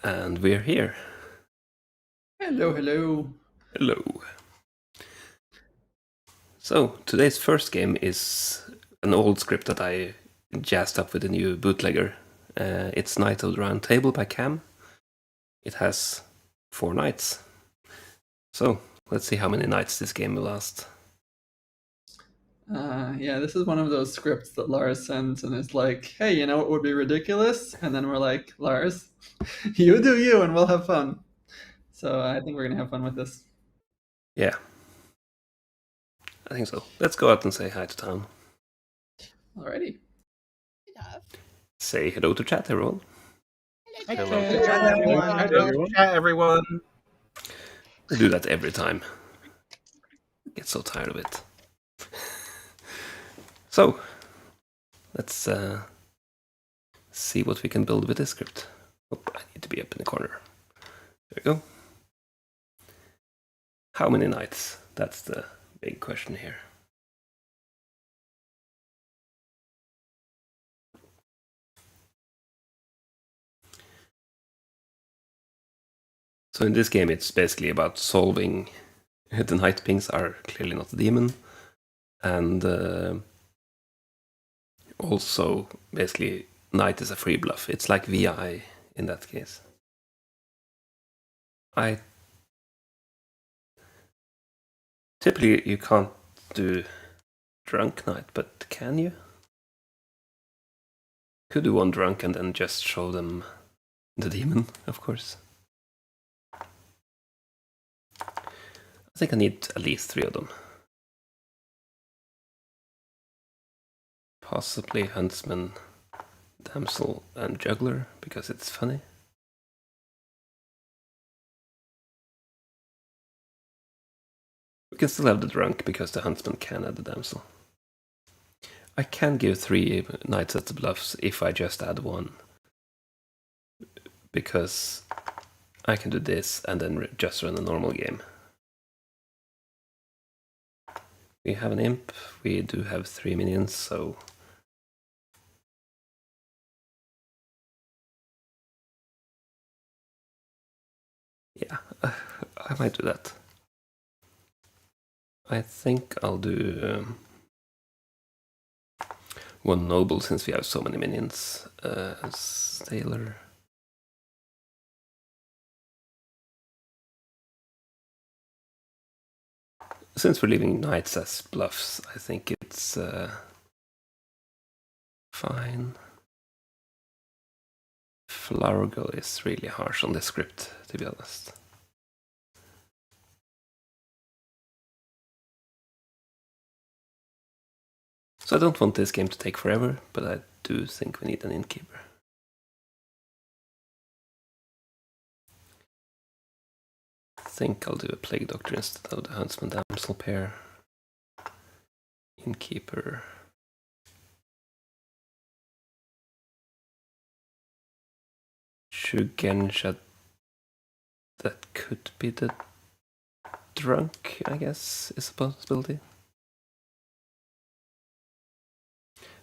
And we're here. Hello, hello. Hello. So, today's first game is an old script that I jazzed up with a new bootlegger. It's Knight of the Round Table by Cam. It has 4 knights. So, let's see how many knights this game will last. Yeah, this is one of those scripts that Lars sends and is like, hey, you know what would be ridiculous? And then we're like, Lars, you do you and we'll have fun. So I think we're going to have fun with this. Yeah. I think so. Let's go out and say hi to town. Alrighty. Say hello to chat, everyone. Hello, everyone. I do that every time. Get so tired of it. So, let's see what we can build with this script. Oh, I need to be up in the corner. There we go. How many knights? That's the big question here. So in this game, it's basically about solving. The Night Pings are clearly not a demon, and also basically Knight is a free bluff. It's like VI in that case. Typically you can't do Drunk Knight, but can you? Could do one drunk and then just show them the demon, of course. I think I need at least 3 of them. Possibly Huntsman, Damsel, and Juggler, because it's funny. We can still have the drunk, because the Huntsman can add the Damsel. I can give 3 knights at the bluffs if I just add 1. Because I can do this and then just run a normal game. We have an imp, we do have 3 minions, so... yeah, I might do that. I think I'll do 1 noble since we have so many minions. Sailor. Since we're leaving knights as bluffs, I think it's fine. Flower Girl is really harsh on this script, to be honest. So I don't want this game to take forever, but I do think we need an innkeeper. I think I'll do a Plague Doctor instead of the Huntsman Damsel pair. Innkeeper. Shugensha. That could be the drunk, I guess, is a possibility.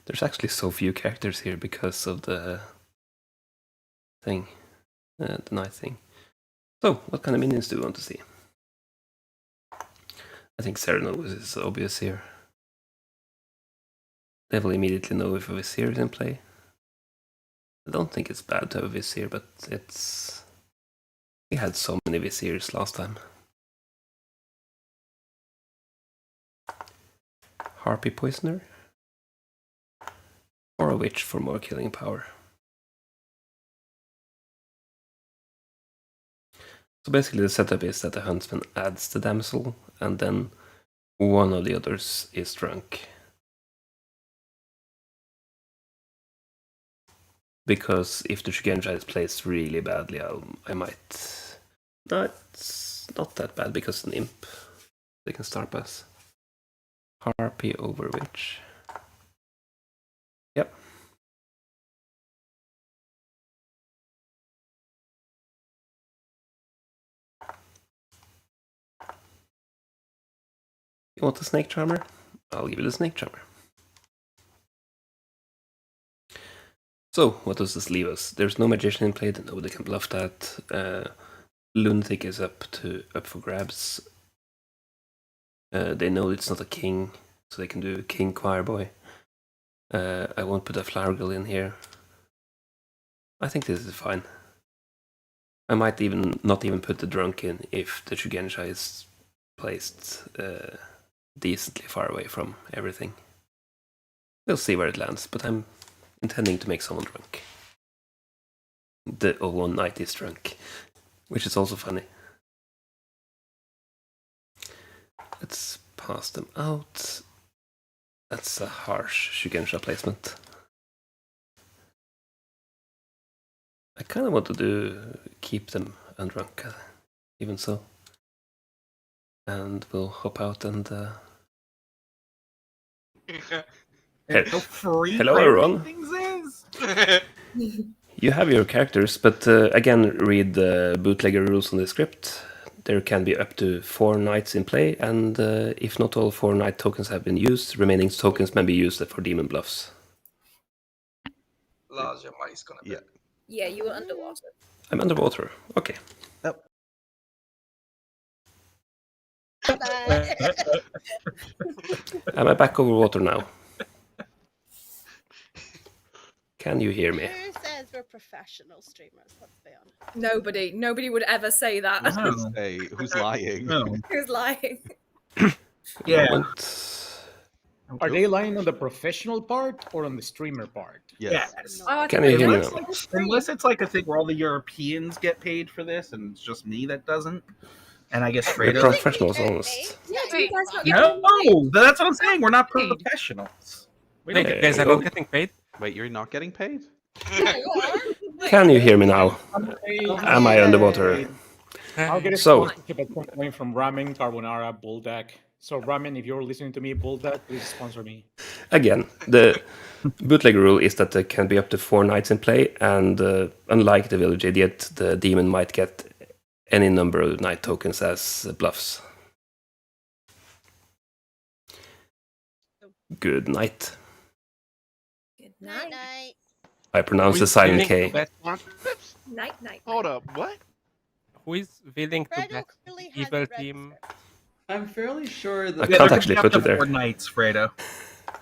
There's actually so few characters here because of the thing, the night thing. So, what kind of minions do we want to see? I think Serenov is obvious here. They will immediately know if a Vizier is in play. I don't think it's bad to have a Vizier, but it's... we had so many Viziers last time. Harpy Poisoner? Or a Witch for more killing power. So basically the setup is that the Huntsman adds the Damsel, and then one of the others is drunk. Because if the Shugensha is placed really badly, I might... no, it's not that bad because an imp they can start as. Harpy over Witch. Yep. You want the Snake Charmer? I'll give you the Snake Charmer. So, what does this leave us? There's no magician in play, then nobody can bluff that. Lunatic is up for grabs. They know it's not a king, so they can do King Choir Boy. I won't put a Flower Girl in here. I think this is fine. I might not even put the Drunk in if the Shugensha is placed decently far away from everything. We'll see where it lands, but I'm intending to make someone drunk. The one knight is drunk, which is also funny. Let's pass them out. That's a harsh Shugensha placement. I kind of want to keep them undrunk, even so. And we'll hop out and... Hello everyone! You have your characters, but again, read the bootlegger rules on the script. There can be up to 4 knights in play, and if not all 4 knight tokens have been used, remaining tokens may be used for demon bluffs. Lars, your mic's gonna be. Yeah, you were underwater. I'm underwater. Okay. Yep. Am I back over water now? Can you hear me? Who says we're professional streamers? Let's be honest. Nobody would ever say that. No. Hey, who's lying? No. Who's lying? Yeah. Are they lying on the professional part or on the streamer part? Yes. Oh, Can you hear me Unless, now? unless it's like a thing where all the Europeans get paid for this and it's just me that doesn't. And I guess We're Fredo. professionals, almost. Yeah, do you guys not get No, that's what I'm saying. We're not professionals. We don't Wait, get guys, paid. I'm not getting paid? Wait, you're not getting paid? Can you hear me now? Am I underwater? I'll get a So- sponsorship at some point from Ramen, Carbonara, Bulldog. So Ramen, if you're listening to me, Bulldog, please sponsor me. Again, the bootleg rule is that there can be up to 4 knights in play, and unlike the village idiot, the demon might get any number of knight tokens as bluffs. Good night. Good Night night. night. I pronounce the silent K. Night, night. Hold up, what? Who is willing to Fredo bet clearly has evil it read team? I'm fairly sure I that can't there could actually be put up it to there. 4 nights, Fredo.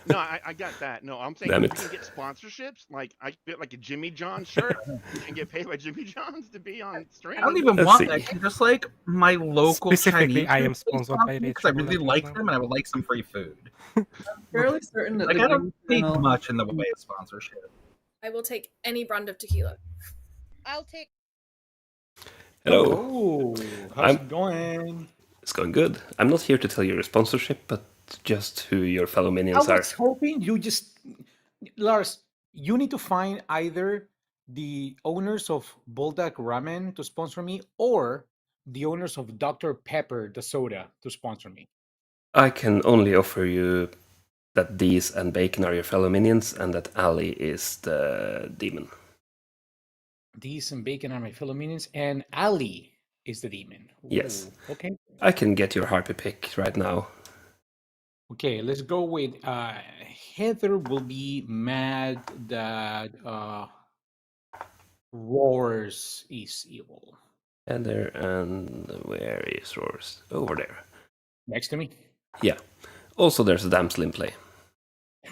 No, I got that. No, I'm saying Damn we it. can get sponsorships. Like I get like a Jimmy John shirt. We can get paid by Jimmy John's to be on stream. I don't even Let's want see. that. Just like my local Specifically, Chinese I am food place sponsored by because I Rachel really Mollet like now. them and I would like some free food. fairly certain that Like the I don't Game need Channel- much in the way of sponsorship. I will take any brand of tequila. I'll take. Hello. Oh, how's I'm- it going? It's going good. I'm not here to tell you your sponsorship, but just who your fellow I minions are. was hoping you just, Lars, you need to find either the owners of Bulldog Ramen to sponsor me or the owners of Dr. Pepper, the soda, to sponsor me. I can only offer you that these and Bacon are your fellow minions, and that Ali is the demon. These and Bacon are my fellow minions, and Ali is the demon. Yes. Ooh, okay. I can get your harpy pick right now. Okay, let's go with Heather will be mad that Roars is evil. Heather, and where is Roars? Over there. Next to me. Yeah. Also, there's a damsel in play.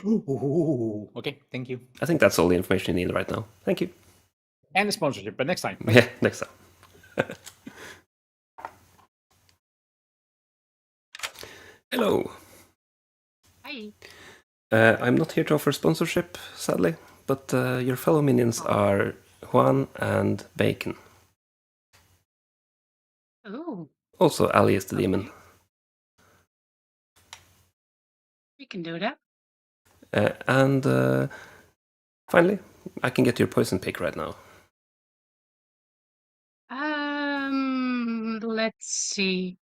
Ooh, okay, thank you. I think that's all the information you need right now. Thank you. And the sponsorship, but next time. Yeah, next time. Hello. Hi. I'm not here to offer sponsorship, sadly, but your fellow minions are Juan and Bacon. Oh, Also, Ali is the demon. we can do that. And finally, I can get your poison pick right now. Let's see.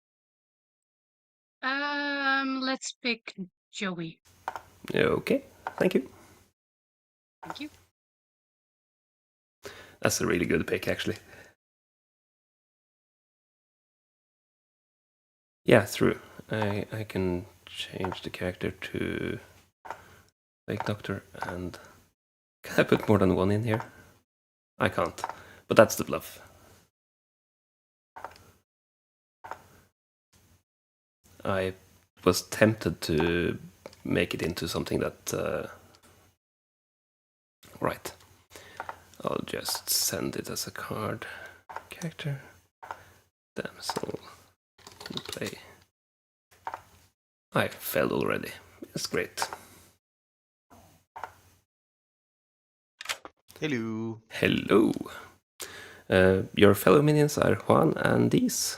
Let's pick Joey. Okay, thank you. Thank you. That's a really good pick, actually. Yeah, through. I can change the character to Fake Doctor and I put more than one in here. I can't, but that's the bluff. I was tempted to make it into something that... Right. I'll just send it as a card. Character. Damsel. Play. I fell already. It's great. Hello. Hello. Your fellow minions are Juan and Dees.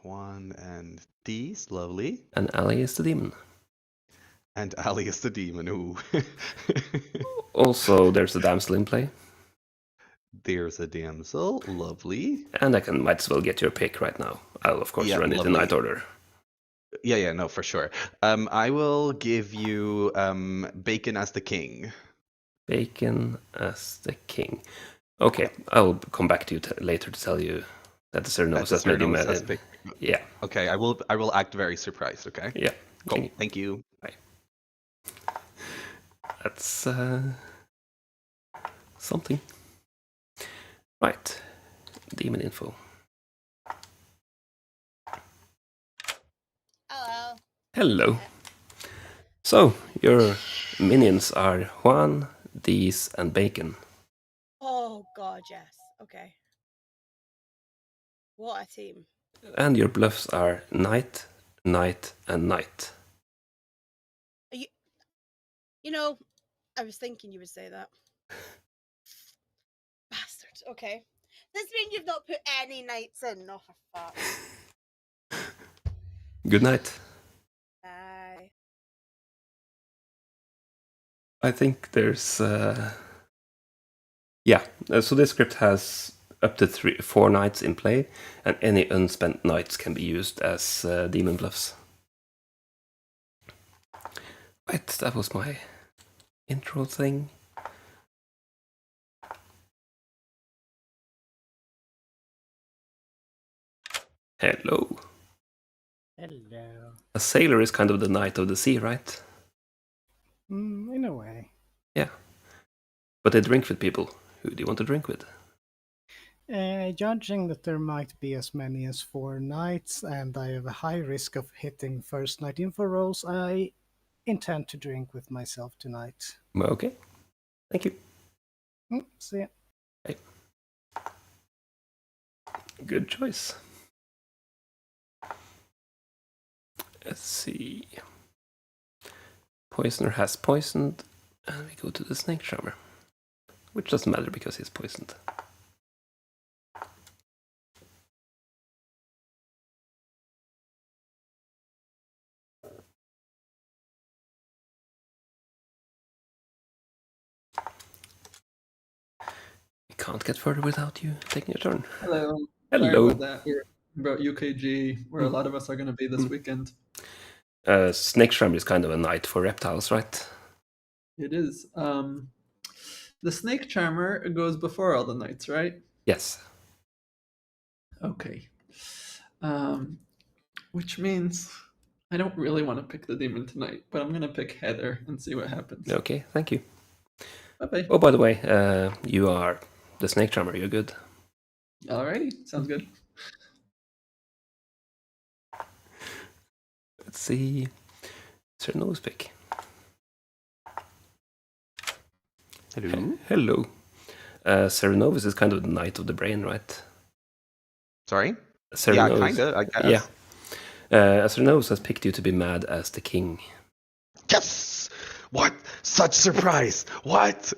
Juan and Dees, lovely. And Ali is the demon. And Ali is the demon. Ooh. Also, there's a damsel in play. There's a damsel, lovely. And I might as well get your pick right now. I'll, of course, Yeah, run it in lovely. night order. Yeah, no, for sure. I will give you Bacon as the king. Bacon as the king. Okay, I'll come back to you later to tell you that the Cernose has made you mad. Yeah. Okay, I will act very surprised, okay? Yeah. Cool. Thank you. Bye. That's something. Right. Demon info. Hello. Hello. So, your minions are Juan, Dees, and Bacon. Oh god, yes. Okay. What a team. And your bluffs are Knight, Knight, and Knight. You know, I was thinking you would say that. Bastard. Okay. Does this mean you've not put any knights in? No, for fuck. Good night. Bye. I think there's... Yeah, so this script has up to 4 knights in play, and any unspent knights can be used as demon bluffs. Right, that was my intro thing. Hello. Hello. A sailor is kind of the knight of the sea, right? In a way. Yeah. But they drink with people. Who do you want to drink with? Judging that there might be as many as 4 knights, and I have a high risk of hitting first night info rolls, I intend to drink with myself tonight. Okay. Thank you. See ya. Bye. Good choice. Let's see. Poisoner has poisoned, and we go to the snake charmer, which doesn't matter because he's poisoned. We can't get further without you taking your turn. Hello. Hello. Sorry about that. We're about UKG, where a lot of us are going to be this weekend. Snake charmer is kind of a knight for reptiles, right? It is. The snake charmer goes before all the knights, right? Yes. Okay. Which means I don't really want to pick the demon tonight, but I'm going to pick Heather and see what happens. Okay, thank you. Bye-bye. Oh, by the way, you are the snake charmer. You're good. Alrighty, sounds good. Let's see. Cernose pick. Hello. Hello. Cernose is kind of the knight of the brain, right? Sorry? Cernose, Yeah, kinda, I guess. Yeah. Cernose has picked you to be mad as the king. Yes! What? Such surprise! What?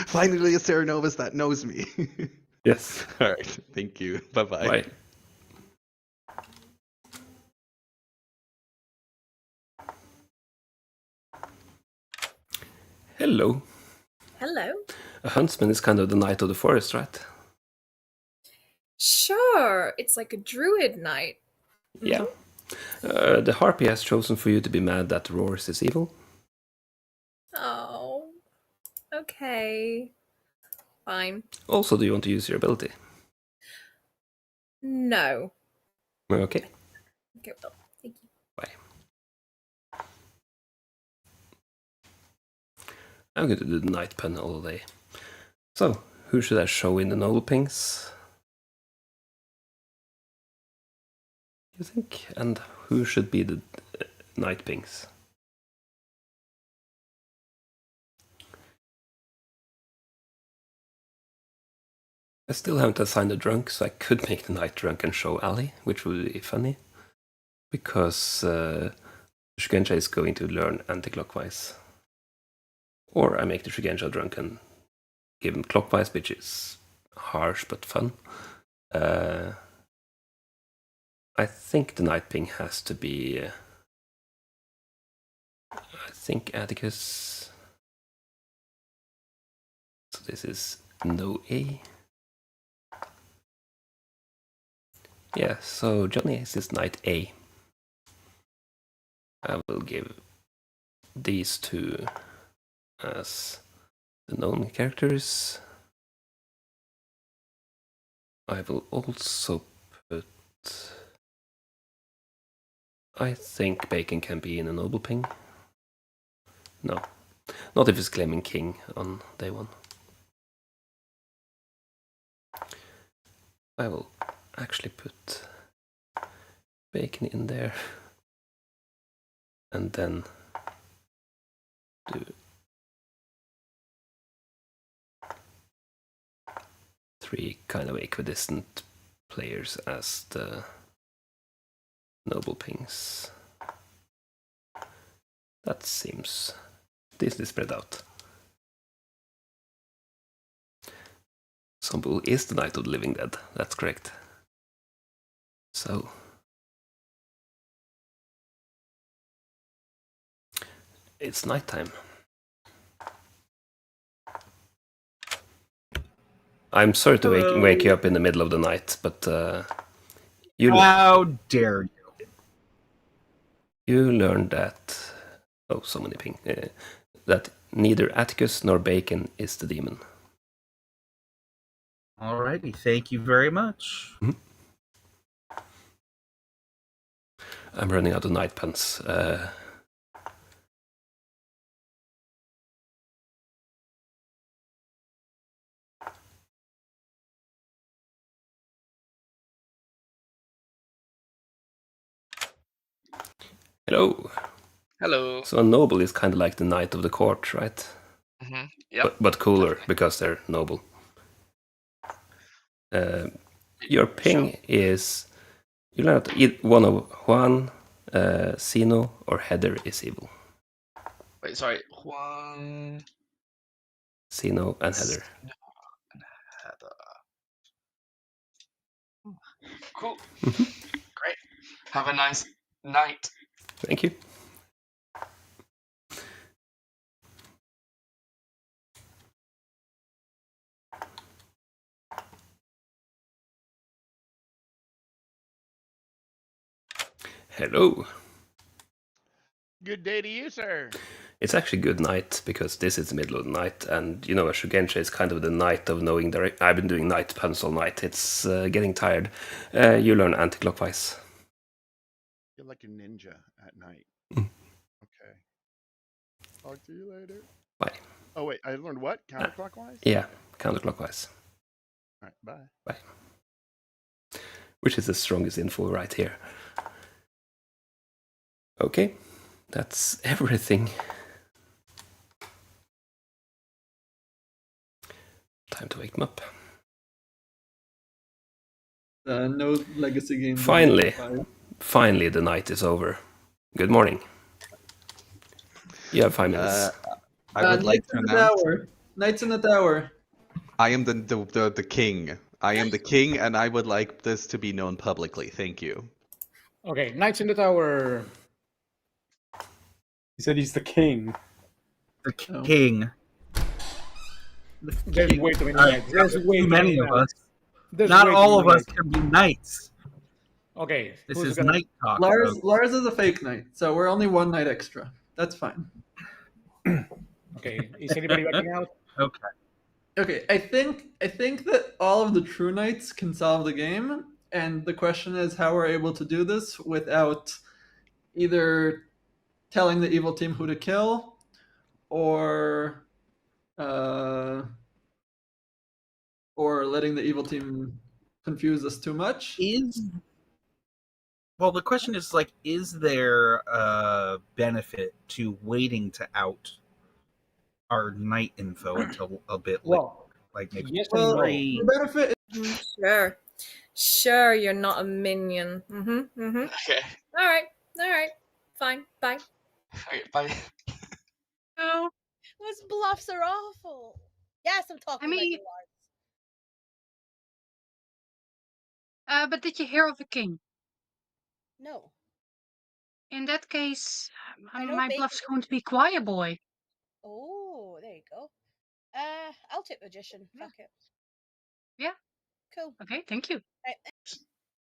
Finally a Serenovus that knows me. Yes. Alright, thank you. Bye-bye. Bye. Hello. Hello. A huntsman is kind of the knight of the forest, right? Sure, it's like a druid knight. Yeah. The harpy has chosen for you to be mad that roars is evil. Oh, okay. Fine. Also, do you want to use your ability? No. Okay. Okay, well, thank you. Bye. I'm going to do the night pen all day. So, who should I show in the noble pings? You think? And who should be the night pings? I still haven't assigned a drunk, so I could make the night drunk and show Ali, which would be funny. Because Shugenja is going to learn anti-clockwise. Or I make the Shugenja drunk and give him clockwise, which is harsh but fun. I think the night ping has to be... I think Atticus... So this is no A. Yeah, so Johnny is his knight A. I will give these two as the known characters. I will also put... I think Bacon can be in a noble ping. No, not if he's claiming king on day one. I will actually put Bacon in there and then do 3 kind of equidistant players as the noble pings. That seems decently spread out. Sombu is the Knight of the Living Dead, that's correct. So it's nighttime. I'm sorry to wake you up in the middle of the night, but How dare you? You learned that... Oh, so many ping. That neither Atticus nor Bacon is the demon. Alrighty, thank you very much. Mm-hmm. I'm running out of night pens. Hello. Hello. So a noble is kind of like the knight of the court, right? Mm-hmm. Yep. But cooler because they're noble. Your ping is... You learn that one of Juan, Sino, or Heather is evil. Wait, sorry. Juan, Sino, and Heather. Sino, and Heather. Cool. Great. Have a nice night. Thank you. Hello. Good day to you, sir. It's actually good night because this is the middle of the night, and you know, a Shugenja is kind of the night of knowing direct. I've been doing night puns all night. It's getting tired. You learn anti-clockwise. You're like a ninja at night. Mm. Okay. Talk to you later. Bye. Oh wait, I learned what? Counterclockwise? Yeah, counterclockwise. All right, bye. Bye. Which is the strongest info right here. Okay, that's everything. Time to wake them up. No legacy game. Finally the night is over. Good morning. You have 5 minutes. I would like to announce... Knights in the Tower. I am the king. I am the king, and I would like this to be known publicly. Thank you. Okay, Knights in the Tower. He said he's the king. The king. There's way too many knights. There's way too many of us. There's Not way too all of many us can be knights. Okay. This who's is gonna- night talk. Lars is a fake knight, so we're only 1 knight extra. That's fine. Okay, is anybody backing out? Okay. Okay, I think that all of the true knights can solve the game, and the question is how we're able to do this without either telling the evil team who to kill, or letting the evil team confuse us too much. Well, the question is like, is there a benefit to waiting to out our night info until a bit later? Well, Like maybe yes and no. The benefit Sure. Sure, you're not a minion. Okay. Alright. Fine. Bye. Okay, bye. No, Those bluffs are awful. Yes, I'm talking about mean- you, Lars. but did you hear of a king? No. In that case, I know my bacon. bluff's going to be choir boy. Oh, there you go. I'll take magician. Fuck it. Yeah. Cool. Okay, thank you. Right.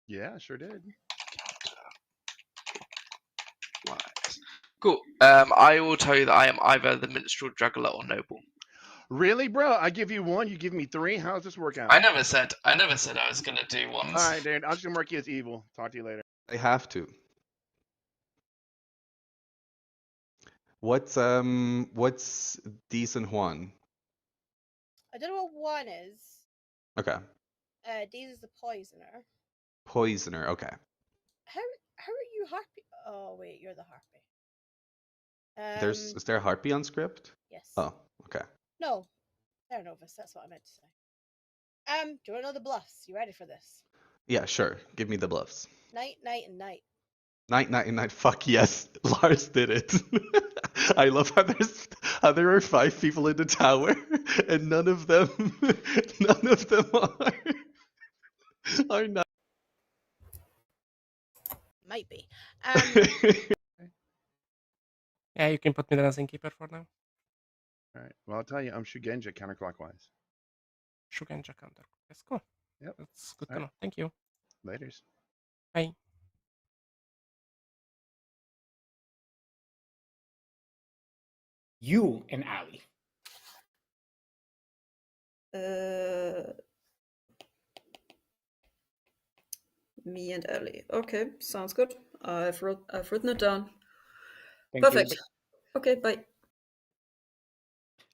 Yeah, sure did. Right. Cool. I will tell you that I am either the minstrel, juggler, or noble. Really, bro? I give you one, you give me three. How's this work out? I never said I was gonna do ones. All right, dude. I'm just gonna mark you as evil. Talk to you later. I have to. What's decent one? I don't know what one is. Okay. Dean is the poisoner. Poisoner. Okay. How are you harpy? Oh wait, you're the harpy. Is there a harpy on script? Yes. Oh, okay. No, they're Novus. That's what I meant to say. Do you want to know the bluffs? You ready for this? Yeah, sure. Give me the bluffs. Night, night, and night. Night. Fuck yes, Lars did it. I love how there are 5 people in the tower, and none of them are not. Might be. Yeah, you can put me down as innkeeper for now. All right. Well, I'll tell you, I'm Shugenja counterclockwise. Shugenja counter. That's cool. Yep. That's good to All know. Thank you. Laters. Bye. You and Ali. Me and Ellie. Okay, sounds good. I've written it down. Thank you. Perfect. Okay, bye.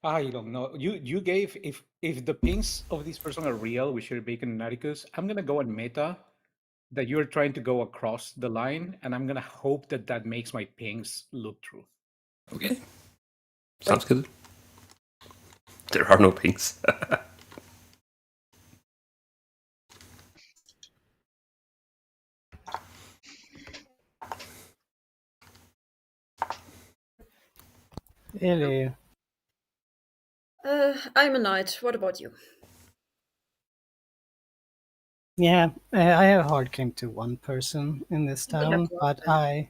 I don't know. You gave if the pings of this person are real, we should be Canonicus. I'm gonna go on meta that you're trying to go across the line, and I'm gonna hope that that makes my pings look true. Okay. Sounds good. There are no pings. Ellie, I'm a knight. What about you? yeah, I have a hard claim to one person in this town, but I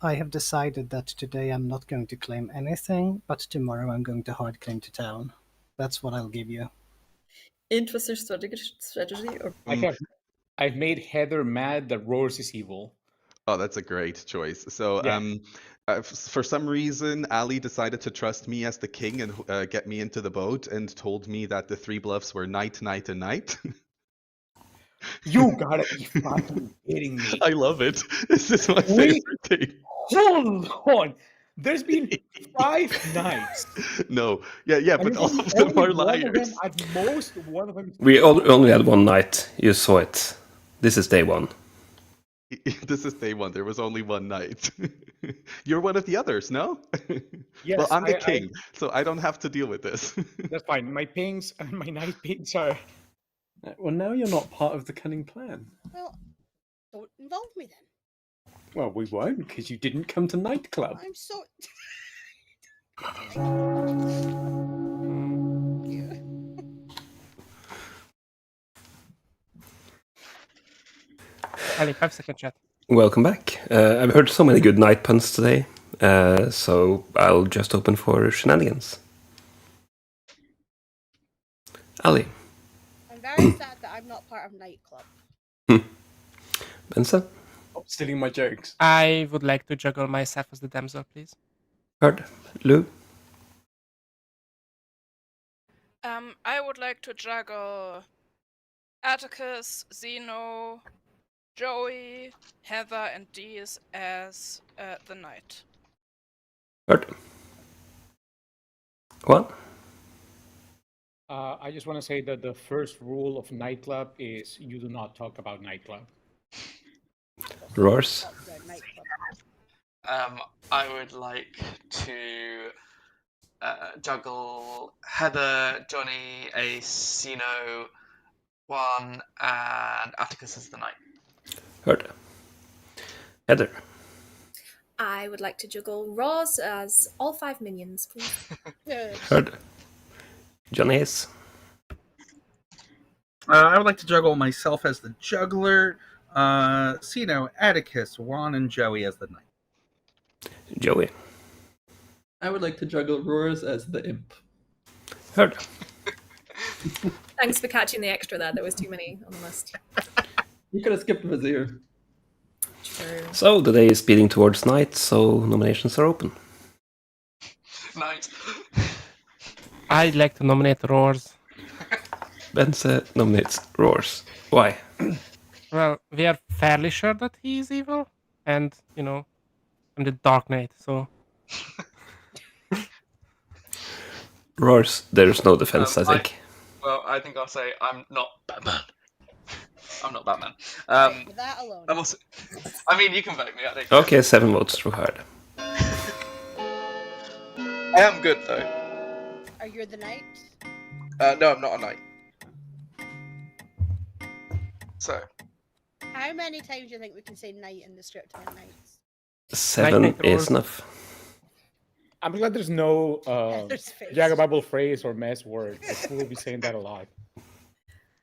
have decided that today I'm not going to claim anything, but tomorrow I'm going to hard claim to town. That's what I'll give you. Interesting strategy. Or... I've made Heather mad that Roars is evil. Oh, that's a great choice. So, Yeah. for some reason, Ali decided to trust me as the king and get me into the boat, and told me that the 3 bluffs were night, night, and night. You gotta be fucking kidding me! I love it. This is my favorite thing. Hold on. There's been 5 nights. No, yeah, but all of them are liars. At most, one of them. We only had one night. You saw it. This is day 1. This is day 1. There was only one night. You're one of the others, no? Yes, well, I'm the king, so I don't have to deal with this. That's fine. My pings and my night pings are. Well, now you're not part of the cunning plan. Well, don't involve me then. Well, we won't, because you didn't come to nightclub. I'm so. Ali, 5 second chat. Welcome back. I've heard so many good night puns today, so I'll just open for shenanigans. Ali. I'm very sad that I'm not part of nightclub. Benson? Stop stealing my jokes. I would like to juggle myself as the damsel, please. Heard. Lou? I would like to juggle Atticus, Zeno, Joey, Heather, and Dees as the knight. Heard. What? I just want to say that the first rule of nightclub is you do not talk about nightclub. Roars. I would like to juggle Heather, Johnny, Acino, Juan, and Atticus as the knight. Heard. Heather. I would like to juggle Roz as all 5 minions, please. Heard. Johnny Hayes. I would like to juggle myself as the juggler, Sino, Atticus, Juan, and Joey as the knight. Joey. I would like to juggle Roars as the imp. Heard. Thanks for catching the extra there. There was too many on the list. You could have skipped Vizier. True. So the day is speeding towards night, so nominations are open. Knight. I'd like to nominate Roars. Benze nominates Roars. Why? Well, we are fairly sure that he is evil, and I'm the Dark Knight, so. Roars, there's no defense, I think. I think I'll say I'm not Batman. I'm not Batman. For that alone. I'm also. I mean, you can vote me. I think. Okay, 7 votes through hard. I am good though. Are you the knight? No, I'm not a knight. So. How many times do you think we can say knight in the script about knights? 7 is enough. I'm glad there's no Heather's face. Jagababble phrase or mess word. We'll be saying that a lot.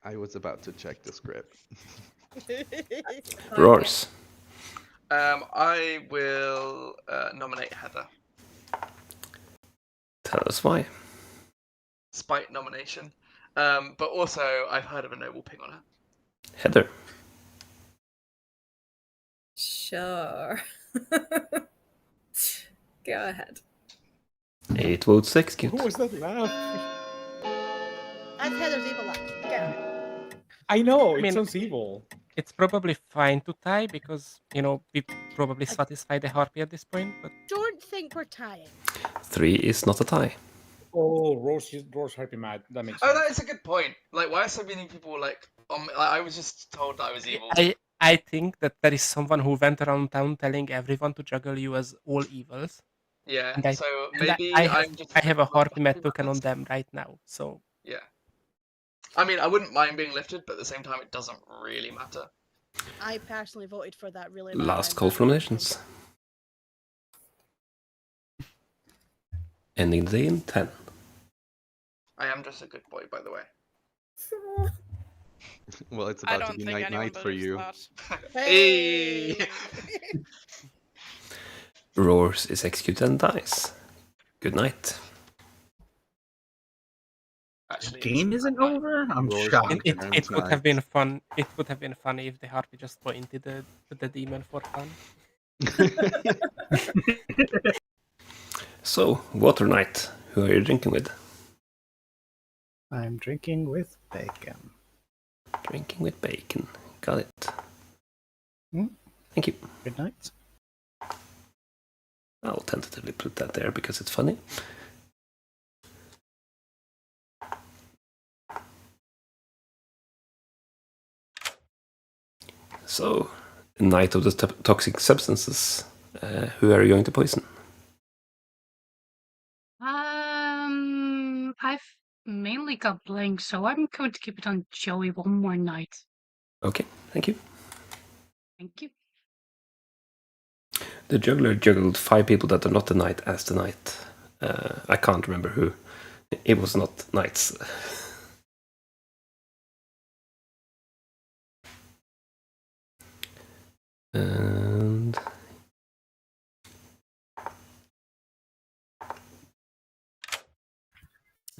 I was about to check the script. Roars. I will nominate Heather. Tell us why. Spite nomination. But also, I've heard of a noble ping on her. Heather. Sure. Go ahead. 8 votes execute. Who was that laugh? That's Heather's evil laugh. Go. I know, I it mean, sounds evil. It's probably fine to tie because, we probably satisfy the Harpy at this point, but Don't think we're tying. 3 is not a tie. Oh, Roar's happy mad. That makes sense. Oh, that is a good point. Like, why are so many people like? I was just told that I was evil. I think that there is someone who went around town telling everyone to juggle you as all evils. Yeah. And So and maybe I I have a Harpy Met token on them right now, so. Yeah. I mean, I wouldn't mind being lifted, but at the same time, it doesn't really matter. I personally voted for that really bad. Last call for nominations. Ending the day in 10. I am just a good boy, by the way. Well, it's I about to don't be think night anyone night for believes you. that. Hey! Roars is executed and dies. Good night. Actually, Game isn't over? I'm Roars shocked. It would have been fun. It would have been funny if the Harpy just pointed the demon for fun. So, Water Knight, who are you drinking with? I'm drinking with bacon. Drinking with bacon. Got it. Hmm? Thank you. Good night. I'll tentatively put that there because it's funny. So, Knight of the Toxic Substances. Who are you going to poison? I've mainly got Blink, so I'm going to keep it on Joey one more night. Okay, thank you. Thank you. The juggler juggled 5 people that are not the knight as the knight. I can't remember who. It was not knights. And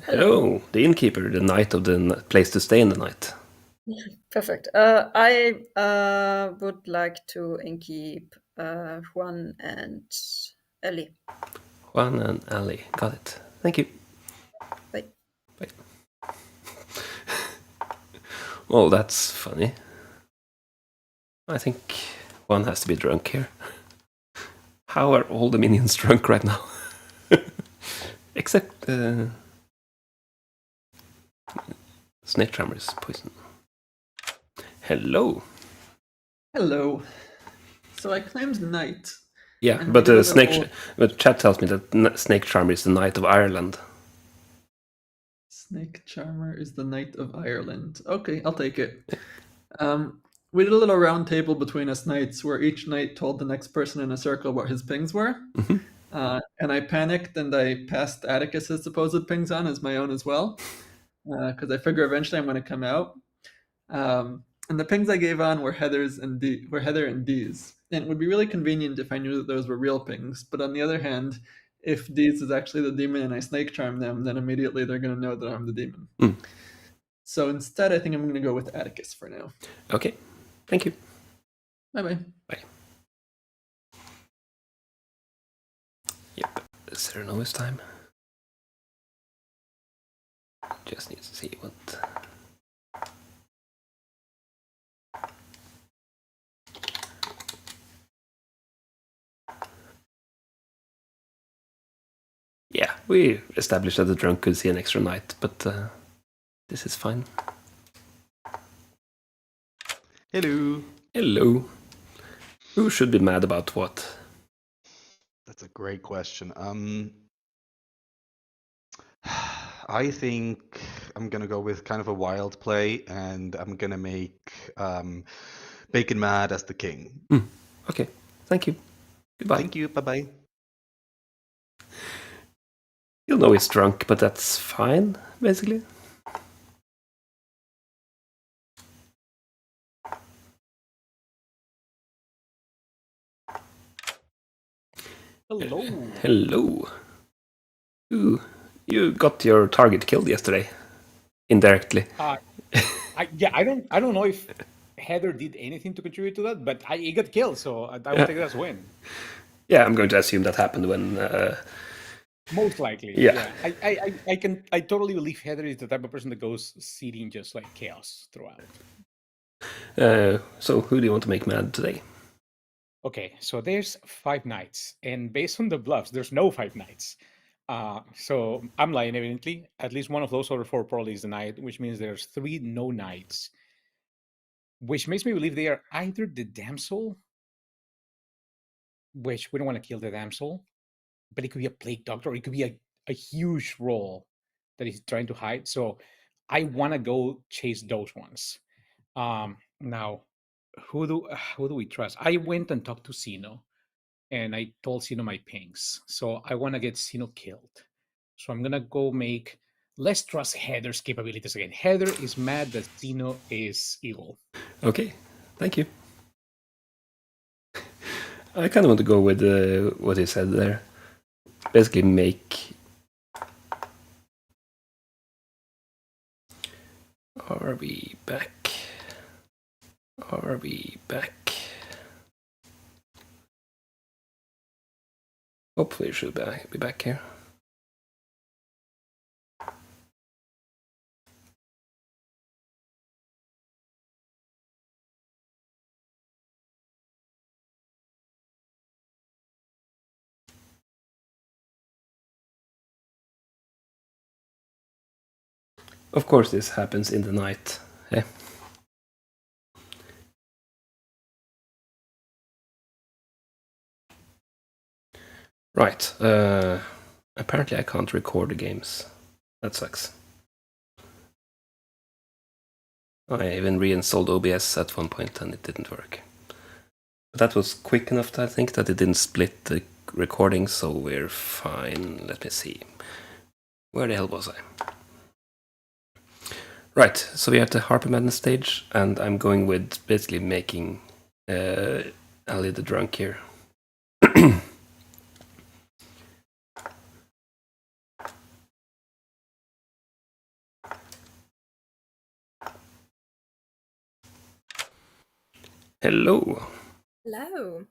hello, the innkeeper, the knight of the place to stay in the night. Perfect. I would like to innkeep Juan and Ellie. Juan and Ali, got it. Thank you. Bye. Bye. Well, that's funny. I think one has to be drunk here. How are all the minions drunk right now? Except Snake charmer is poison. Hello. Hello. So I claimed knight. Yeah, and we but did a snake. little- But chat tells me that snake charmer is the knight of Ireland. Snake charmer is the knight of Ireland. Okay, I'll take it. We did a little round table between us knights where each knight told the next person in a circle what his pings were. And I panicked and I passed Atticus's supposed pings on as my own as well. Because I figure eventually I'm going to come out. And the pings I gave on were Heather and D's. And it would be really convenient if I knew that those were real pings. But on the other hand, if D's is actually the demon and I snake charm them, then immediately they're going to know that I'm the demon. So instead, I think I'm going to go with Atticus for now. Okay, thank you. Bye-bye. Bye. Yep, is there no time? Just need to see what... Yeah, we established that the drunk could see an extra knight, but this is fine. Hello. Hello. Who should be mad about what? That's a great question. I think I'm gonna go with kind of a wild play, and I'm gonna make Bacon mad as the king. Okay, thank you. Goodbye. Thank you. Bye bye. You'll know he's drunk, but that's fine, basically. Hello. Hello. Ooh, you got your target killed yesterday, indirectly. I don't know if Heather did anything to contribute to that, but he got killed, so I will take that as a win. Yeah, I'm going to assume that happened when. Most likely. Yeah. I totally believe Heather is the type of person that goes seeding just like chaos throughout. So who do you want to make mad today? Okay, so there's 5 knights, and based on the bluffs, there's no 5 knights. So I'm lying, evidently. At least one of those other 4 probably is the knight, which means there's 3 no knights, which makes me believe they are either the damsel, which we don't want to kill the damsel, but it could be a plague doctor, or it could be a huge role that he's trying to hide. So I want to go chase those ones. Now, who do we trust? I went and talked to Sino, and I told Sino my pings. So I want to get Sino killed. So I'm gonna go make. Let's trust Heather's capabilities again. Heather is mad that Sino is evil. Okay, thank you. I kind of want to go with what he said there. Basically, make. Are we back? Are we back? Hopefully, we should be back here. Of course, this happens in the night. Eh? Right. Apparently, I can't record the games. That sucks. I even reinstalled OBS at one point and it didn't work. But that was quick enough, I think, that it didn't split the recording, so we're fine. Let me see. Where the hell was I? Right, so we're at the Harper Madness stage, and I'm going with basically making Ali the drunk here. Hello. Hello.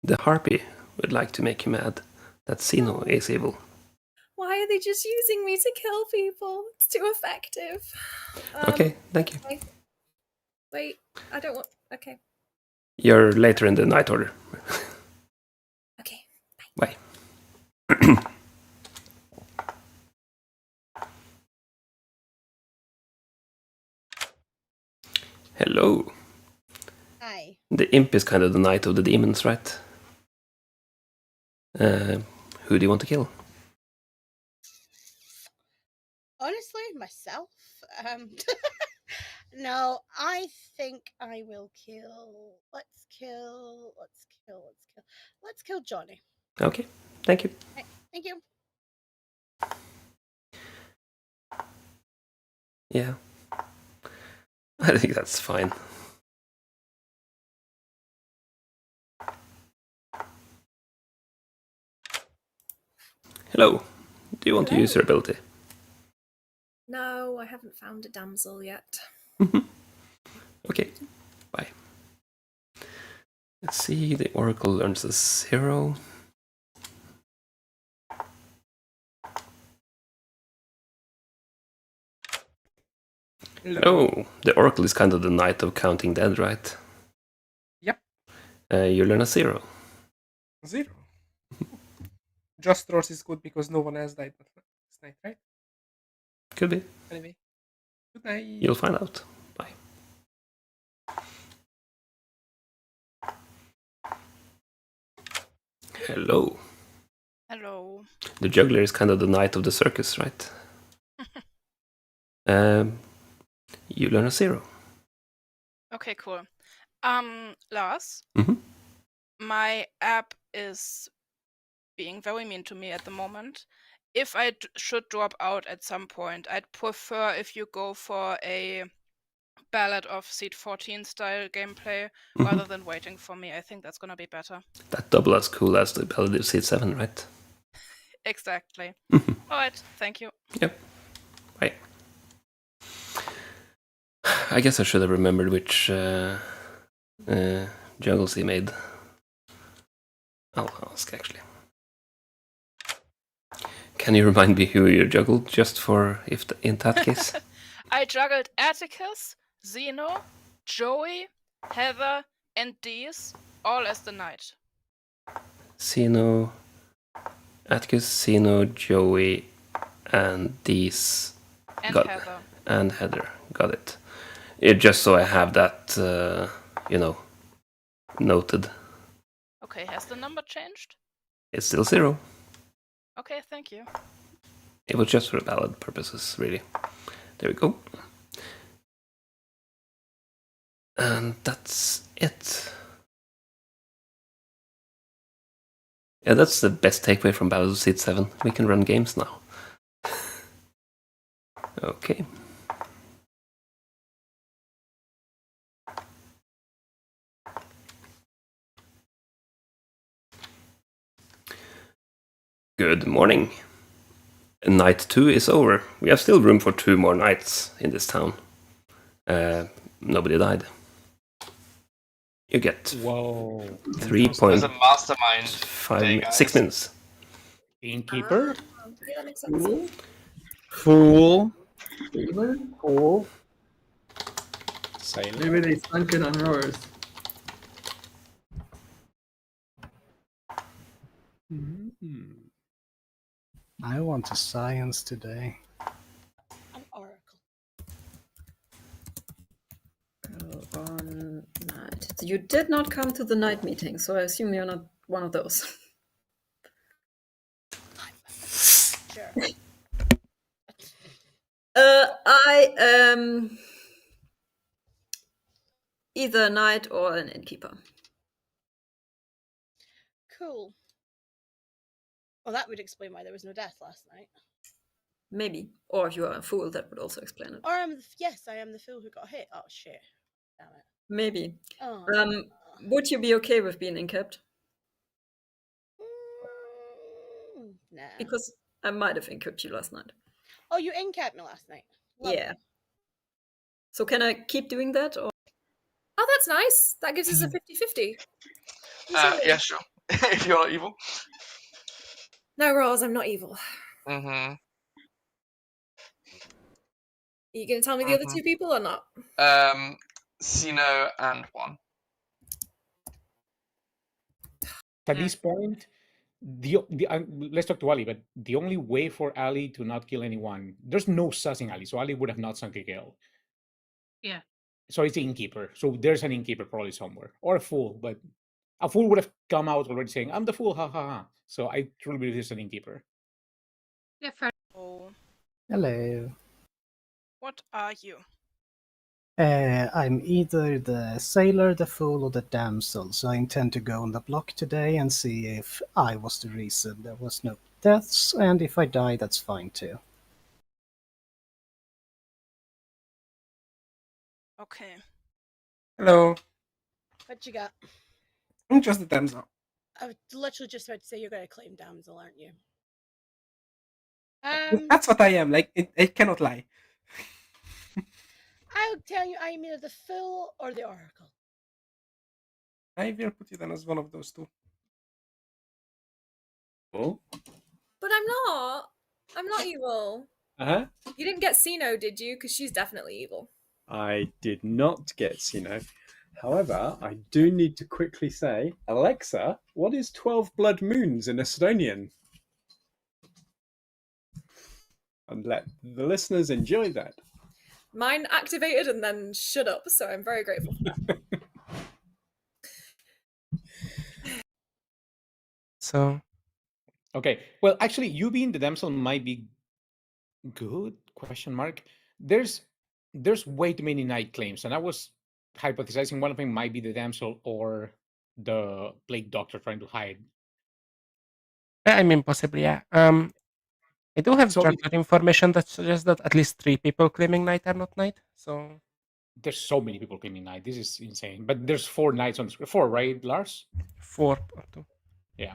The Harpy would like to make you mad that Sino is evil. Why are they just using me to kill people? It's too effective. Okay, thank you. Okay. Wait, I don't want. Okay. You're later in the night order. Okay. Bye. Hello. Hi. The imp is kind of the knight of the demons, right? Who do you want to kill? Honestly, myself. No, I think I will kill. Let's kill Johnny. Okay, thank you. Right, thank you. Yeah. I think that's fine. Hello. Do you want to use your ability? No, I haven't found a damsel yet. Okay, bye. Let's see, the Oracle learns a 0. Oh, the Oracle is kind of the knight of counting dead, right? Yep. You learn a 0. 0. Just Ross is good because no one else died last night, right? Could be. Anyway, good night. You'll find out. Bye. Hello. Hello. The juggler is kind of the knight of the circus, right? You learn a 0. Okay, cool. Lars, Mhm. my app is being very mean to me at the moment. If I should drop out at some point, I'd prefer if you go for a Ballad of Seed 14 style gameplay rather than waiting for me. I think that's gonna be better. That double as cool as the Ballad of Seed 7, right? Exactly. Alright, thank you. Yep. Bye. I guess I should have remembered which juggles he made. I'll ask, actually. Can you remind me who you juggled, just for if in that case? I juggled Atticus, Zeno, Joey, Heather, and Dees, all as the knight. Zeno, Atticus, Zeno, Joey, and these. And got Heather. And Heather. Got it. Just so I have that, noted. Okay, has the number changed? It's still 0. Okay, thank you. It was just for ballad purposes, really. There we go. And that's it. Yeah, that's the best takeaway from Ballad of Seed 7. We can run games now. Okay. Good morning. Night 2 is over. We have still room for 2 more nights in this town. Nobody died. You get 3 There's a mastermind thing, guys. 6 minutes. Innkeeper? Yeah, that makes sense. Fool. Fool. Maybe they sunk it on roars. I want a science today. An oracle. On night. You did not come to the night meeting, so I assume you're not one of those. Sure. I am either a knight or an innkeeper. Cool. Well, that would explain why there was no death last night. Maybe. Or if you are a fool, that would also explain it. Or yes, I am the fool who got hit. Oh shit! Damn it. Maybe. Oh. Would you be okay with being incapped? Nah. Because I might have incapped you last night. Oh, you incapped me last night. Lovely. Yeah. So can I keep doing that? Or Oh, that's nice. That gives us a 50-50. Yeah, sure. If you're not evil. No, Rose, I'm not evil. Mm-hmm. Are you going to tell me the other 2 people or not? Sino and 1. At this point, let's talk to Ali, but the only way for Ali to not kill anyone, there's no sussing Ali, so Ali would have not sunk a kill. Yeah. So it's the innkeeper. So there's an innkeeper probably somewhere, or a fool. But a fool would have come out already saying, "I'm the fool, ha ha ha." So I truly believe there's an innkeeper. Yeah, fair. Oh, Hello. what are you? I'm either the sailor, the fool, or the damsel, so I intend to go on the block today and see if I was the reason there was no deaths, and if I die, that's fine too. Okay. Hello. What you got? I'm just the damsel. I was literally just about to say you're going to claim damsel, aren't you? That's what I am. Like, I cannot lie. I'll tell you, I'm either the fool or the oracle. I will put you down as one of those two. Oh. But I'm not. I'm not evil. Uh-huh. You didn't get Sino, did you? Because she's definitely evil. I did not get Sino. However, I do need to quickly say, Alexa, what is 12 blood moons in Estonian? And let the listeners enjoy that. Mine activated and then shut up, so I'm very grateful for that. So, okay. Well, actually, you being the damsel might be good? Question mark. There's way too many night claims, and I was hypothesizing one of them might be the damsel or the plague doctor trying to hide. I mean, possibly, yeah. I do have structured information that suggests that at least 3 people claiming night are not night. So there's so many people claiming night. This is insane. But there's 4 nights on the screen. 4, right, Lars? 4 or 2. Yeah.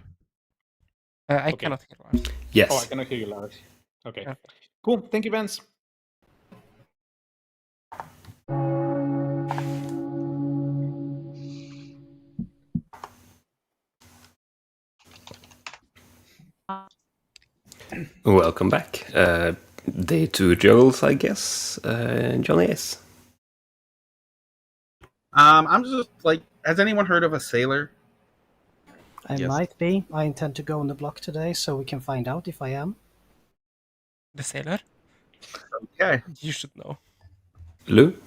I Okay. cannot hear Lars. Yes. Oh, I cannot hear you, Lars. Okay. Okay. Cool. Thank you, Vance. Welcome back. Day 2 Joels, I guess. Johnny Ace. I'm just like, has anyone heard of a sailor? I Yes. might be. I intend to go on the block today, so we can find out if I am. The sailor? Okay. You should know. Lou?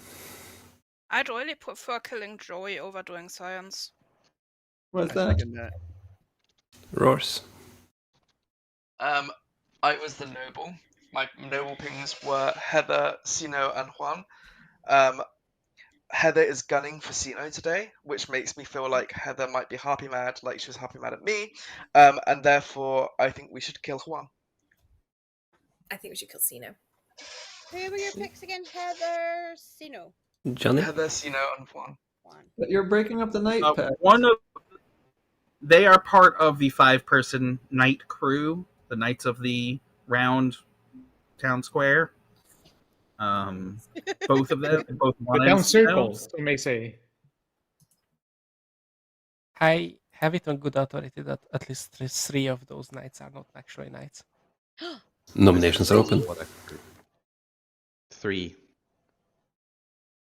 I'd really prefer killing Joey over doing science. What's I that? second that. Roars? I was the noble. My noble pings were Heather, Sino, and Juan. Heather is gunning for Sino today, which makes me feel like Heather might be happy mad, like she was happy mad at me, and therefore I think we should kill Juan. I think we should kill Sino. Who were your picks again? Heather, Sino. Johnny? Heather, Sino, and Juan. But you're breaking up the night pack. They are part of the 5-person night crew, the Knights of the Round Town Square. Both of them, both Juan The and down Sino. circles, you may say. I have it on good authority that at least 3 of those knights are not actually knights. Nominations are open. 3.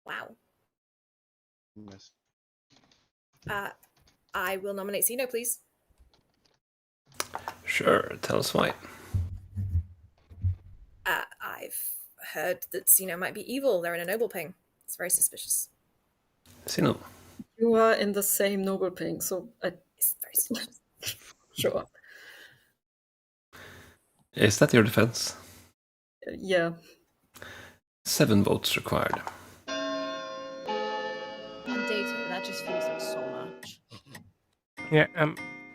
Wow. Yes. I will nominate Sino, please. Sure, tell us why. I've heard that Sino might be evil. They're in a noble ping. It's very suspicious. Sino? You are in the same noble ping, so It's very suspicious. sure. Is that your defense? Yeah. 7 votes required. On data, that just feels like so much. Yeah,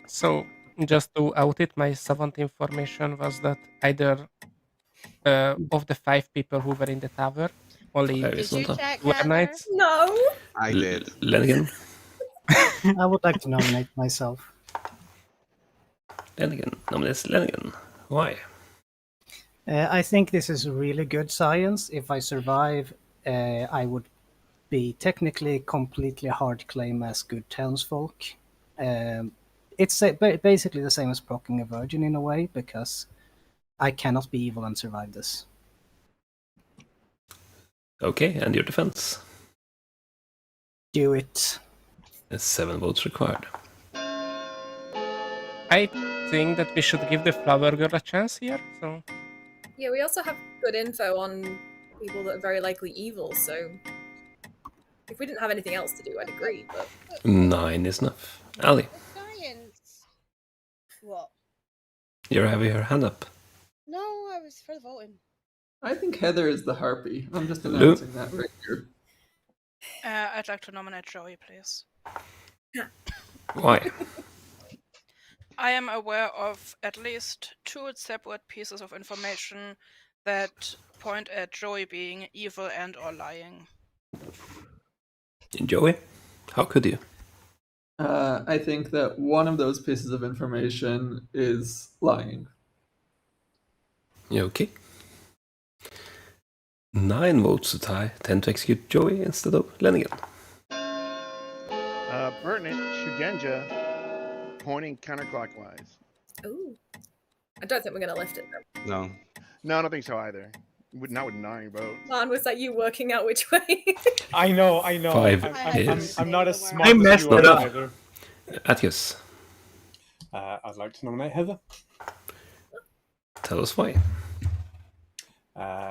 so just to out it, my savant information was that either of the 5 people who were in the tower, only Did you check, 2 were Heather? knights. No! I did. Lenigan? I would like to nominate myself. Lenigan. Nominates Lenigan. Why? I think this is really good science. If I survive, I would be technically completely hard claim as good townsfolk. It's basically the same as procking a virgin in a way, because I cannot be evil and survive this. Okay, and your defense? Do it. 7 votes required. I think that we should give the flower girl a chance here, so... Yeah, we also have good info on people that are very likely evil, so... If we didn't have anything else to do, I'd agree, but 9 is enough. Ali, Science. What? you have your hand up. No, I was for the voting. I think Heather is the harpy. I'm just Hello? announcing that right here. I'd like to nominate Joey, please. Why? I am aware of at least 2 separate pieces of information that point at Joey being evil and or lying. Joey? How could you? I think that one of those pieces of information is lying. Okay. 9 votes to tie, 10 to execute Joey instead of Lenigan. Pertinent, Shugenja, pointing counterclockwise. ooh. I don't think we're gonna lift it though. No. No, I don't think so either. Not with 9 votes. Man, was that you working out which way? I know. 5 I'm not as smart I as messed you it are up. either. Atticus, I'd like to nominate Heather. tell us why.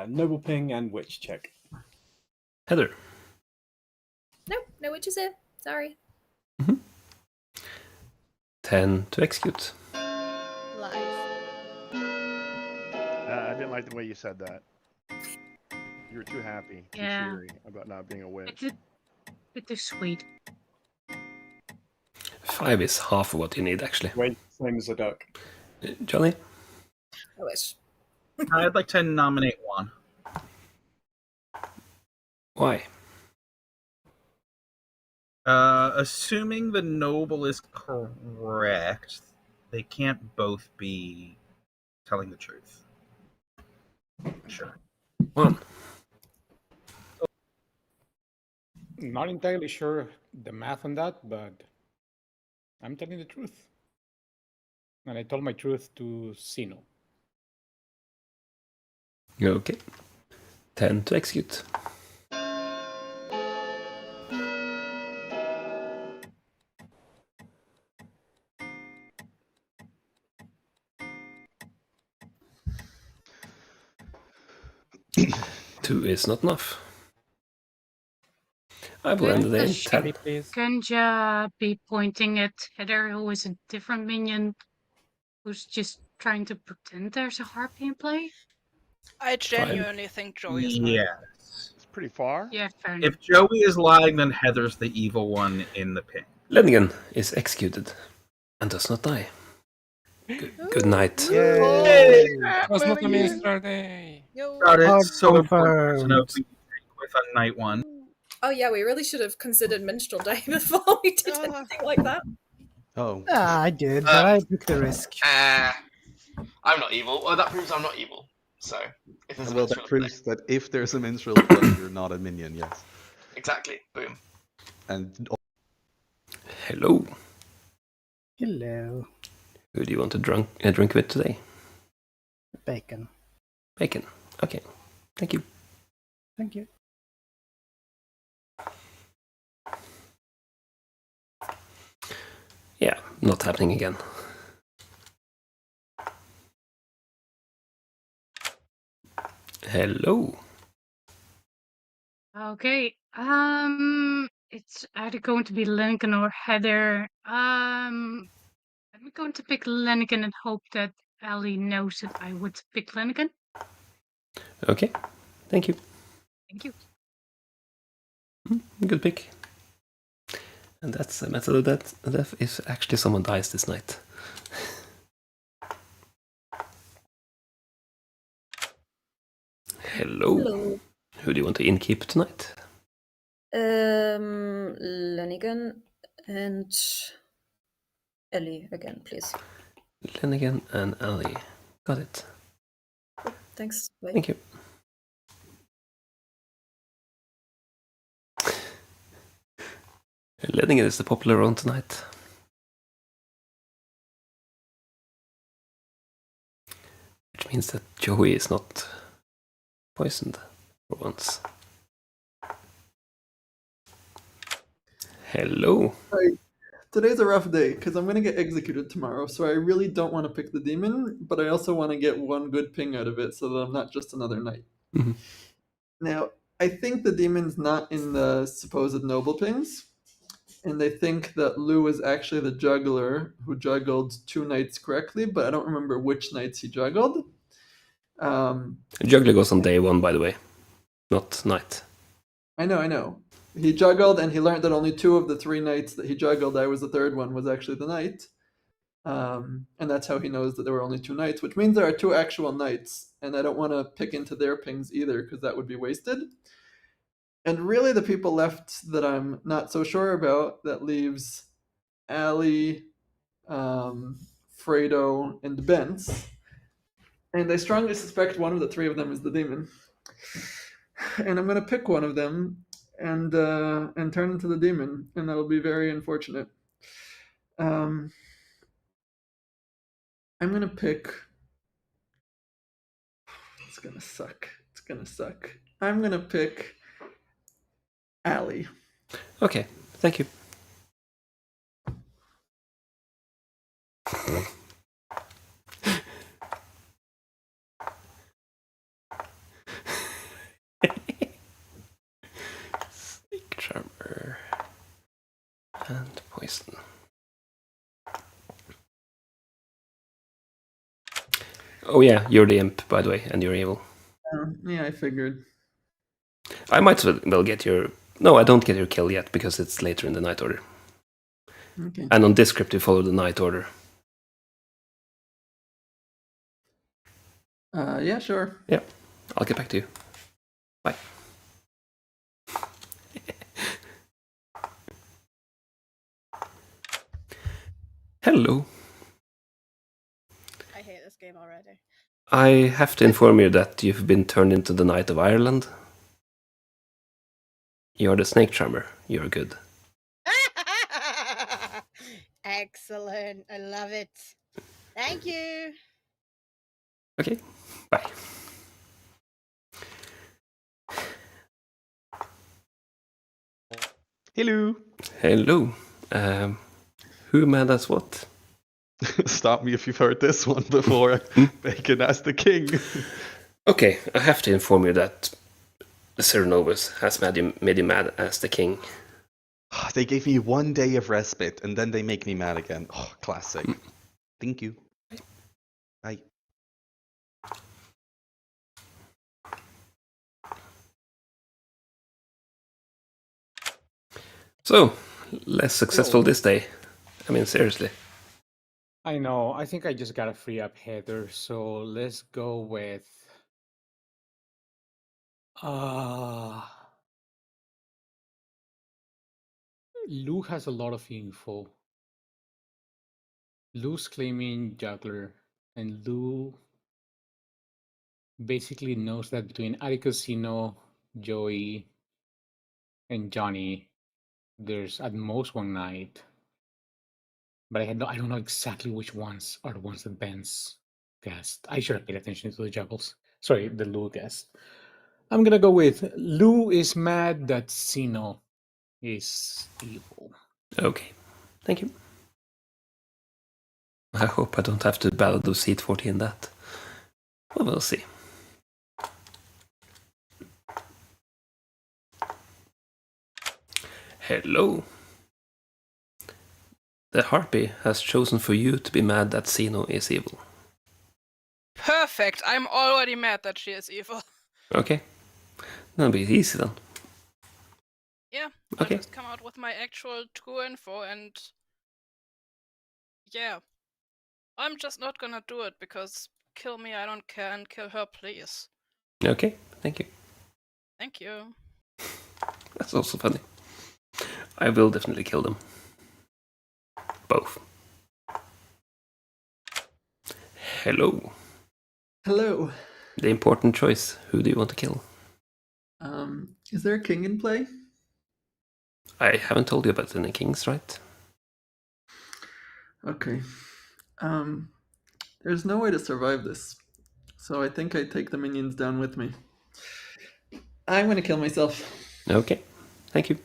Noble Ping and Witch check. Heather. Nope, no witches here. Sorry. 10 to execute. Lies. I didn't like the way you said that. You were too happy, too Yeah. cheery about not being a witch. It's a bit too sweet. 5 is half of what you need, actually. Wait, same as a duck. Johnny? I wish. I'd like to nominate Juan. Why? Assuming the noble is correct, they can't both be telling the truth. Sure. 1. Not entirely sure the math on that, but I'm telling the truth. And I told my truth to Sino. Okay. 10 to execute. Two is not enough. I will end the day in 10. Gunja be pointing at Heather, who is a different minion, who's just trying to pretend there's a harpy in play? I genuinely think Joey is lying. Yes. It's pretty far. Yeah, fair enough. If Joey is lying, then Heather's the evil one in the ping. Lenigan is executed and does not die. Good night. Yay! It was not a minstrel day. God, Hard it's so important to know confirmed. who you take with on night 1. Oh yeah, we really should have considered Minstrel Day before we did anything like that. Oh. I did, but I took the risk. I'm not evil. Well, that proves I'm not evil. So, if there's a Well, minstrel that proves that if there's a minstrel play, you're not a minion, yes. exactly. Boom. And Hello. Hello. Who do you want to drink with today? Bacon. Bacon. Okay. Thank you. Thank you. Yeah, not happening again. Hello. Okay. It's either going to be Lenigan or Heather. I'm going to pick Lenigan and hope that Ellie knows that I would pick Lenigan. Okay. Thank you. Thank you. Good pick. And that's a method of death if actually someone dies this night. Hello. Hello. Who do you want to inkeep tonight? Lenigan and Ellie again, please. Lenigan and Ali. Got it. Thanks. Bye. Thank you. Lenigan is the popular one tonight. Which means that Joey is not poisoned for once. Hello. Right. Today's a rough day because I'm going to get executed tomorrow, so I really don't want to pick the demon, but I also want to get one good ping out of it so that I'm not just another knight. Mhm. Now, I think the demon's not in the supposed noble pings, and they think that Lou is actually the juggler who juggled 2 knights correctly, but I don't remember which knights he juggled. Juggler goes on day 1, by the way, not night. I know. He juggled, and he learned that only 2 of the 3 knights that he juggled, I was the 3rd one, was actually the knight. And that's how he knows that there were only 2 knights, which means there are 2 actual knights, and I don't want to pick into their pings either, because that would be wasted. And really the people left that I'm not so sure about, that leaves Allie, Fredo, and Bence. And I strongly suspect one of the 3 of them is the demon. And I'm going to pick one of them and turn into the demon, and that'll be very unfortunate. I'm going to pick... It's going to suck. I'm going to pick Allie. Okay, thank you. Snake Charmer and poison. Oh yeah, you're the imp, by the way, and you're evil. Yeah, I figured. I might well get your... No, I don't get your kill yet, because it's later in the night order. Okay. And on this script, you follow the night order. Yeah, sure. Yeah, I'll get back to you. Bye. Hello. I hate this game already. I have to inform you that you've been turned into the Knight of Ireland. You're the Snake Charmer. You're good. Excellent. I love it. Thank you. Okay, bye. Hello. Hello. Who mad as what? Stop me if you've heard this one before. Bacon as the king. Okay, I have to inform you that the Cernovus has made you mad as the king. They gave me 1 day of respite, and then they make me mad again. Oh, classic. Thank you. Bye. So, less successful this day. I mean, seriously. I know. I think I just gotta free up Heather, so let's go with Lou has a lot of info. Lou's claiming juggler, and Lou basically knows that between Aricosino, Joey, and Johnny, there's at most 1 knight. But I don't know exactly which ones are the ones that Ben's guessed. I should have paid attention to the juggles. Sorry, the Lou guessed. I'm gonna go with Lou is mad that Sino is evil. Okay, thank you. I hope I don't have to ballad of seat 40 in that. Well, we'll see. Hello. The Harpy has chosen for you to be mad that Sino is evil. Perfect. I'm already mad that she is evil. Okay. That'll be easy then. Yeah. Okay. I'll just come out with my actual true info and... Yeah. I'm just not gonna do it because kill me, I don't care, and kill her, please. Okay, thank you. Thank you. That's also funny. I will definitely kill them. Both. Hello. Hello. The important choice. Who do you want to kill? Is there a king in play? I haven't told you about any kings, right? Okay. There's no way to survive this. So I think I take the minions down with me. I'm gonna kill myself. Okay, thank you.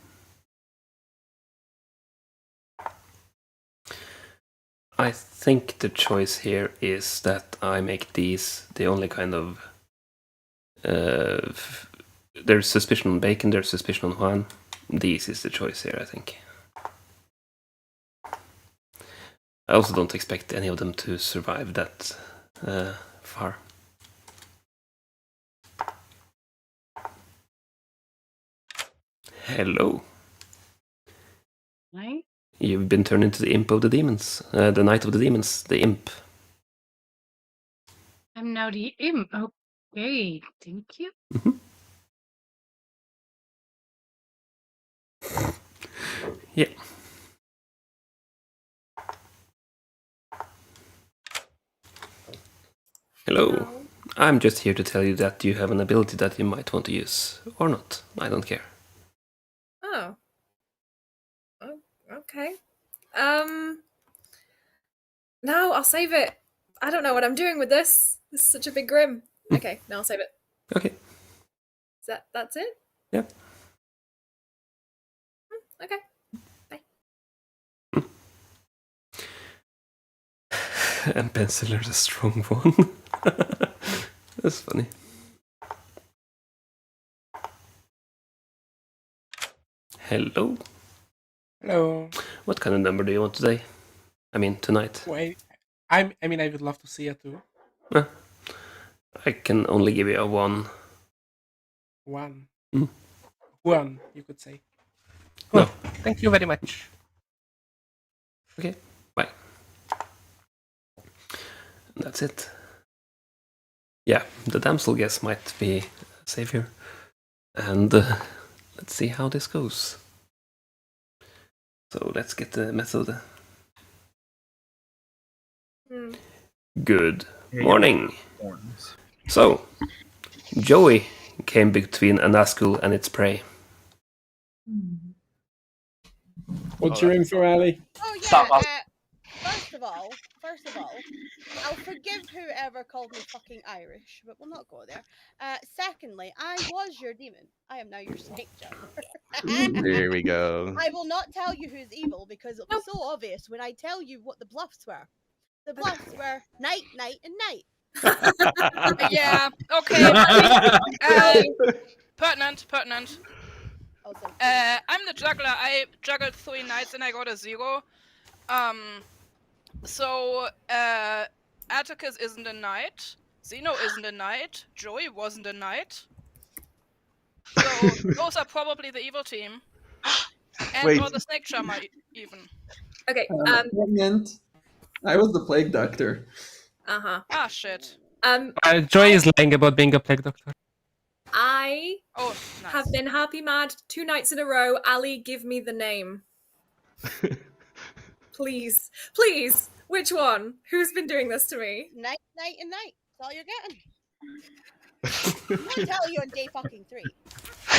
I think the choice here is that I make these the only kind of there's suspicion on Bacon, there's suspicion on Juan. These is the choice here, I think. I also don't expect any of them to survive that far. Hello. Hi. You've been turned into the imp of the demons. The knight of the demons, the imp. I'm now the imp. Okay, thank you. Yeah. Hello. I'm just here to tell you that you have an ability that you might want to use. Or not. I don't care. Oh. Okay. No, I'll save it. I don't know what I'm doing with this. This is such a big grim. Okay, no, I'll save it. Okay. That's it? Yeah. Okay. And Penciler's a strong one. That's funny. Hello. Hello. What kind of number do you want today? I mean, tonight. Wait, I would love to see it too. I can only give you a 1. 1. Mm. 1, you could say. No. Well, thank you very much. Okay, bye. And that's it. Yeah, the damsel guess might be savior. And let's see how this goes. So let's get the method. Good morning. So, Joey came between a Nazgul and its prey. What's your info, Ali? Oh yeah. First of all, I'll forgive whoever called me fucking Irish, but we'll not go there. Secondly, I was your demon. I am now your snake juggler. There we go. I will not tell you who's evil because it'll be so obvious when I tell you what the bluffs were. The bluffs were night, night, and night. Yeah, okay. Pertinent. I'm the juggler. I juggled 3 knights and I got a 0. So Atticus isn't a knight. Zeno isn't a knight. Joey wasn't a knight. So those are probably the evil team. And Wait. or the snake charmer even. Okay. I was the plague doctor. Uh-huh. Ah, shit. Joy is lying about being a plague doctor. I nice. have been happy mad 2 nights in a row. Ali, give me the name. Please. Please. Which one? Who's been doing this to me? Night, night, and night. That's all you're getting. I'm not telling you on day fucking 3.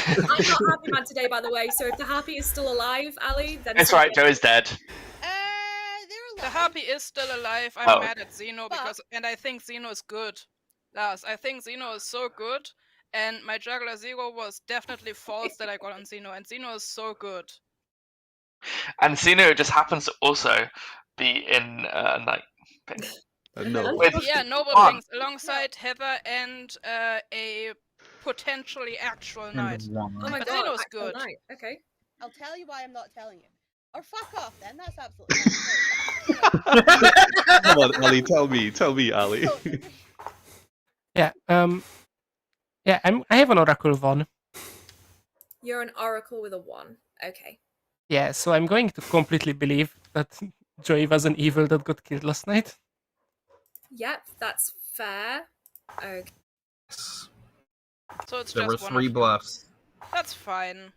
I'm not happy mad today, by the way. So if the happy is still alive, Ali, then It's right, Joey's dead. The happy is still alive. I'm Oh. mad at Zeno and I think Zeno is good. Lars, I think Zeno is so good, and my juggler 0 was definitely false that I got on Zeno, and Zeno is so good. And Zeno just happens to also be in Night Pit. Yeah, Noble Pings alongside Heather and a potentially actual knight. Oh my But god, Zeno's actual good. knight. Okay. I'll tell you why I'm not telling you. Or fuck off then, that's absolutely Come on, Ali, tell me, Ali. Yeah, yeah, I have an Oracle 1. You're an oracle with a 1. Okay. Yeah, so I'm going to completely believe that Joey was an evil that got killed last night. Yep, that's fair. Okay. So it's There were just 3 bluffs. That's fine.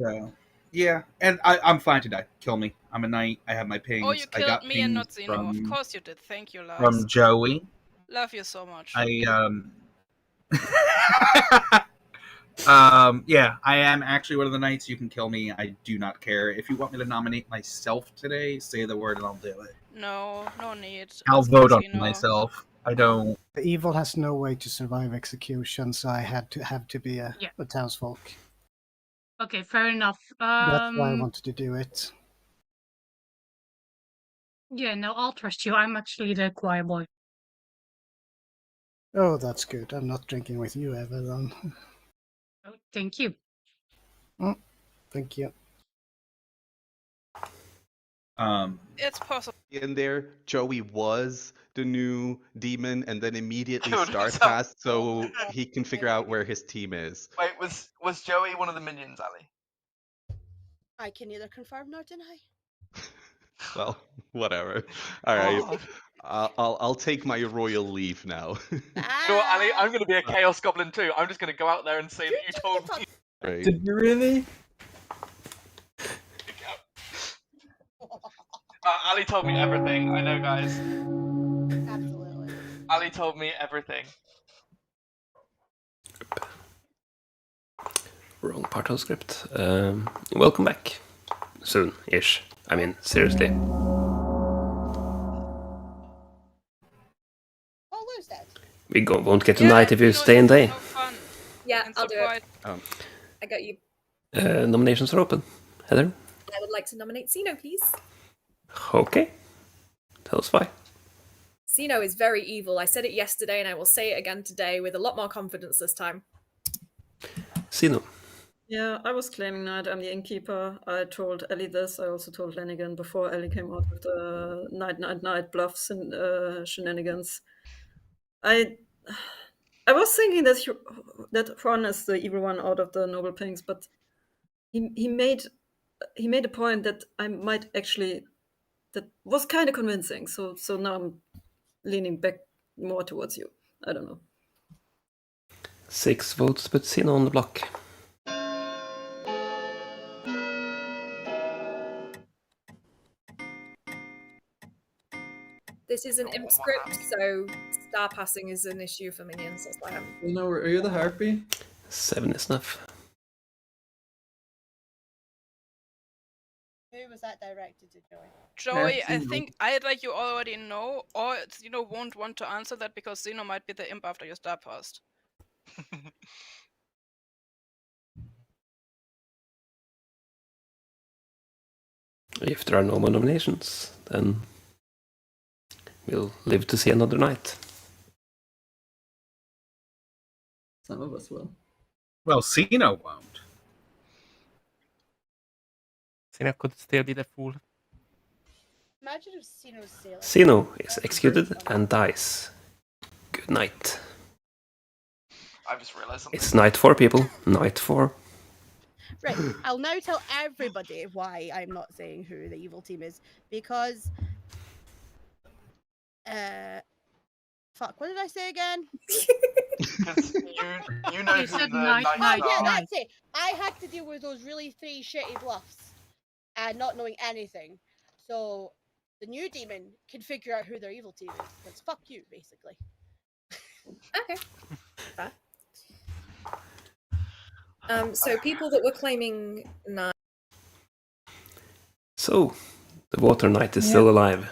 So yeah, and I'm fine to die. Kill me. I'm a knight. I have my pings. Oh, you I killed got me and pings not Zeno. Of course you did. Thank you, Lars. from Joey. Love you so much. Yeah, I am actually one of the knights. You can kill me. I do not care. If you want me to nominate myself today, say the word and I'll do it. No need. I'll vote on myself. I don't. The evil has no way to survive execution, so I have to be a townsfolk. Okay, fair enough. That's why I wanted to do it. Yeah, no, I'll trust you. I'm actually the choir boy. Oh, that's good. I'm not drinking with you ever then. Oh, thank you. Thank you. It's possible. In there, Joey was the new demon and then immediately Killed Star himself. cast so he can figure out where his team is. Wait, was Joey one of the minions, Ali? I can neither confirm nor deny. Well, whatever. All right. God. I'll take my royal leave now. You know what, Ali? I'm going to be a Chaos Goblin too. I'm just going to go out there and say that you told me. Right. Did you really? Ali told me everything. I know, guys. Absolutely. Ali told me everything. Wrong part of the script. Welcome back. Soon-ish. I mean, seriously. Oh, Lou's dead. We won't get tonight if you stay in day. Yeah, I'll do it. I got you. Nominations are open. Heather? I would like to nominate Sino, please. Okay. Tell us why. Sino is very evil. I said it yesterday and I will say it again today with a lot more confidence this time. Sino. Yeah, I was claiming that I'm the innkeeper. I told Ellie this. I also told Lanigan before Ellie came out with the night bluffs and shenanigans. I was thinking that Ron is the evil one out of the noble pinks, but he made a point that I might actually, that was kind of convincing. So now I'm leaning back more towards you. I don't know. 6 votes put Sino on the block. This is an imp script, so star passing is an issue for minions. That's why I'm. No, are you the harpy? 7 is enough. Who was that directed to, Joey? Joey, I think I'd like you already know, or Zeno won't want to answer that because Zeno might be the imp after your star passed. If there are no more nominations, then we'll live to see another night. Some of us will. Well, Cena won't. Sino could still be the fool. Imagine if Sino's sailing. Sino is executed and dies. Good night. I've just realised something. It's night 4, people. Night 4. Right, I'll now tell everybody why I'm not saying who the evil team is, because fuck, what did I say again? you know You who said the night, knights night, are. night. That's it. I had to deal with those really 3 shitty bluffs and not knowing anything. So the new demon can figure out who their evil team is. Because fuck you, basically. Okay. Fair. So people that were claiming night. So, the Water Knight is still alive.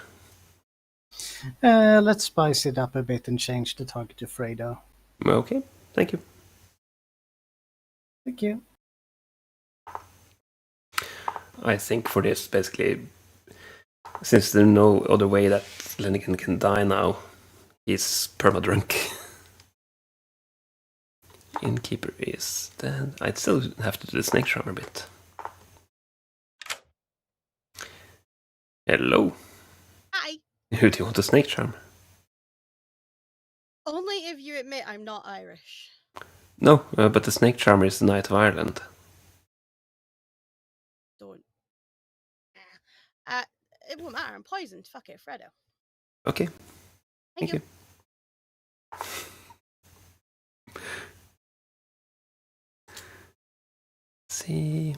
Let's spice it up a bit and change the target to Fredo. Okay, thank you. Thank you. I think for this, basically, since there's no other way that Lanigan can die now, he's perma-drunk. Innkeeper is dead. I'd still have to do the snake charmer bit. Hello. Hi. Who do you want to snake charm? Only if you admit I'm not Irish. No, but the snake charmer is the Knight of Ireland. Don't. It won't matter. I'm poisoned. Fuck it, Fredo. Okay. Thank you. See.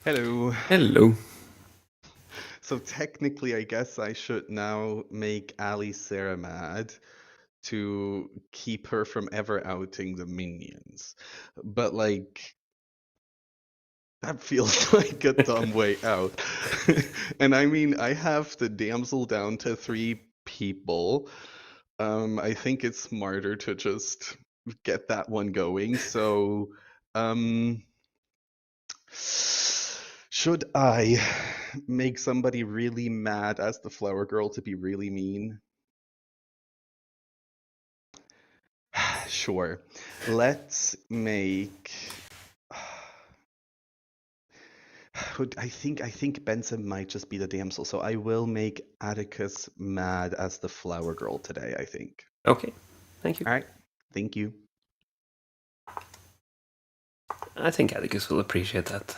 Hello. Hello. So technically, I guess I should now make Ali Sarah mad to keep her from ever outing the minions. But like, that feels like a dumb way out. And I mean, I have the damsel down to 3 people. I think it's smarter to just get that one going. So, should I make somebody really mad as the flower girl to be really mean? Sure. Let's make. I think Benson might just be the damsel, so I will make Atticus mad as the flower girl today, I think. Okay, thank you. All right, thank you. I think Atticus will appreciate that.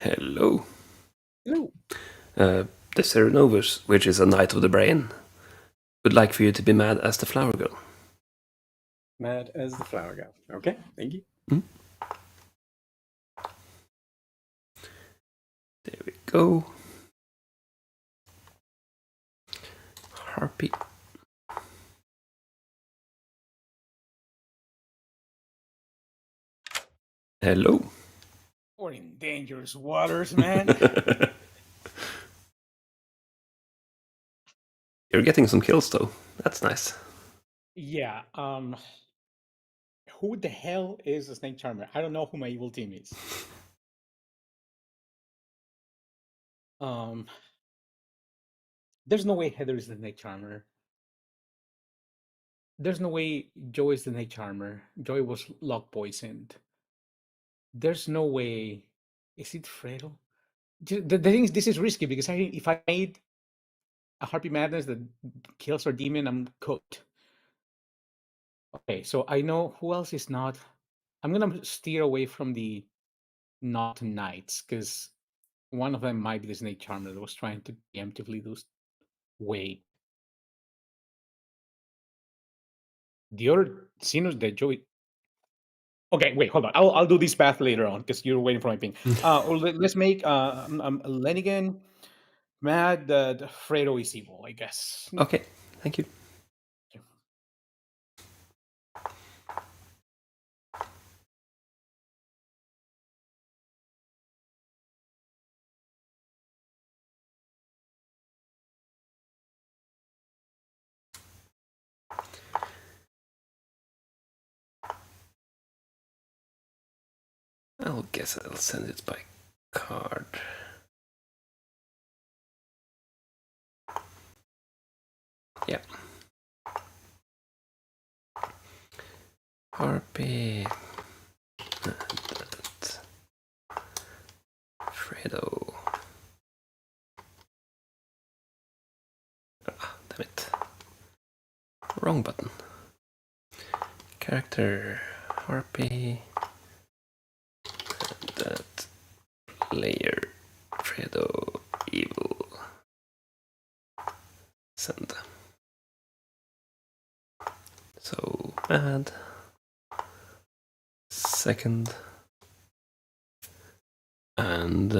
Hello. Hello. The Serenovus, which is a knight of the brain, would like for you to be mad as the flower girl. Mad as the flower girl. Okay, thank you. There we go. Harpy. Hello. We're in dangerous waters, man. You're getting some kills though. That's nice. Yeah. Who the hell is the Snake Charmer? I don't know who my evil team is. There's no way Heather is the Snake Charmer. There's no way Joy is the Snake Charmer. Joy was lock poisoned. There's no way. Is it Fredo? The thing is, this is risky because if I made a Harpy Madness that kills our demon, I'm cooked. Okay, so I know who else is not. I'm gonna steer away from the not knights because one of them might be the Snake Charmer that was trying to preemptively do. Wait. The other Sinus that Joey. Okay, wait, hold on. I'll do this path later on because you're waiting for my ping. Let's make Lenigan mad that Fredo is evil, I guess. Okay, thank you. I'll guess I'll send it by card. Yeah. Harpy. That. Fredo. Ah, damn it. Wrong button. Character. Harpy. And that. Layer. Fredo. Evil. Send. So add. Second. And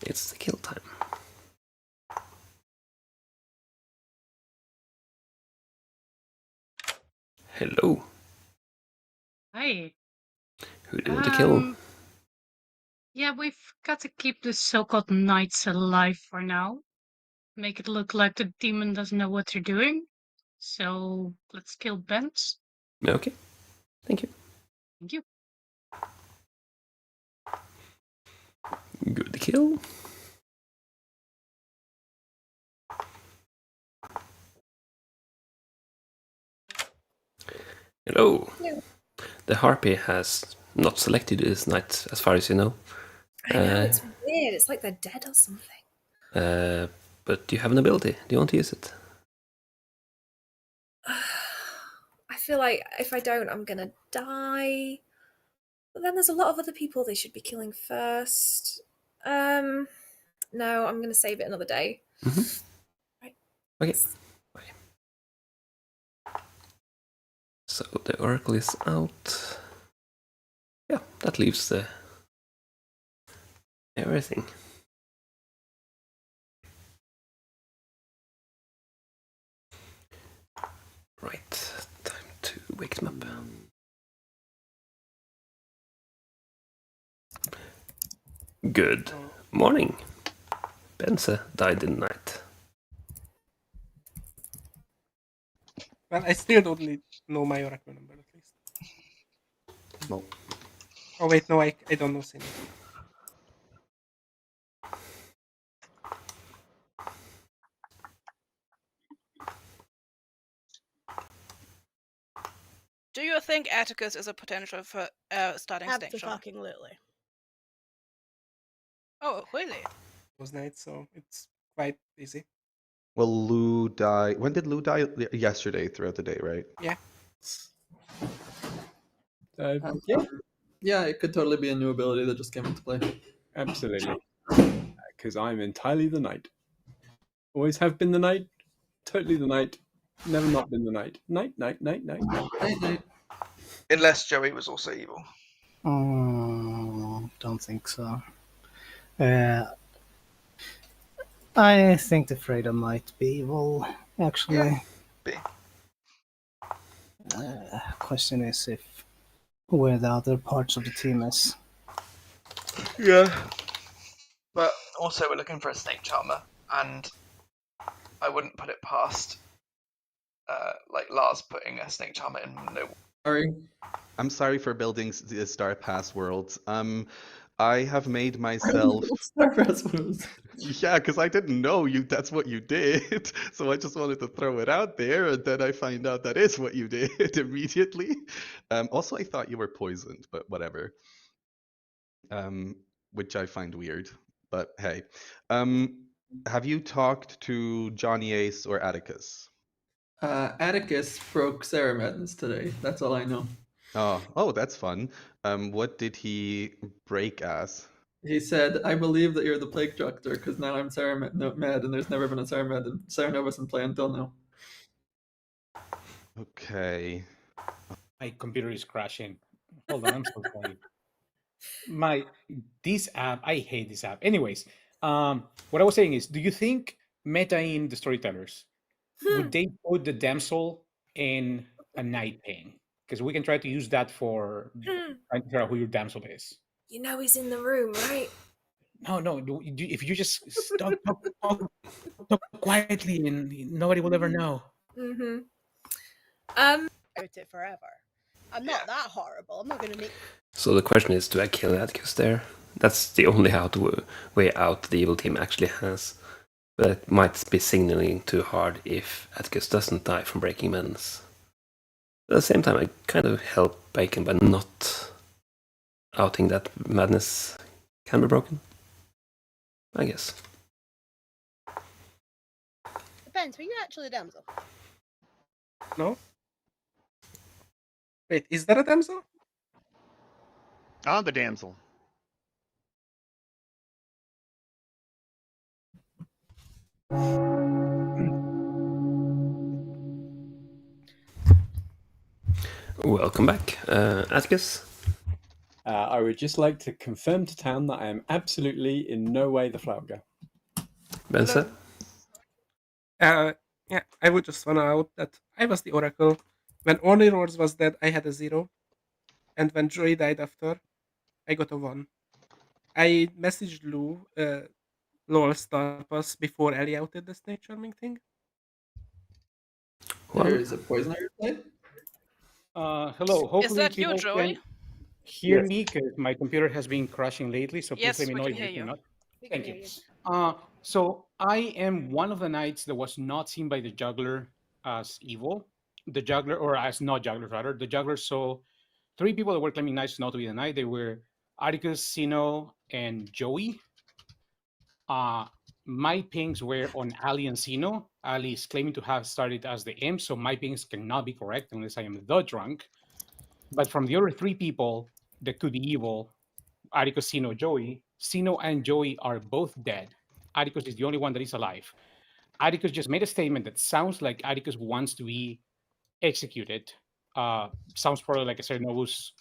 it's the kill time. Hello. Hi. Who do you want to kill? Yeah, we've got to keep the so-called knights alive for now. Make it look like the demon doesn't know what they're doing. So let's kill Bent. Okay. Thank you. Thank you. Good kill. Hello. Hello. The Harpy has not selected this knight, as far as you know. I know, it's weird. It's like they're dead or something. But you have an ability. Do you want to use it? I feel like if I don't, I'm gonna die. But then there's a lot of other people they should be killing first. No, I'm gonna save it another day. Right. Okay. So the Oracle is out. Yeah, that leaves the everything. Right, time to wake them up. Good morning. Benze died in the night. Well, I still don't know my oracle number at least. No. Oh wait, no, I don't know Sino. Do you think Atticus is a potential for starting Snake Charmer? Absolutely. Oh, really? Was night, so it's quite easy. Well, Lou died. When did Lou die? Yesterday, throughout the day, right? Yeah. Yeah, it could totally be a new ability that just came into play. Absolutely. Because I'm entirely the knight. Always have been the knight. Totally the knight. Never not been the knight. Knight, knight, knight, knight, knight. Unless Joey was also evil. Don't think so. I think the Fredo might be evil, actually. Question is if where the other parts of the team is. Yeah. But also, we're looking for a Snake Charmer, and I wouldn't put it past like Lars putting a Snake Charmer in no. Sorry. I'm sorry for building the Star Pass worlds. I have made myself. Star Pass worlds. Yeah, because I didn't know that's what you did. So I just wanted to throw it out there, and then I find out that is what you did immediately. Also, I thought you were poisoned, but whatever. Which I find weird. But hey. Have you talked to Johnny Ace or Atticus? Atticus broke Sarah Madness today. That's all I know. Oh, that's fun. What did he break as? He said, "I believe that you're the Plague Doctor because now I'm Sarah Mad, and there's never been a Sarah Mad, and Sarah Nova wasn't play until now." Okay. My computer is crashing. Hold on, I'm so sorry. This app, I hate this app. Anyways, what I was saying is, do you think meta in the storytellers would they put the damsel in a night pain? Because we can try to use that for trying to figure out who your damsel is. You know he's in the room, right? No. If you just talk quietly, and nobody will ever know. Mm-hmm. Out it forever. I'm not that horrible. I'm not going to make. So the question is, do I kill Atticus there? That's the only way out the evil team actually has. But it might be signaling too hard if Atticus doesn't die from breaking madness. At the same time, I kind of help Bacon by not outing that madness can be broken. I guess. Depends. Were you actually a damsel? No? Wait, is that a damsel? I'm the damsel. Welcome back. Atticus? I would just like to confirm to town that I am absolutely in no way the flower girl. Benson? Yeah, I would just want to out that I was the Oracle. When Only Roars was dead, I had a 0. And when Joy died after, I got a 1. I messaged Lou, LOL Star Pass before Ellie outed the Snake Charming thing. There is a poisoner play. Hello. Hopefully that you, people Joey? can hear Yes. me because my computer has been crashing lately. So please Yes, let me we know can if hear you you. cannot. We can Thank hear you. So I am one of the knights that was not seen by the juggler as evil. The juggler, or as not juggler rather, the juggler saw 3 people that were claiming knights not to be the knight. They were Atticus, Sino, and Joey. My pings were on Ali and Sino. Ali is claiming to have started as the imp, so my pings cannot be correct unless I am the drunk. But from the other 3 people that could be evil, Atticus, Sino, Joey, Sino and Joey are both dead. Atticus is the only one that is alive. Atticus just made a statement that sounds like Atticus wants to be executed. Sounds probably like a Cernovus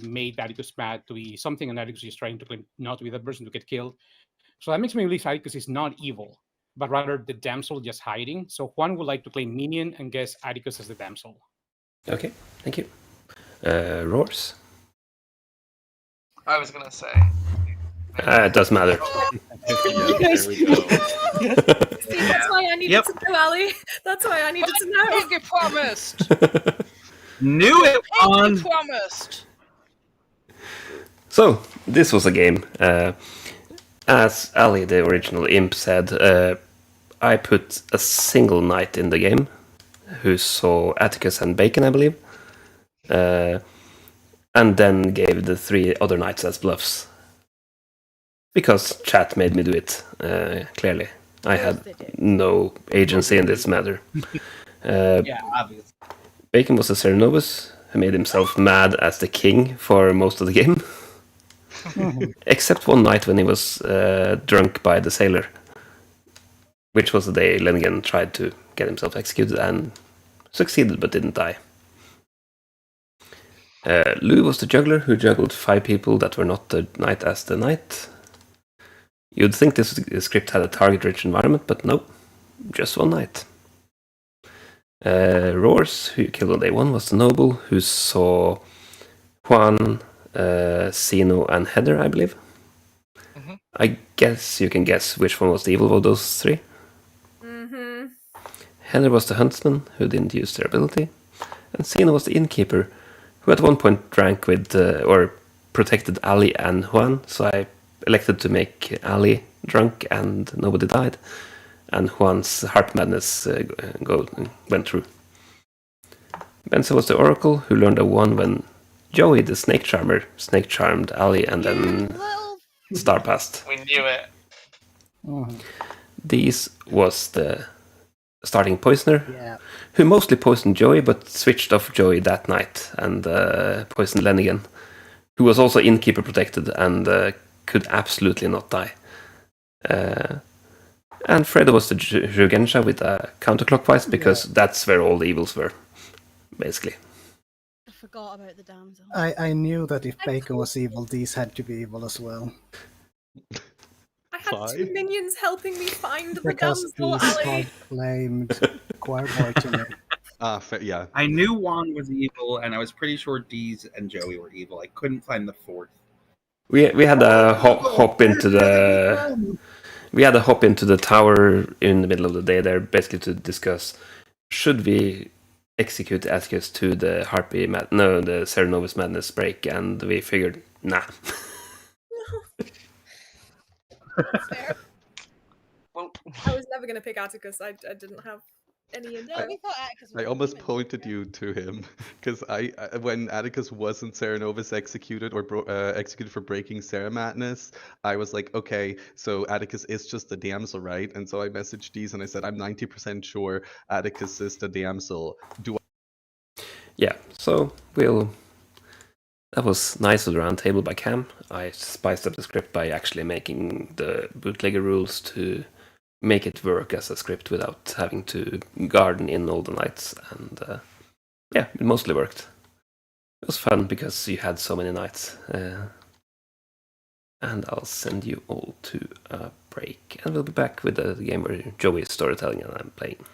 made Atticus mad to be something, and Atticus is trying to claim not to be that person to get killed. So that makes me believe Atticus is not evil, but rather the damsel just hiding. So Juan would like to claim minion and guess Atticus as the damsel. Okay, thank you. Roars? I was gonna say. It doesn't matter. There we go. See, that's why I needed to know, Ali. That's why I needed to know. Pinky promised. Knew it Pinky on. promised. So, this was a game. As Ali, the original imp, said, I put a single knight in the game who saw Atticus and Bacon, I believe, and then gave the 3 other knights as bluffs. Because chat made me do it, clearly. I had no agency in this matter. Yeah, obviously. Bacon was a Cerenovus who made himself mad as the king for most of the game. Except one night when he was drunk by the sailor, which was the day Lenigan tried to get himself executed and succeeded but didn't die. Lou was the juggler who juggled 5 people that were not the knight as the knight. You'd think this script had a target-rich environment, but nope, just one knight. Roars, who you killed on day 1, was the noble who saw Juan, Sino, and Heather, I believe. Mm-hmm. I guess you can guess which one was the evil of those 3. Mm-hmm. Heather was the huntsman who didn't use their ability, and Sino was the innkeeper who at one point drank with or protected Ali and Juan, so I elected to make Ali drunk and nobody died, and Juan's harp madness went through. Benza was the oracle who learned a 1 when Joey, the snake charmer, snake charmed Ali and then star passed. We knew it. These was the starting poisoner, Yeah. who mostly poisoned Joey, but switched off Joey that night and poisoned Lenigan, who was also innkeeper protected and could absolutely not die. And Fredo was the Jugensha with a counterclockwise, because that's where all the evils were, basically. I forgot about the damsel. I knew that if Bacon was evil, these had to be evil as well. I had 2 minions helping me find the Because damsel, these Ali. had claimed Choir Boy to me. Yeah. I knew Juan was evil, and I was pretty sure Deez and Joey were evil. I couldn't find the 4th. We had a hop into the tower in the middle of the day there, basically to discuss should we execute Atticus to the the Cerenovus Madness break, and we figured nah. Fair. I was never going to pick Atticus. I didn't have any info. I almost pointed you to him because when Atticus wasn't Cerenovus executed or executed for breaking Sarah Madness, I was like, okay, so Atticus is just the damsel, right? And so I messaged Deez and I said, I'm 90% sure Atticus is the damsel. Yeah, so that was nice of the round table by Cam. I spiced up the script by actually making the bootlegger rules to make it work as a script without having to garden in all the nights, and yeah, it mostly worked. It was fun because you had so many nights. And I'll send you all to a break, and we'll be back with the game where Joey is storytelling and I'm playing.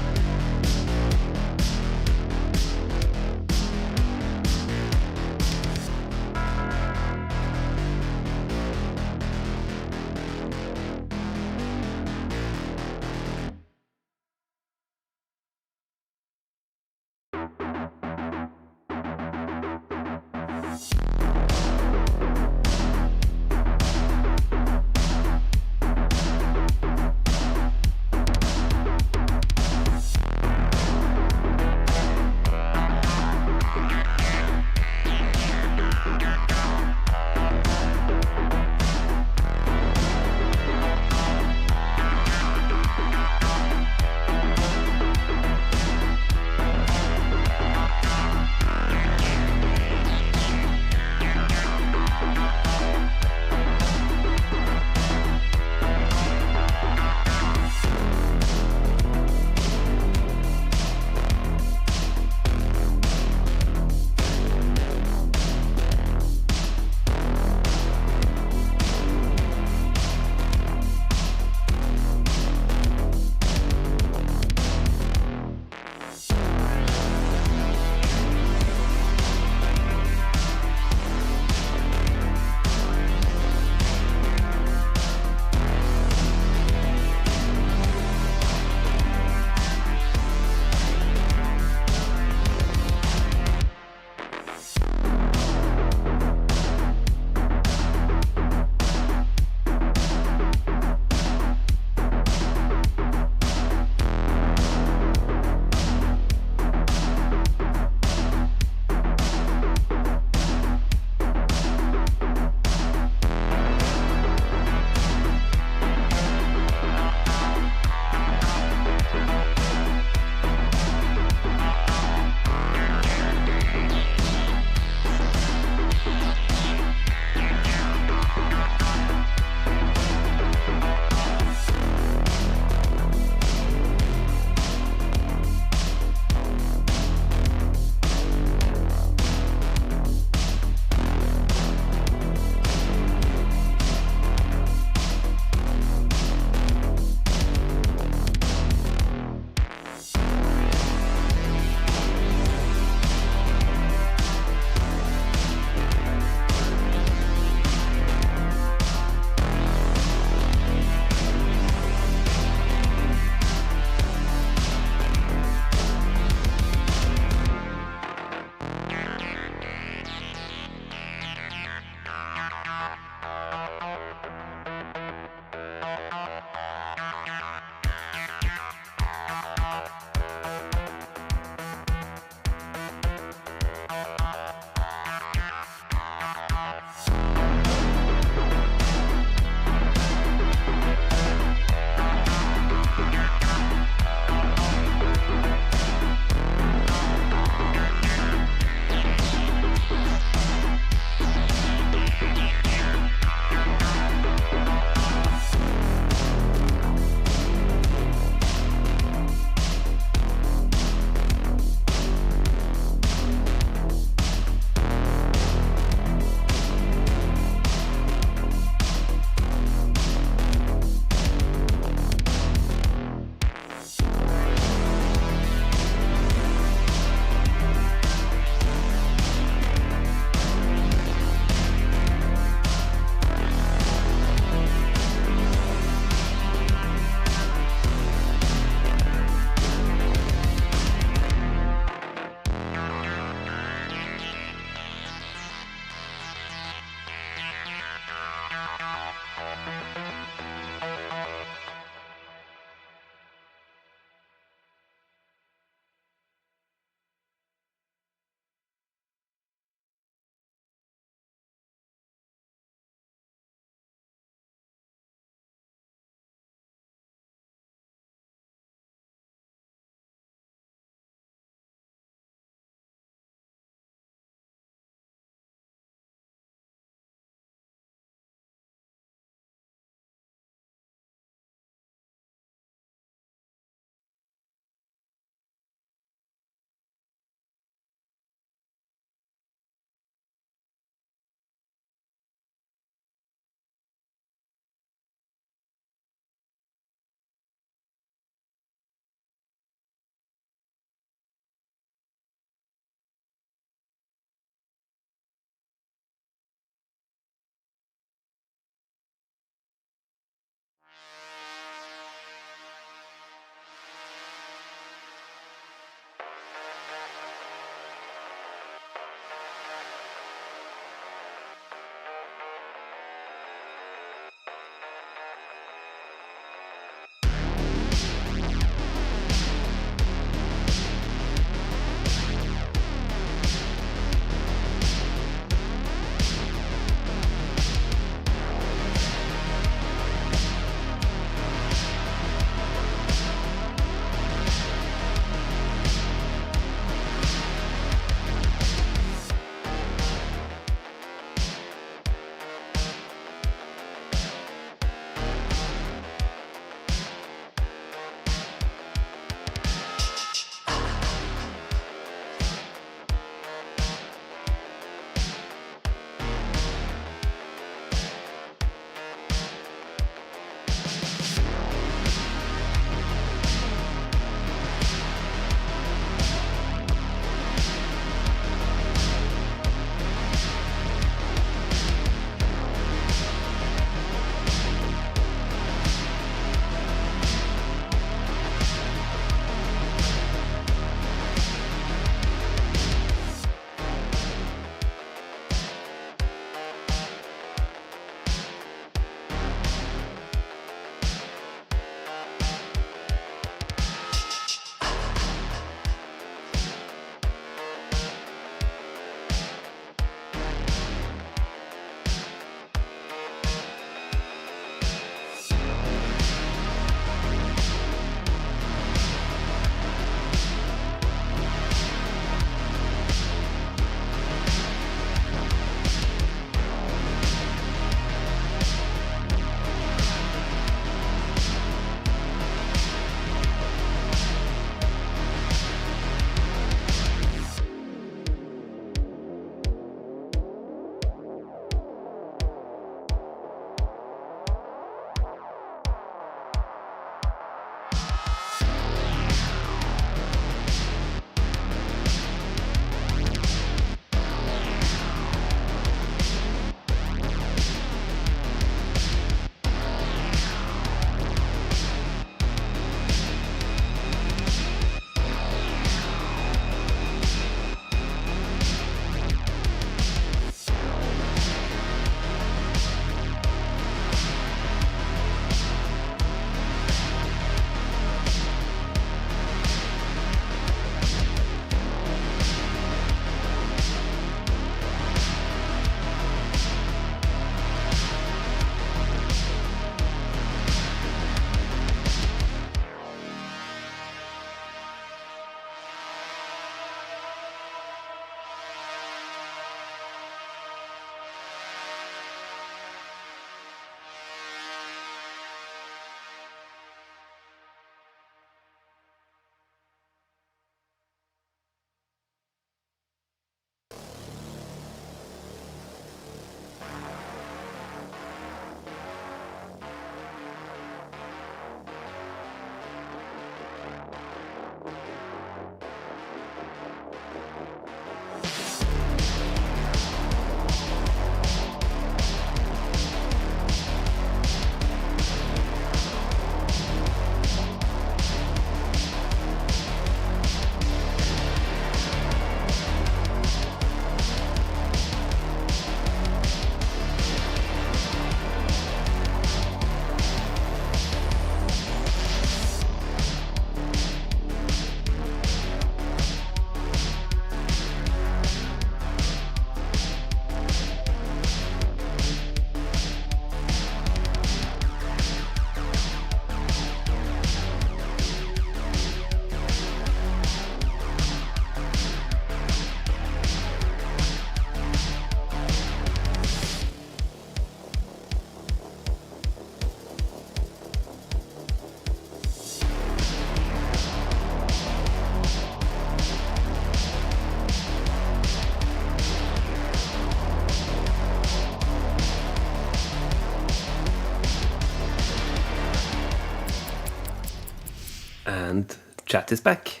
And chat is back.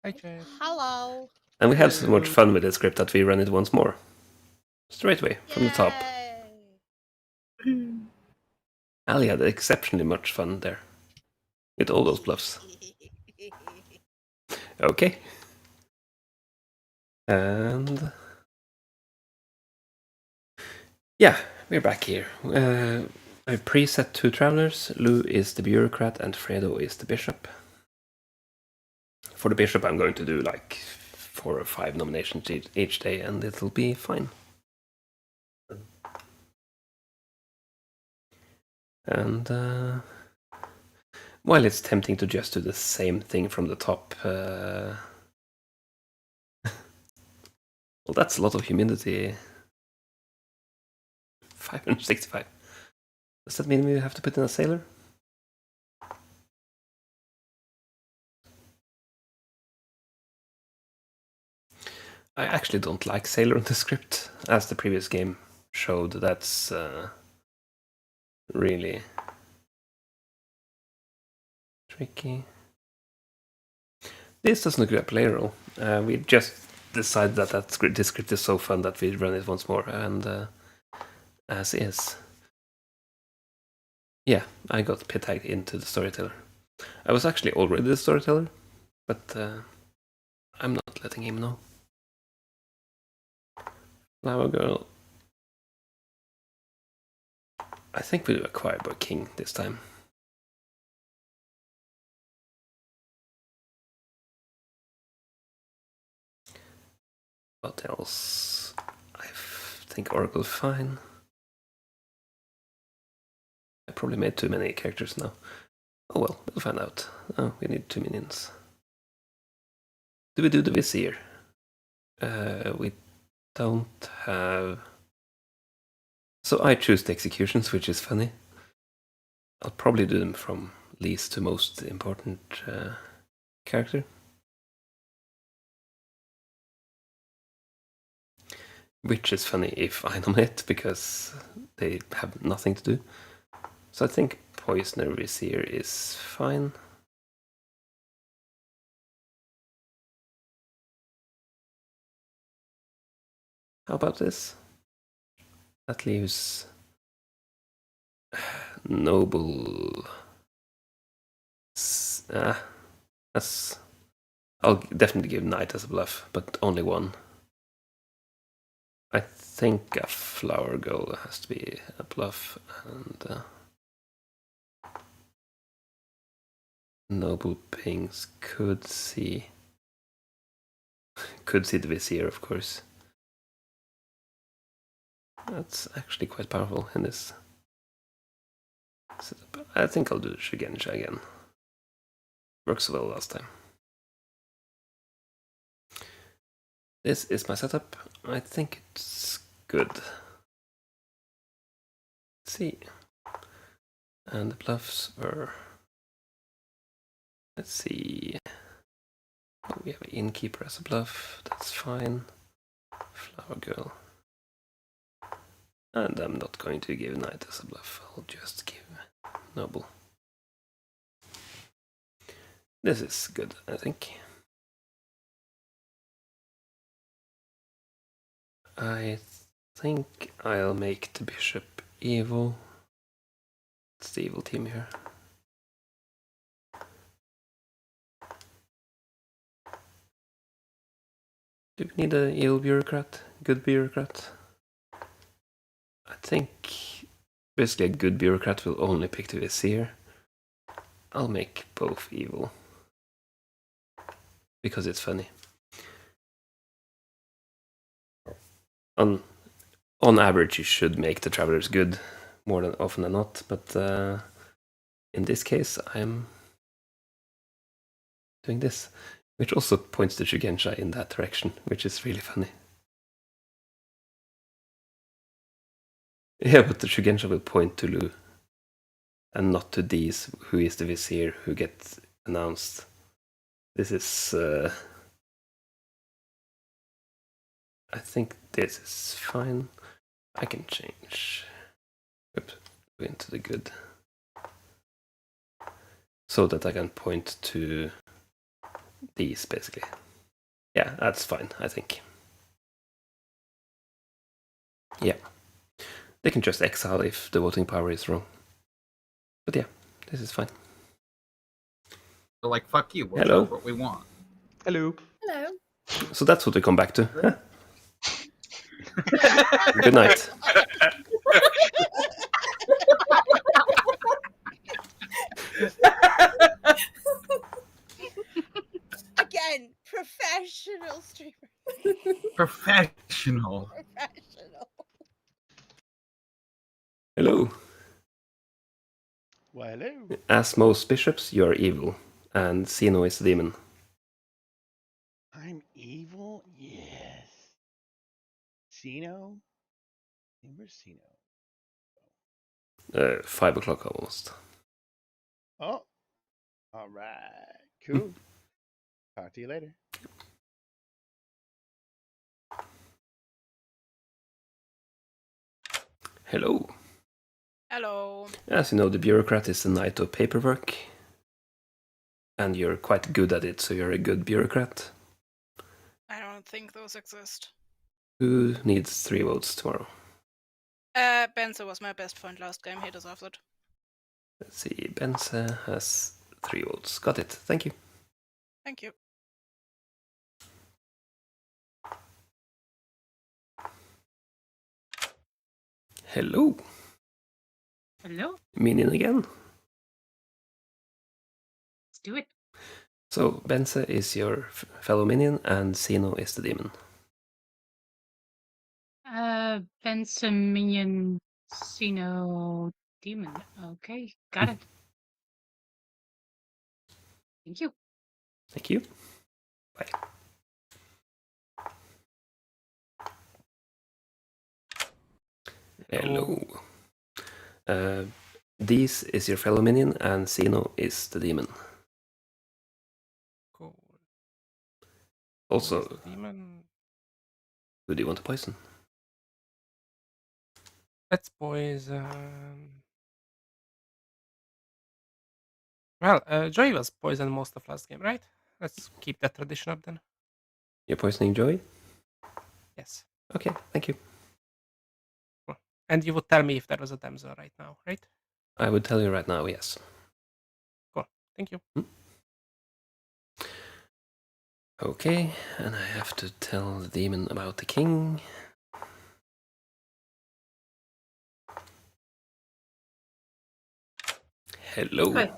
Hi, Chat. Hello. And we had so much fun with the script that we run it once more. Straight away, from the top. Ali had exceptionally much fun there. With all those bluffs. Okay. And... yeah, we're back here. I preset 2 travelers. Lou is the bureaucrat and Fredo is the bishop. For the bishop I'm going to do like 4 or 5 nominations each day and it'll be fine. And while it's tempting to just do the same thing from the top, well, that's a lot of humidity. 565. Does that mean we have to put in a sailor? I actually don't like sailor in the script, as the previous game showed. That's really tricky. This doesn't look like a player role. We just decided that this script is so fun that we run it once more, and as is. Yeah, I got pit tagged into the storyteller. I was actually already the storyteller, but I'm not letting him know. Flower girl. I think we do acquire by king this time. What else? I think Oracle fine. I probably made too many characters now. Oh well, we'll find out. Oh, we need 2 minions. Do we do the Vizier? We don't have... So I choose the executions, which is funny. I'll probably do them from least to most important character. Which is funny if I nominate, because they have nothing to do. So I think Poisoner Vizier is fine. How about this? That leaves Noble. That's... I'll definitely give Knight as a bluff, but only one. I think a Flower Girl has to be a bluff, and Noble Pings could see the Vizier, of course. That's actually quite powerful in this setup. I think I'll do Shugensha again. Works well last time. This is my setup. I think it's good. Let's see. And the bluffs were... Let's see. Oh, we have an Innkeeper as a bluff. That's fine. Flower Girl. And I'm not going to give Knight as a bluff. I'll just give Noble. This is good, I think. I think I'll make the Bishop evil. It's the evil team here. Do we need a evil bureaucrat? Good bureaucrat? I think basically a good bureaucrat will only pick the Vizier. I'll make both evil. Because it's funny. On average, you should make the travelers good more than often than not, but in this case, I'm doing this, which also points to Shugensha in that direction, which is really funny. Yeah, but the Shugensha will point to Lu, and not to these, who is the Vizier, who gets announced. This is... I think this is fine. I can change. Oops, into the good. so that I can point to these, basically. Yeah, that's fine, I think. Yeah. They can just exile if the voting power is wrong. But yeah, this is fine. They're like, fuck you, we'll Hello. choose what we want. Hello. Hello. So that's what we come back to. Huh? Good night. Again, professional streamer. Professional. Professional. Hello. Well, hello. As most bishops, you are evil, and Xeno is the demon. I'm evil? Yes. Cino? Where's Cino? 5 o'clock almost. Oh. All right. Cool. Talk to you later. Hello. Hello. As you know, the bureaucrat is the knight of paperwork. And you're quite good at it, so you're a good bureaucrat. I don't think those exist. Who needs 3 votes tomorrow? Benzo was my best friend last game. He deserves it. Let's see, Benze has 3 votes. Got it, thank you. Thank you. Hello. Hello. Minion again. Let's do it. So, Benze is your fellow minion, and Xeno is the demon. Benson minion Xeno demon. Okay, got it. Thank you. Thank you. Bye. Hello. These is your fellow minion, and Xeno is the demon. Cool. Also, Demon. who do you want to poison? Let's poison. Well, Joy was poisoned most of last game, right? Let's keep that tradition up then. You're poisoning Joy? Yes. Okay, thank you. Cool. And you would tell me if there was a damsel right now, right? I would tell you right now, yes. Cool. Thank you. Okay, and I have to tell the demon about the king. Hello. Hi.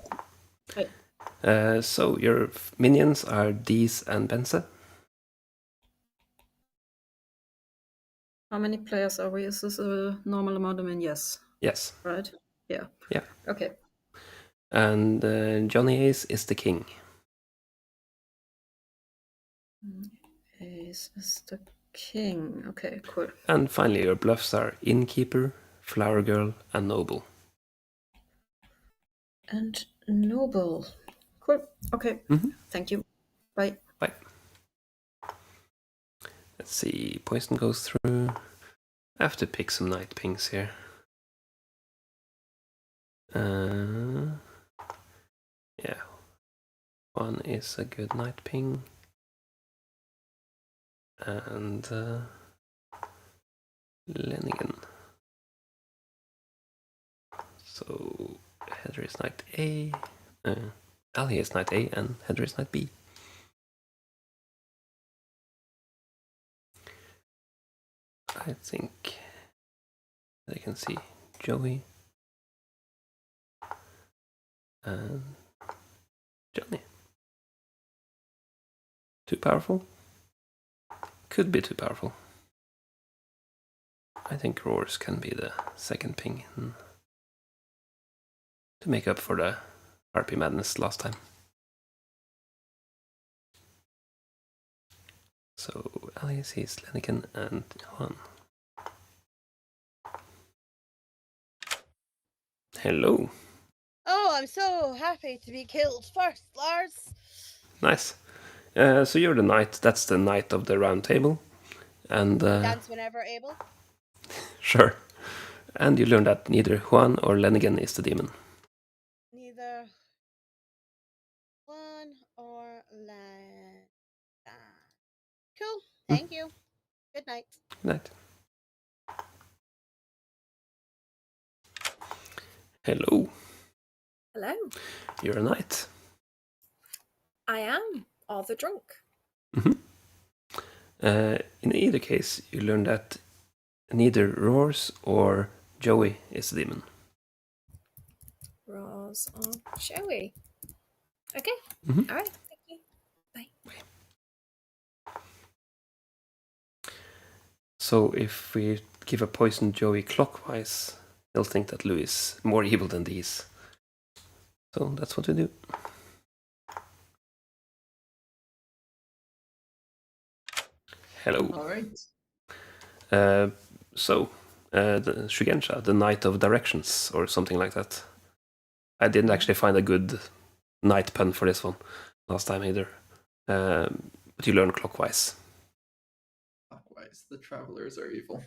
Hi. So your minions are Dees and Benze? How many players are we? Is this a normal amount of men? Yes. Yes. Right? Yeah. Yeah. Okay. And Johnny Ace is the king. Ace is the king. Okay, cool. And finally, your bluffs are Innkeeper, Flower Girl, and Noble. And noble. Cool. Okay. Thank you. Bye. Bye. Let's see. Poison goes through. I have to pick some night pings here. Yeah. One is a good night ping. And Lenigan. So Heather is knight A. Ali is knight A, and Heather is knight B. I think I can see Joey and Johnny. Too powerful? Could be too powerful. I think Roars can be the second ping to make up for the RP madness last time. So Ali sees Lenigan and Juan. Hello. Oh, I'm so happy to be killed first, Lars. Nice. So you're the knight. That's the knight of the round table. And Dance whenever able. sure. And you learn that neither Juan or Lenigan is the demon. Neither 1 or like that. Cool. Thank you. Good night. Night. Hello. Hello. You're a knight. I am. Or the drunk. In either case, you learn that neither Roars or Joey is a demon. Roars or Joey. Okay. Mhm. All right. Thank you. Bye. So if we give a poison Joey clockwise, he'll think that Louis is more evil than these. So that's what we do. Hello. All right. The Shugensha, the Knight of Directions, or something like that. I didn't actually find a good knight pun for this one last time either. But you learn clockwise. Clockwise, the travelers are evil.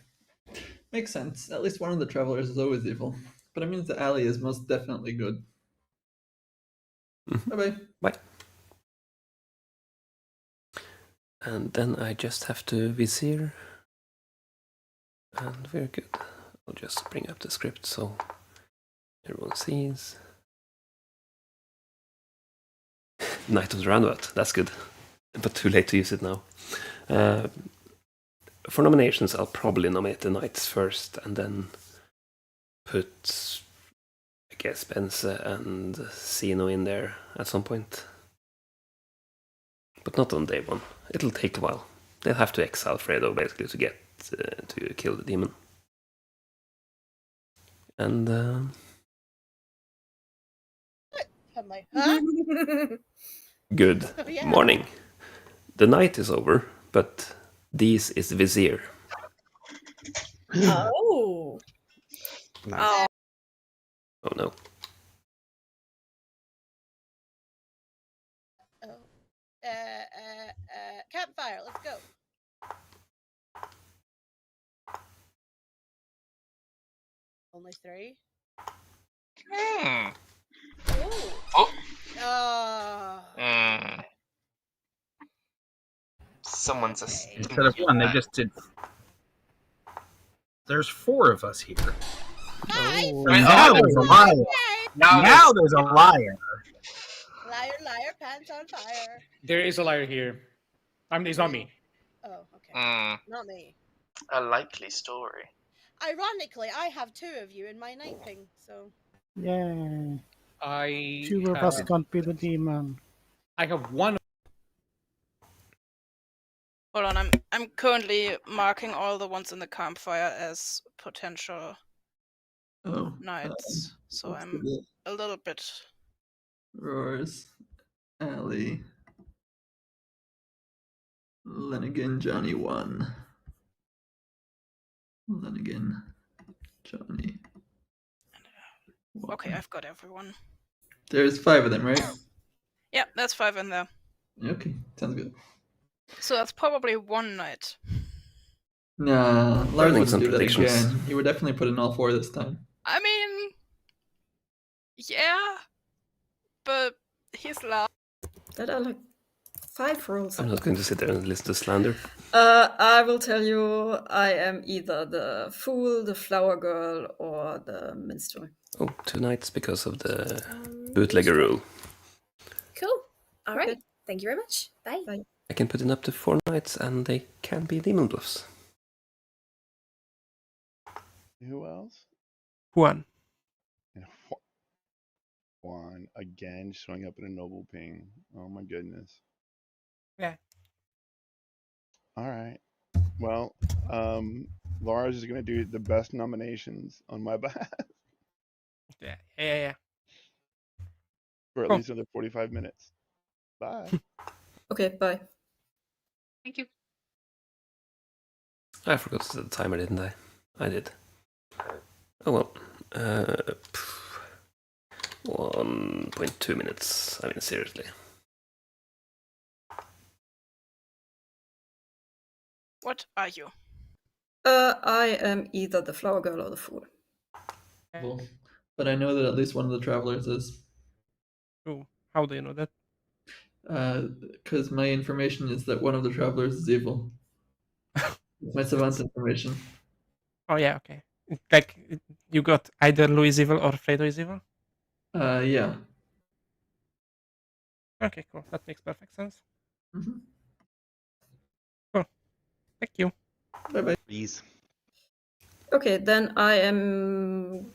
Makes sense. At least one of the travelers is always evil. But it means the alley is most definitely good. Bye-bye. Bye. And then I just have to vizier. And very good. I'll just bring up the script so everyone sees. Knight of the Roundabout, that's good. But too late to use it now. For nominations, I'll probably nominate the knights first and then put, I guess, Benze and Sino in there at some point. But not on day one. It'll take a while. They'll have to exile Fredo basically to get to kill the demon. And I'm like, huh? good Yeah. morning. The night is over, but these is vizier. Oh. Nice. Oh no. Oh. Campfire, let's go. Only 3? Hmm. Ooh. Oh. Oh. Someone's a Instead of 1, they just did. There's 4 of us here. Oh. Now there's a liar. Now there's a liar. Liar, liar, pants on fire. There is a liar here. It's not me. Oh, okay. Not me. A likely story. Ironically, I have 2 of you in my night ping, so. Yay. I 2 of us can't be the demon. I have 1. Hold on, I'm currently marking all the ones in the campfire as potential knights. So I'm a little bit. Roars, Alley, Lenigan, Johnny 1. Lenigan, Johnny. Okay, I've got everyone. There's 5 of them, right? Yeah, that's 5 in there. Okay, sounds good. So that's probably 1 knight. Nah, Lars Running wouldn't some do that predictions. again. He would definitely put in all 4 this time. I mean, yeah, but he's loud. That are like 5 rolls. I'm not going to sit there and listen to slander. I will tell you, I am either the fool, the flower girl, or the minstrel. Oh, 2 knights because of the bootlegger rule. Cool. All right. Okay. Thank you very much. Bye. Bye. I can put in up to 4 knights and they can be demon bluffs. Who else? Juan. And Juan again showing up in a noble ping. Oh my goodness. Yeah. All right. Well, Lars is gonna do the best nominations on my behalf Yeah. for at Cool. least another 45 minutes. Bye. Okay, bye. Thank you. I forgot to set the timer, didn't I? I did. Oh well. 1.2 minutes. I mean, seriously. What are you? I am either the flower girl or the fool. But I know that at least one of the travelers is. Oh, how do you know that? Because my information is that one of the travelers is evil. My savant information. Oh yeah, okay. Like you got either Louis evil or Fredo is evil. Yeah. Okay, cool. That makes perfect sense. Mhm. Cool. Thank you. Bye bye. Please. Okay, then I'm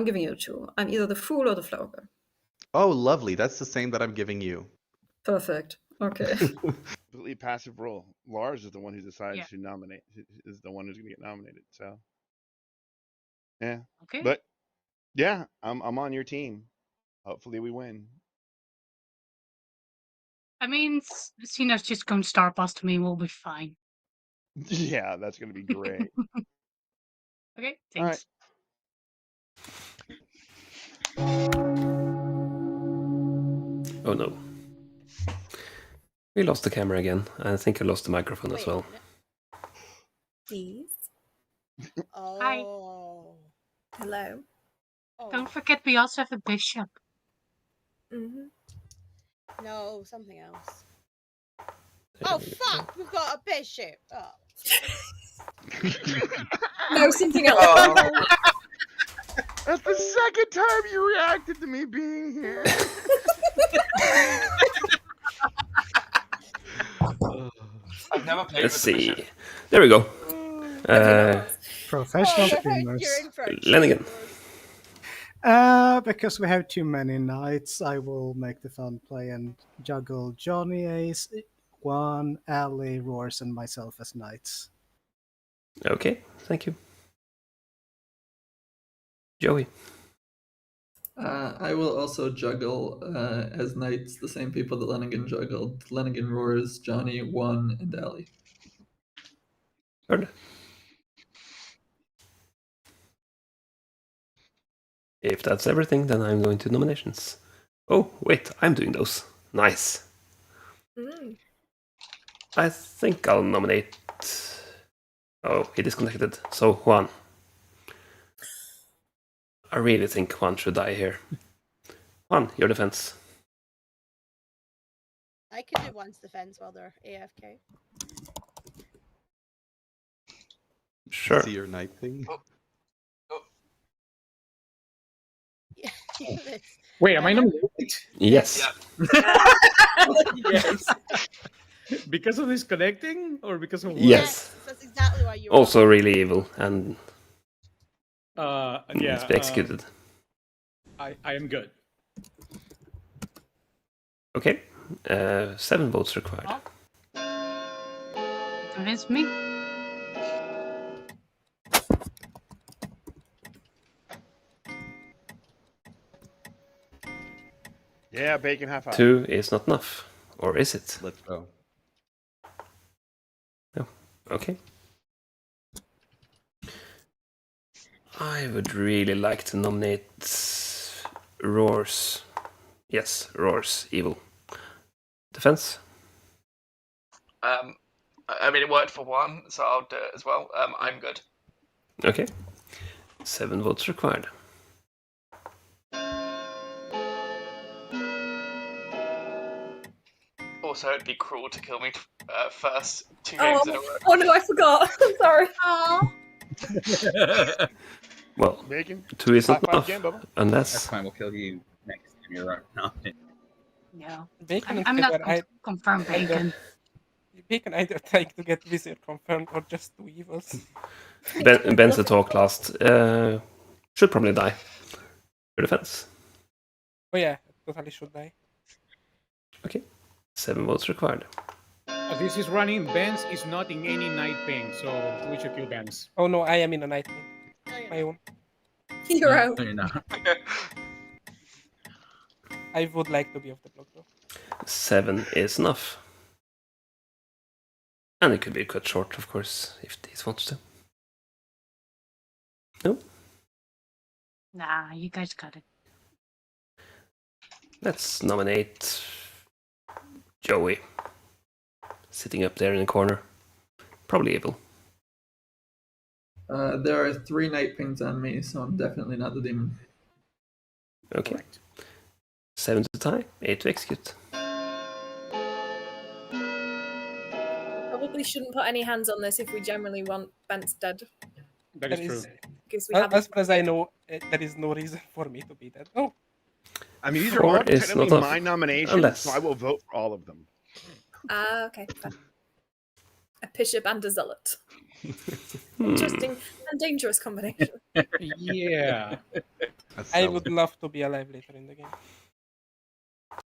giving you 2. I'm either the fool or the flower girl. Oh, lovely. That's the same that I'm giving you. Perfect. Okay. Completely passive role. Lars is the one who decides Yeah. to nominate. Is the one who's going to get nominated. So, yeah. Okay. But yeah, I'm on your team. Hopefully, we win. I mean, Cena's just going to star past me. We'll be fine. Yeah, that's going to be great. Okay, All right. thanks. Oh no. We lost the camera again. I think I lost the microphone as well. Please. Hi. Oh. Hello. Oh. Don't forget, we also have a bishop. Mm-hmm. No, something else. Oh fuck! We've got a bishop. Oh. No, something else. Oh. That's the second time you reacted to me being here. I've never played Let's with the see. bishop. There we go. Professional You're streamers. in for a Lenigan. Because we have too many knights, I will make the fun play and juggle Johnny Ace, Juan, Ali, Roars, and myself as knights. Okay, thank you. Joey. I will also juggle as knights the same people that Lenigan juggled. Lenigan, Roars, Johnny, Juan, and Ali. Heard. If that's everything, then I'm going to nominations. Oh, wait, I'm doing those. Nice. Mm. I think I'll nominate... Oh, he disconnected. So, Juan. I really think Juan should die here. Juan, your defense. I could do one's defense while they're AFK. Sure. See your knight thing? Yeah. Wait, am I nominated? Yes. Yes. Because of this connecting, or because of what? Yes. That's exactly why you. Also really evil and Yeah. needs to be executed. I am good. Okay. 7 votes required. Convince me. Yeah, bacon high five. 2 is not enough. Or is it? Let's go. No. Okay. I would really like to nominate Roars. Yes, Roars, evil. Defense? I mean, it worked for one, so I'll do it as well. I'm good. Okay. 7 votes required. Also, it'd be cruel to kill me first 2 games in a row. Oh no, I forgot. I'm sorry. Well, Bacon. 2 is not High five enough. again, Bubba. That's Unless... fine. We'll kill you next time you're around. No. No. Bacon I'm not going to confirm Bacon. Bacon either take to get Vizier confirmed or just 2 evils. Ben's the talk last. Should probably die. Your defense. Oh yeah, totally should die. Okay. 7 votes required. This is running. Benz is not in any night ping, so we should kill Benz. Oh no, I am in a night ping. My own. You're out. No, you're not. I would like to be off the block though. 7 is enough. And it could be cut short, of course, if these wants to. No? Nah, you guys got it. Let's nominate Joey. Sitting up there in the corner. Probably evil. There are 3 night pings on me, so I'm definitely not the demon. Okay. 7 to tie, 8 to execute. probably shouldn't put any hands on this if we generally want Bent's dead. That is true. Because we As haven't. far as I know, there is no reason for me to be dead. Oh, I mean, these are Four all is technically not my off, nominations, unless- so I will vote for all of them. Okay, fine. A bishop and a zealot. Interesting and dangerous combination. Yeah. I would love to be alive later in the game.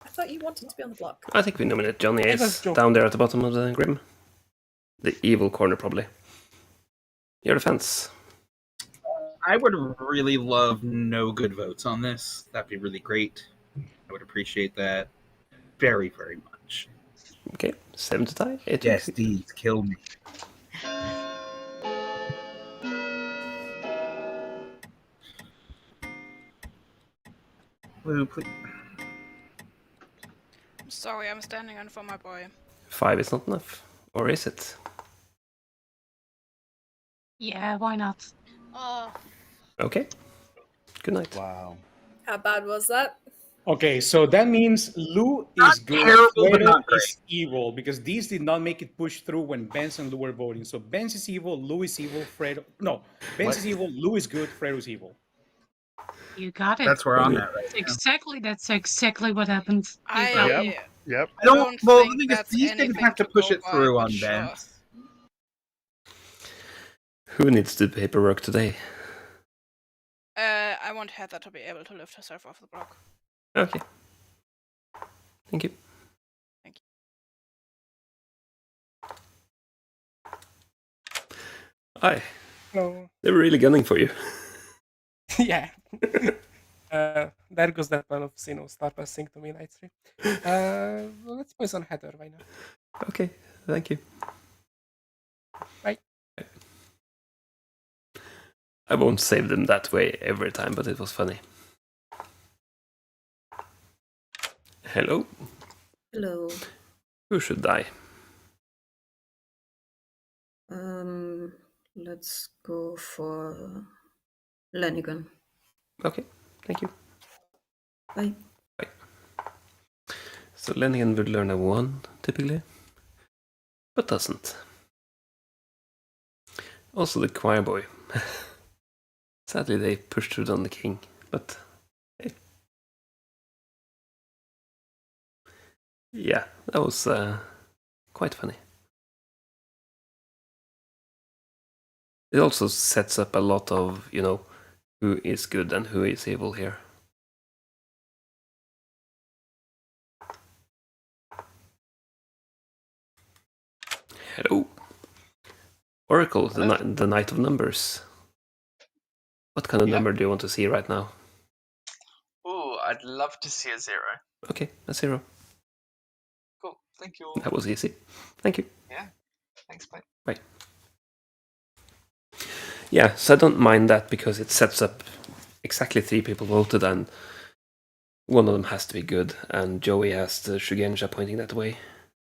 I thought you wanted to be on the block. I think we nominate Johnny I was Ace joking. down there at the bottom of the Grim. The evil corner, probably. Your defense. I would really love no good votes on this. That'd be really great. I would appreciate that very, very much. Okay, 7 to tie. 8 Yes, to these kill me. Blue, please. I'm sorry, I'm standing in for my boy. 5 is not enough. Or is it? Yeah, why not? Oh, Okay. Good night. Wow. How bad was that? Okay, so that means Lou Not is good, terrible, but Fredo not great. is evil, because these did not make it push through when Benz and Lou were voting. So Benz is evil, Lou is evil, Fredo... No, Benz is evil, Lou is good, Fredo's evil. You got it. That's where I'm at right now. That's exactly what happened. You I- got Yep. me. Yep. I don't. don't Well, think the thing is, that's these didn't anything have to to push go it by, through but on sure. Ben. Who needs to do paperwork today? I want Heather to be able to lift herself off the block. Okay. Thank you. Thank Hi. No. They were really gunning for you. Yeah. There goes that one of Sino star passing to me, Night 3. Well, let's poison Heather, why not? Okay, thank you. Bye. I won't save them that way every time, but it was funny. Hello? Hello. Who should die? Let's go for Lanigan. Okay, thank you. Bye. So Lenigan would learn a 1, typically, but doesn't. Also the choir boy. Sadly they pushed through on the king, but hey. Yeah, that was quite funny. It also sets up a lot of, who is good and who is evil here. Hello. Oracle, the Knight of Numbers. What kind of number do you want to see right now? Ooh, I'd love to see a 0. Okay, a 0. Cool, thank you. That was easy. Thank you. Yeah, thanks, bye. Bye. Yeah, so I don't mind that because it sets up exactly 3 people voted and one of them has to be good, and Joey has the Shugenja pointing that way,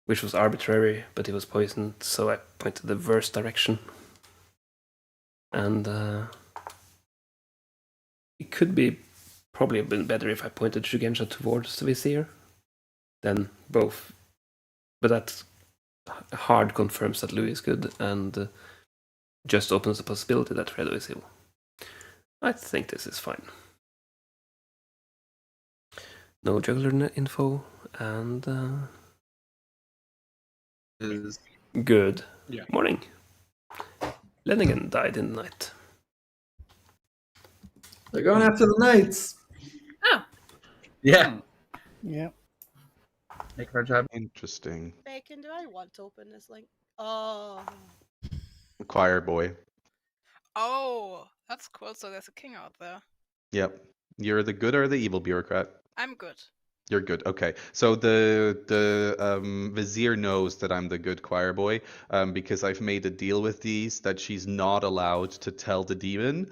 which was arbitrary, but he was poisoned, so I pointed the worst direction. And it could be probably have been better if I pointed Shugenja towards the Vizier than both. But that hard confirms that Louis is good and just opens the possibility that Fredo is evil. I think this is fine. No juggler info and good. Yeah. Morning. Lenigan died in the night. They're going after the knights. Oh. Yeah. Yeah. Make our job interesting. Bacon, do I want to open this link? Oh. Choir boy. Oh, that's cool. So there's a king out there. Yep. You're the good or the evil bureaucrat? I'm good. You're good. Okay. So the vizier knows that I'm the good choir boy because I've made a deal with these that she's not allowed to tell the demon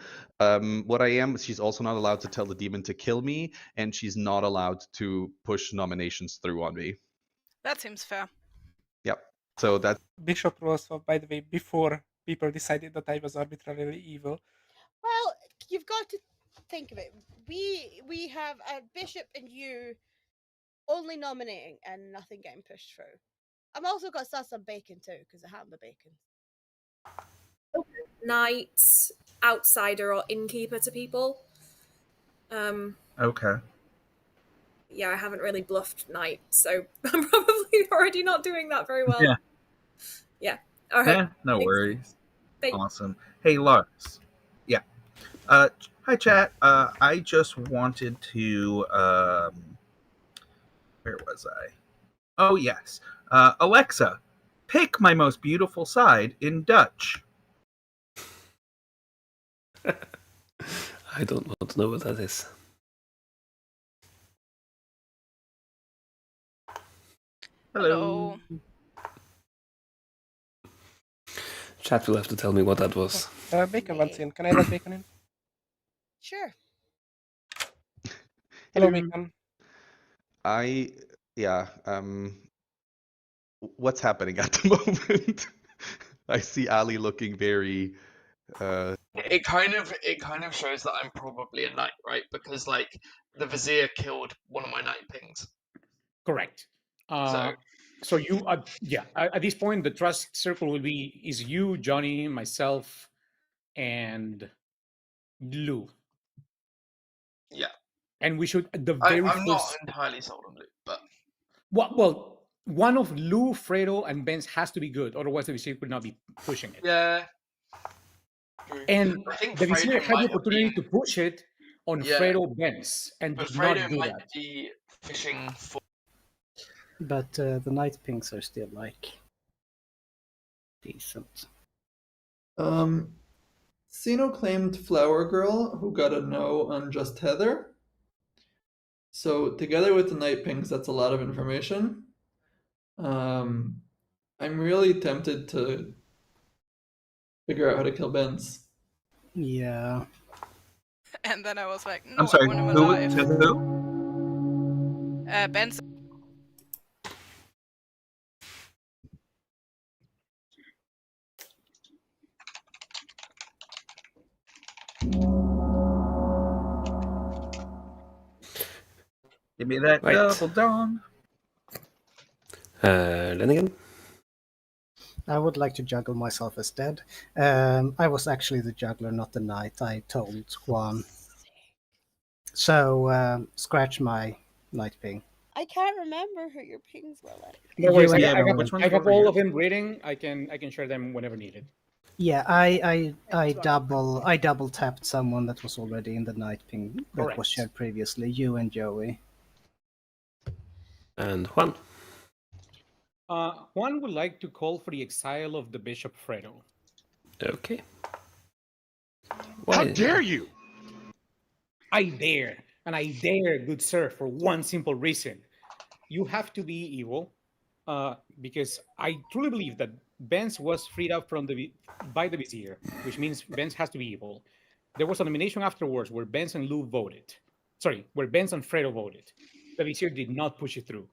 what I am. She's also not allowed to tell the demon to kill me, and she's not allowed to push nominations through on me. That seems fair. Yep. So that's Bishop was, by the way, before people decided that I was arbitrarily evil. Well, you've got to think of it. We have a bishop and you only nominating and nothing getting pushed through. I'm also got sauce on bacon too, because I have my bacon. Knight, outsider, or innkeeper to people. Okay. Yeah, I haven't really bluffed knight, so I'm probably already not doing that very well. Yeah. Yeah. All right. Yeah, no Thanks. worries. Bye. Awesome. Hey, Lars. Yeah. Hi, chat. I just wanted to. Where was I? Oh, yes. Alexa, pick my most beautiful side in Dutch. I don't want to know what that is. Hello. Chat will have to tell me what that was. Bacon wants in. Can I let Bacon in? Sure. Hello, Bacon. What's happening at the moment? I see Ali looking very It kind of shows that I'm probably a knight, right? Because like the vizier killed one of my knight pings. Correct. So you, at this point, the trust circle is you, Johnny, myself, and Lou. Yeah. And we should at the very I'm not first. entirely sold on Luke, but Well, one of Lou, Fredo, and Ben's has to be good, otherwise the Vizier could not be pushing it. yeah. And I think the Vizier Fredo had might the have opportunity been- to push it on Yeah. Fredo Benz and But did not Fredo do might that. be fishing for. But the night pings are still like decent. Sino claimed Flower Girl, who got a no on Just Heather. So together with the night pings, that's a lot of information. I'm really tempted to figure out how to kill Benz. Yeah. And then I was like, no, I'm sorry, I want him who? alive. To who? Benson. Give me that Right. double dong. Lenigan? I would like to juggle myself as dead. I was actually the juggler, not the knight. I told Juan. So scratch my night ping. I can't remember who your pings were like. No worries. You I and- got, which ones I got were all you? of them reading. I can share them whenever needed. Yeah, I double tapped someone that was already in the night ping that was Correct. shared previously. You and Joey. And Juan? Juan would like to call for the exile of the Bishop Fredo. Okay. How dare you? I dare, and I dare, good sir, for one simple reason. You have to be evil, because I truly believe that Benz was freed up by the Vizier, which means Benz has to be evil. There was a nomination afterwards where Benz and Lou voted. Sorry, where Benz and Fredo voted. The Vizier did not push it through.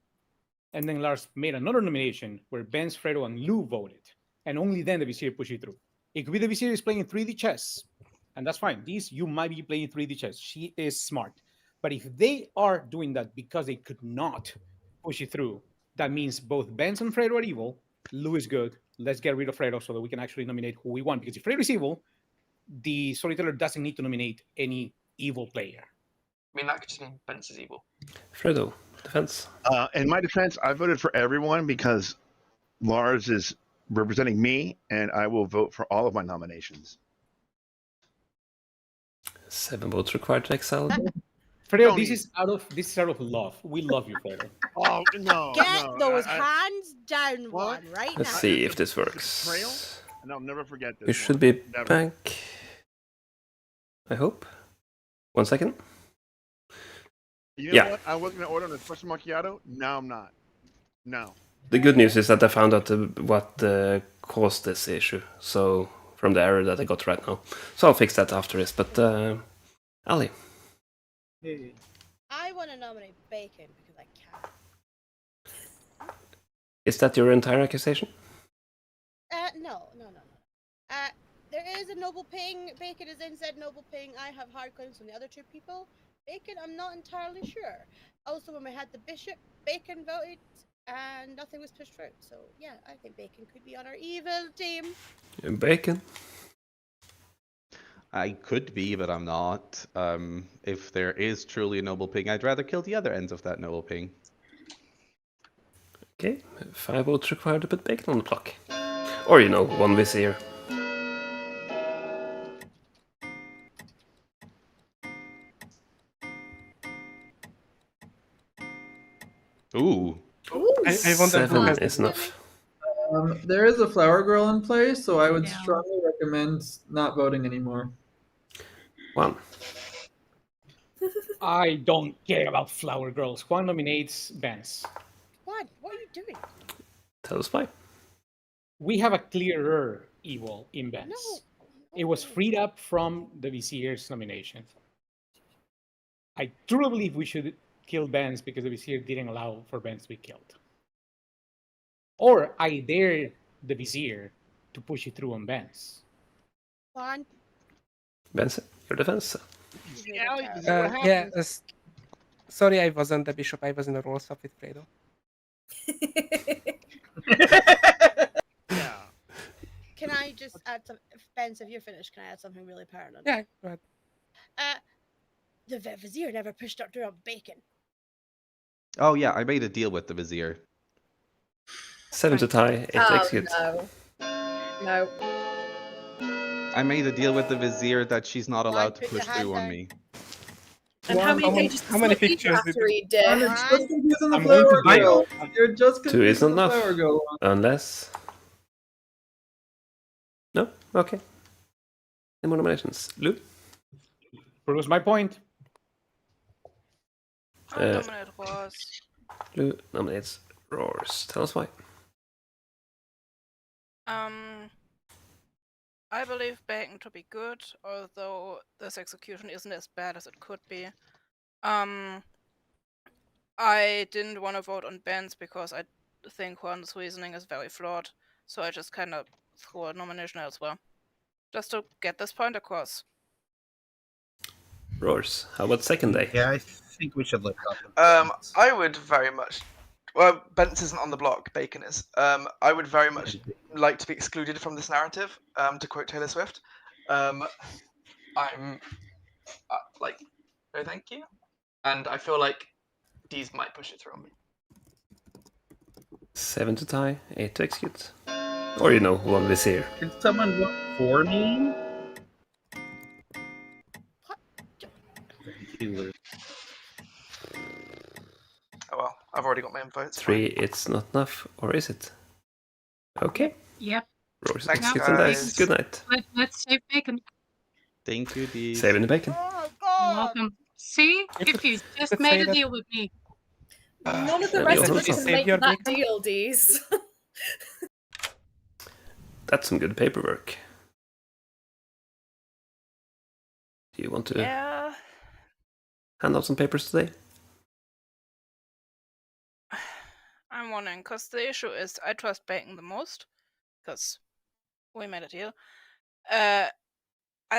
And then Lars made another nomination where Benz, Fredo, and Lou voted. And only then the Vizier pushed it through. It could be the Vizier is playing 3D chess. And that's fine. You might be playing 3D chess. She is smart. But if they are doing that because they could not push it through, that means both Benz and Fredo are evil. Lou is good. Let's get rid of Fredo so that we can actually nominate who we want. Because if Fredo is evil, the storyteller doesn't need to nominate any evil player. I mean, that could just mean Ben's is evil. Fredo, defense. In my defense, I voted for everyone because Lars is representing me, and I will vote for all of my nominations. 7 votes required to exile. Fredo, this is out of love. We love you, Fredo. Oh no! Get no, those hands down, What? one right Let's now. see if this works. Betrayal? And I'll never forget this. You should one. be Never. back. I hope. 1 second. You know Yeah. what? I was going to order an espresso macchiato. Now I'm not. No. The good news is that I found out what caused this issue. So from the error that I got right now. So I'll fix that after this. But Ali. I want to nominate Bacon because I can. Is that your entire accusation? No. There is a noble ping. Bacon is in said noble ping. I have hard claims from the other two people. Bacon, I'm not entirely sure. Also, when we had the bishop, Bacon voted. and nothing was pushed through. So yeah, I think Bacon could be on our evil team. Bacon. I could be, but I'm not. If there is truly a noble ping, I'd rather kill the other ends of that noble ping. Okay, 5 votes required to put Bacon on the block. Or, you know, 1 Vizier. Ooh. I wonder who 7 has is the enough. There is a flower girl in play, so I would Yeah. strongly recommend not voting anymore. 1. I don't care about flower girls. Juan nominates Vance. What are you doing? Tell us why. We have a clearer evil in Vance. No. It was freed up from the Vizier's nomination. I truly believe we should kill Vance because the Vizier didn't allow for Vance to be killed. Or I dare the Vizier to push it through on Vance. Juan, Benson, your defense. Yeah, sorry, I wasn't the bishop. I was in a roll swap with Fredo. Yeah. Can I just add some? Benz, if you're finished, can I add something really pertinent? Yeah, go ahead. The Vizier never pushed up through Bacon. Oh yeah, I made a deal with the Vizier. 7 to tie, 8 to execute. No. I made a deal with the Vizier that she's not allowed to push through on me. And how many pages how many pictures after did he did? You're just confusing the I'm going flower to girl. You're just 2 confusing isn't the enough. flower girl. Unless... No? Okay. Any more nominations? Lou? Proves my point. I'll nominate Ross. Lou nominates Roars. Tell us why. I believe Bacon to be good, although this execution isn't as bad as it could be. I didn't want to vote on Ben's because I think Juan's reasoning is very flawed, so I just kind of threw a nomination elsewhere. Just to get this point across. Roars, how about second day? Yeah, I think we should look up. I would very much. Well, Bence isn't on the block. Bacon is. I would very much like to be excluded from this narrative. To quote Taylor Swift, I'm like, no, thank you. And I feel like these might push it through on me. 7 to tie, 8 to execute. Or, you know, 1 Vizier. Can someone vote for me? Thank you. Oh well, I've already got my info. It's 3, it's not enough. Or is it? Okay. Yep. Roars Thanks, executes and guys. dies. Good night. Let's save Bacon. Thank you, Dees. Saving the bacon. Oh You're God! welcome. See, if you just could made say a that- deal with me. None of the Yeah, rest we of also us can save make your that bacon. deal, Dees. That's some good paperwork. Do you want to Yeah. hand out some papers today? I'm wondering, because the issue is I trust Bacon the most, because we made a deal. I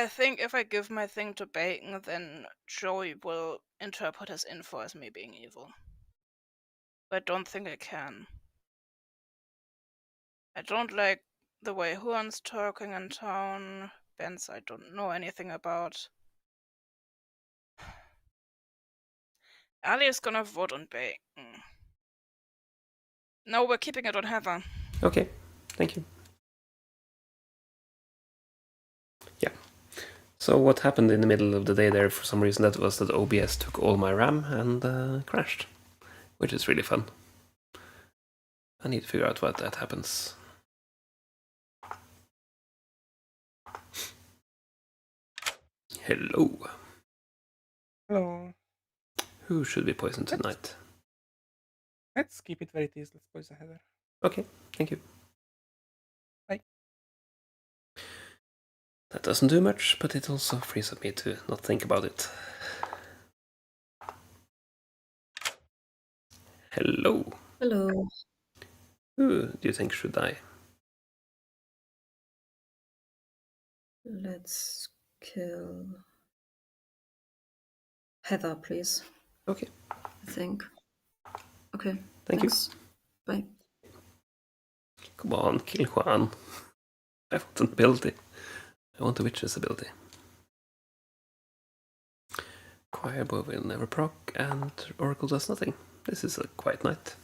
think if I give my thing to Bacon, then Joey will interpret his info as me being evil. But I don't think I can. I don't like the way Juan's talking in town. Ben's I don't know anything about. Ali is gonna vote on Bacon. No, we're keeping it on Heather. Okay, thank you. Yeah. So what happened in the middle of the day there, for some reason, that was that OBS took all my RAM and crashed. Which is really fun. I need to figure out why that happens. Hello. Hello. Who should be poisoned tonight? Let's keep it where it is. Let's poison Heather. Okay, thank you. Bye. That doesn't do much, but it also frees up me to not think about it. Hello. Hello. Who do you think should die? Let's kill Heather, please. Okay. I think. Okay. Thank thanks. you. Bye. Come on, kill Juan. I want an ability. I want the witch's ability. Choir boy will never proc, and Oracle does nothing. This is a quiet night.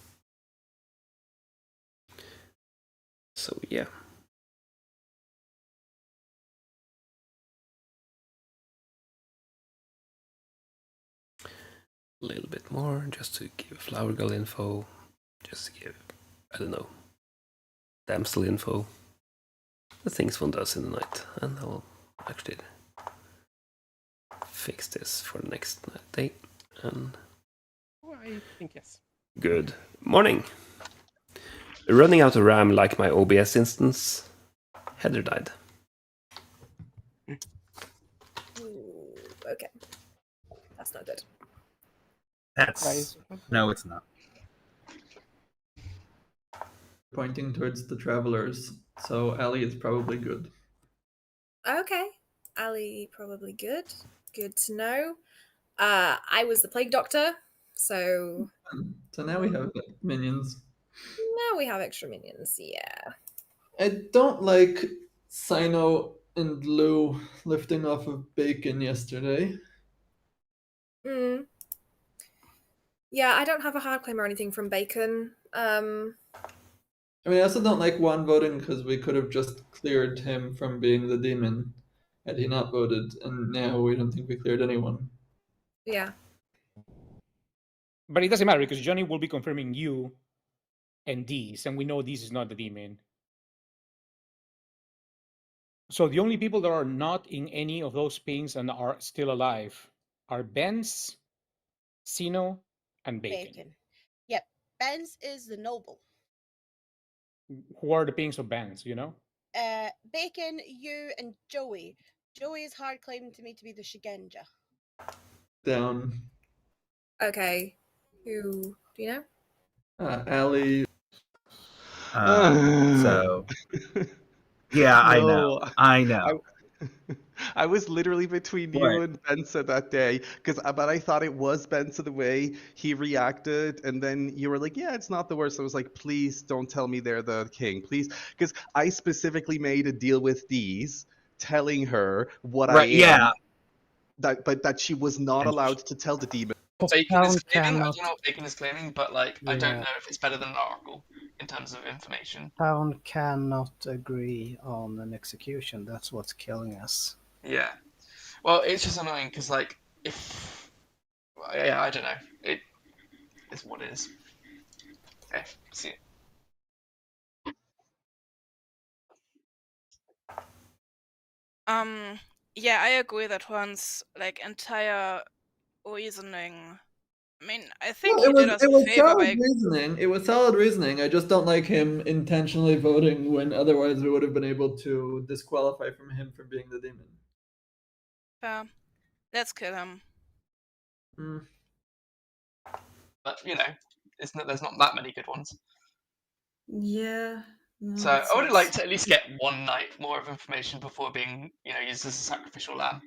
So yeah. A little bit more, just to give Flower Girl info. Just to give, I don't know, damsel info. The things one does in the night. And I'll actually fix this for the next day. And I think yes. good morning. Running out of RAM like my OBS instance. Heather died. Ooh, okay. That's not good. That's no, it's not. Pointing towards the travelers, so Ali is probably good. Okay. Ali probably good. Good to know. I was the plague doctor, so So now we have minions. now we have extra minions, yeah. I don't like Sino and Lou lifting off of Bacon yesterday. Mm. Yeah, I don't have a hard claim or anything from Bacon. I mean, I also don't like Juan voting because we could have just cleared him from being the demon had he not voted, and now we don't think we cleared anyone. Yeah. But it doesn't matter because Johnny will be confirming you and Deez, and we know Deez is not the demon. So the only people that are not in any of those pings and are still alive are Benz, Sino, and Bacon. Yep. Benz is the noble. Who are the pings of Benz, you know? Bacon, you, and Joey. Joey is hard claiming to me to be the Shigenja. Down. Okay. Who do you know? Ali. So yeah, I know. No. I know. I was literally between you and Benza that day, but I thought it was Benza the way he reacted, and then you were like, "Yeah, it's not the worst." I was like, "Please don't tell me they're the king, please," because I specifically made a deal with Deez, telling her what I am. Yeah. But that she was not allowed to tell the demon. Bacon is Town claiming. I cannot. don't know what Bacon is claiming, but like I don't Yeah. know if it's better than an Oracle in terms of information. Town cannot agree on an execution. That's what's killing us. Yeah. Well, it's just annoying because like if yeah, I don't know. It is what it is. Okay, see it. Yeah, I agree that Juan's like entire reasoning. I mean, I think No, he did us it a was favor solid by. reasoning. It was solid reasoning. I just don't like him intentionally voting when otherwise we would have been able to disqualify from him from being the demon. Let's kill him. But you know, there's not that many good ones. Yeah. No, So I would like to at least get one night more of information before being, used as a sacrificial lamb.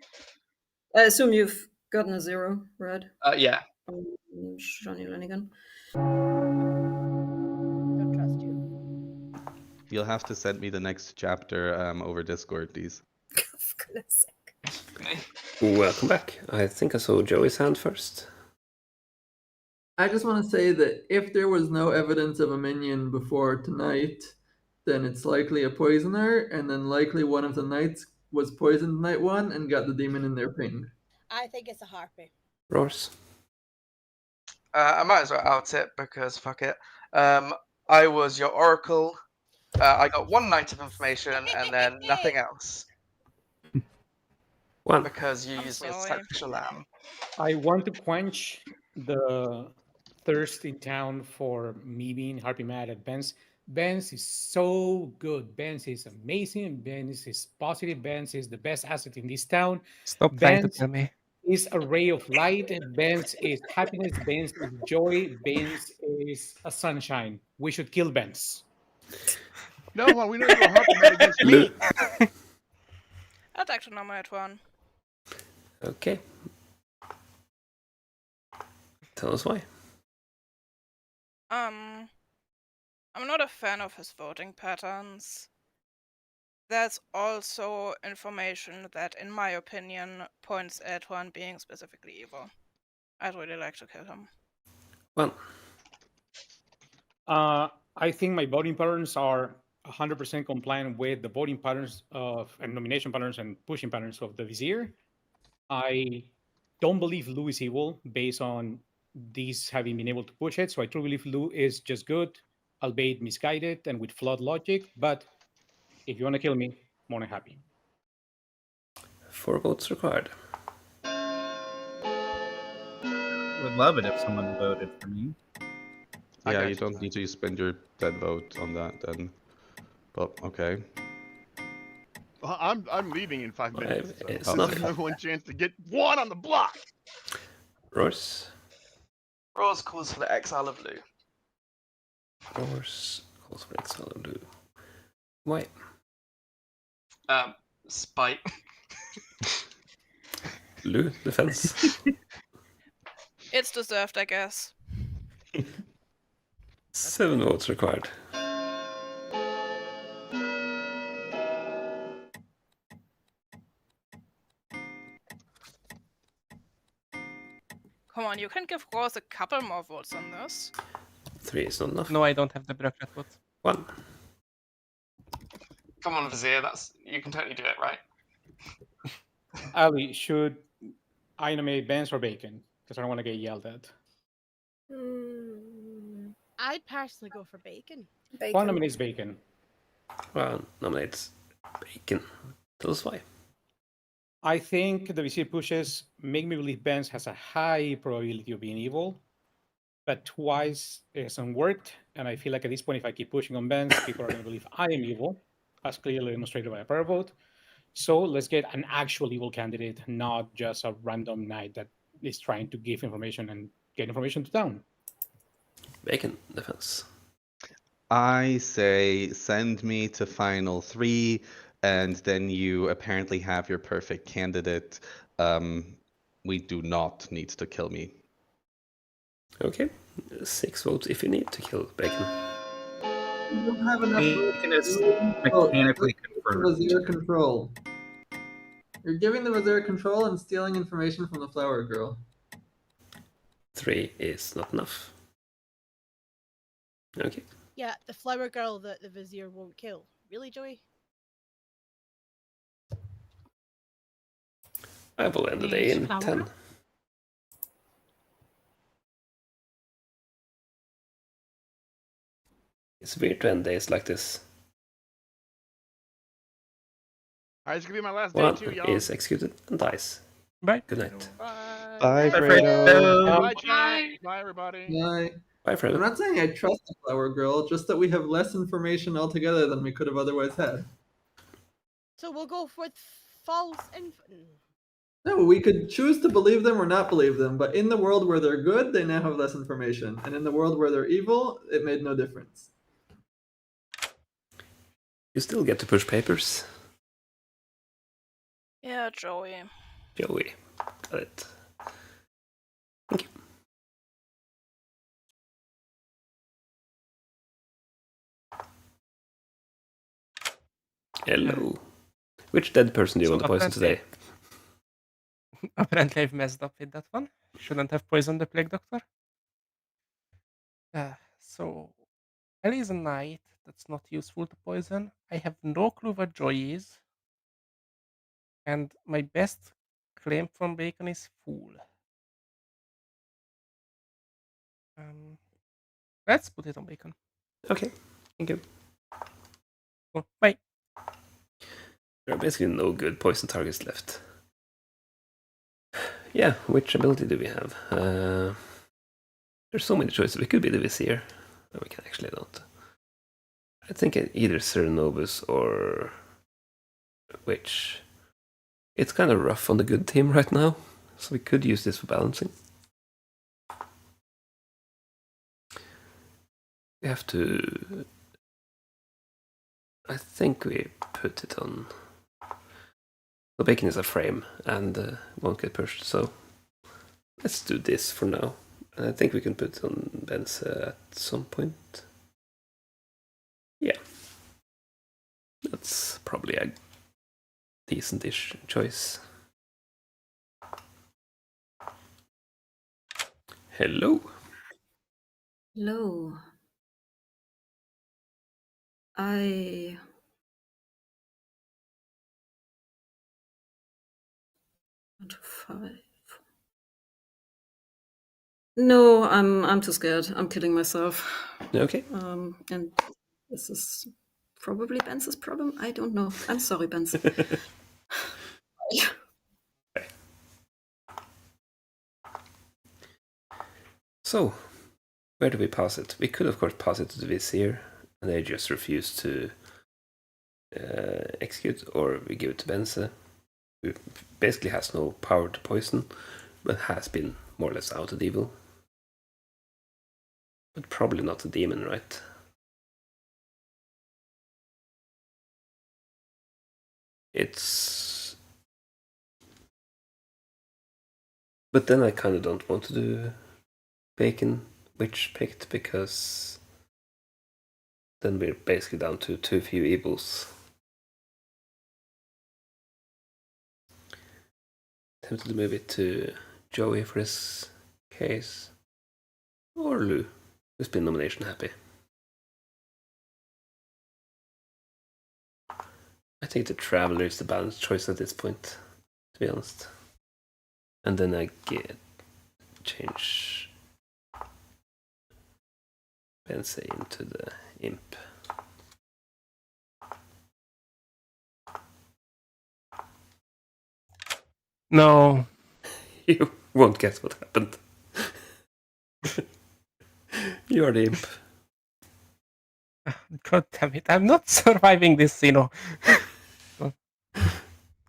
I assume you've gotten a 0, Red? Yeah. Johnny Lanigan. Don't trust you. You'll have to send me the next chapter over Discord, please. For goodness sake. Welcome back. I think I saw Joey's hand first. I just want to say that if there was no evidence of a minion before tonight, then it's likely a poisoner, and then likely one of the knights was poisoned night one and got the demon in their ping. I think it's a harpy. Roars. I might as well out it because fuck it. I was your oracle. I got one night of information and then nothing else. One. Because you used me as a sacrificial lamb. I want to quench the thirst in town for me being Harpy mad at Benz. Benz is so good. Benz is amazing. Benz is positive. Benz is the best asset in this town. Stop trying to Benz tell me. is a ray of light. Benz is happiness. Benz is joy. Benz is a sunshine. We should kill Benz. No, Juan, we know you're a Harpy man against me. I'd like to nominate one. Okay. Tell us why. I'm not a fan of his voting patterns. There's also information that, in my opinion, points at Juan being specifically evil. I'd really like to kill him. Well, I think my voting patterns are 100% compliant with the voting patterns of and nomination patterns and pushing patterns of the Vizier. I don't believe Lou is evil based on these having been able to push it. So I truly believe Lou is just good, albeit misguided and with flawed logic. But if you want to kill me, more than happy. 4 votes required. Would love it if someone voted for me. Yeah, you don't need to spend your dead vote on that then. But okay. Well, I'm leaving in 5 minutes. So It's this not- is my one chance to get one on the block. Royce. Roars calls for the exile of Lou. Royce calls for exile of Lou. Why? Spite. Lou, defense. It's deserved, I guess. 7 votes required. Come on, you can give Ross a couple more votes on this. 3 is not enough. No, I don't have the bureaucrat vote. 1. Come on, Vizier, you can totally do it, right? Ali, should I nominate Benz or Bacon? Because I don't want to get yelled at. I'd personally go for Bacon. Juan nominates Bacon. Well, nominates Bacon. Tell us why. I think the Vizier pushes make me believe Benz has a high probability of being evil, but twice it hasn't worked. And I feel like at this point, if I keep pushing on Benz, people are going to believe I am evil, as clearly demonstrated by a prayer vote. So let's get an actual evil candidate, not just a random knight that is trying to give information and get information to town. Bacon, defense. I say send me to final 3, and then you apparently have your perfect candidate. We do not need to kill me. Okay. 6 votes if you need to kill Bacon. You don't have enough Bacon is mechanically confirmed. Vizier control. You're giving the Vizier control and stealing information from the flower girl. 3 is not enough. Okay. Yeah, the flower girl that the Vizier won't kill. Really, Joey? I will end the day in Flower? 10. It's weird to end days like this. Alright, it's gonna be my last day One too, y'all. is executed and dies. Bye. Good night. Bye. Bye, Fredo. Fredo. Bye, chat. Bye, everybody. Bye. Bye, I'm Fredo. not saying I trust the flower girl, just that we have less information altogether than we could have otherwise had. So we'll go with false No, we could choose to believe them or not believe them, but in the world where they're good, they now have less information. And in the world where they're evil, it made no difference. You still get to push papers. Yeah, Joey. Joey. Got it. Thank you. Hello. Which dead person do you want to poison today? Apparently I've messed up with that one. Shouldn't have poisoned the Plague Doctor. So, Ellie is a knight. That's not useful to poison. I have no clue what Joy is. And my best claim from Bacon is Fool. Let's put it on Bacon. Okay. Thank you. Cool. Bye. There are basically no good poison targets left. Yeah, which ability do we have? There's so many choices. We could be the Vizier. No, we can actually don't. I think either Cerenovus or Witch. It's kind of rough on the good team right now, so we could use this for balancing. We have to... I think we put it on... The Bacon is a frame and won't get pushed, so let's do this for now. And I think we can put it on Ben's at some point. Yeah. That's probably a decent-ish choice. Hello. Hello. I want to 5. No, I'm too scared. I'm killing myself. Okay. And this is probably Ben's problem. I don't know. I'm sorry, Ben's. So, where do we pass it? We could, of course, pass it to the Vizier, and they just refuse to execute, or we give it to Benze, who basically has no power to poison, but has been more or less outed evil. But probably not a demon, right? It's... But then I kind of don't want to do Bacon Witch picked, because then we're basically down to too few evils. Tempted to move it to Joey for this case. Or Lou, who's been nomination happy. I think the Traveler is the balanced choice at this point, to be honest. And then I change Benze into the Imp. No. You won't guess what happened. You are the Imp. God damn it, I'm not surviving this,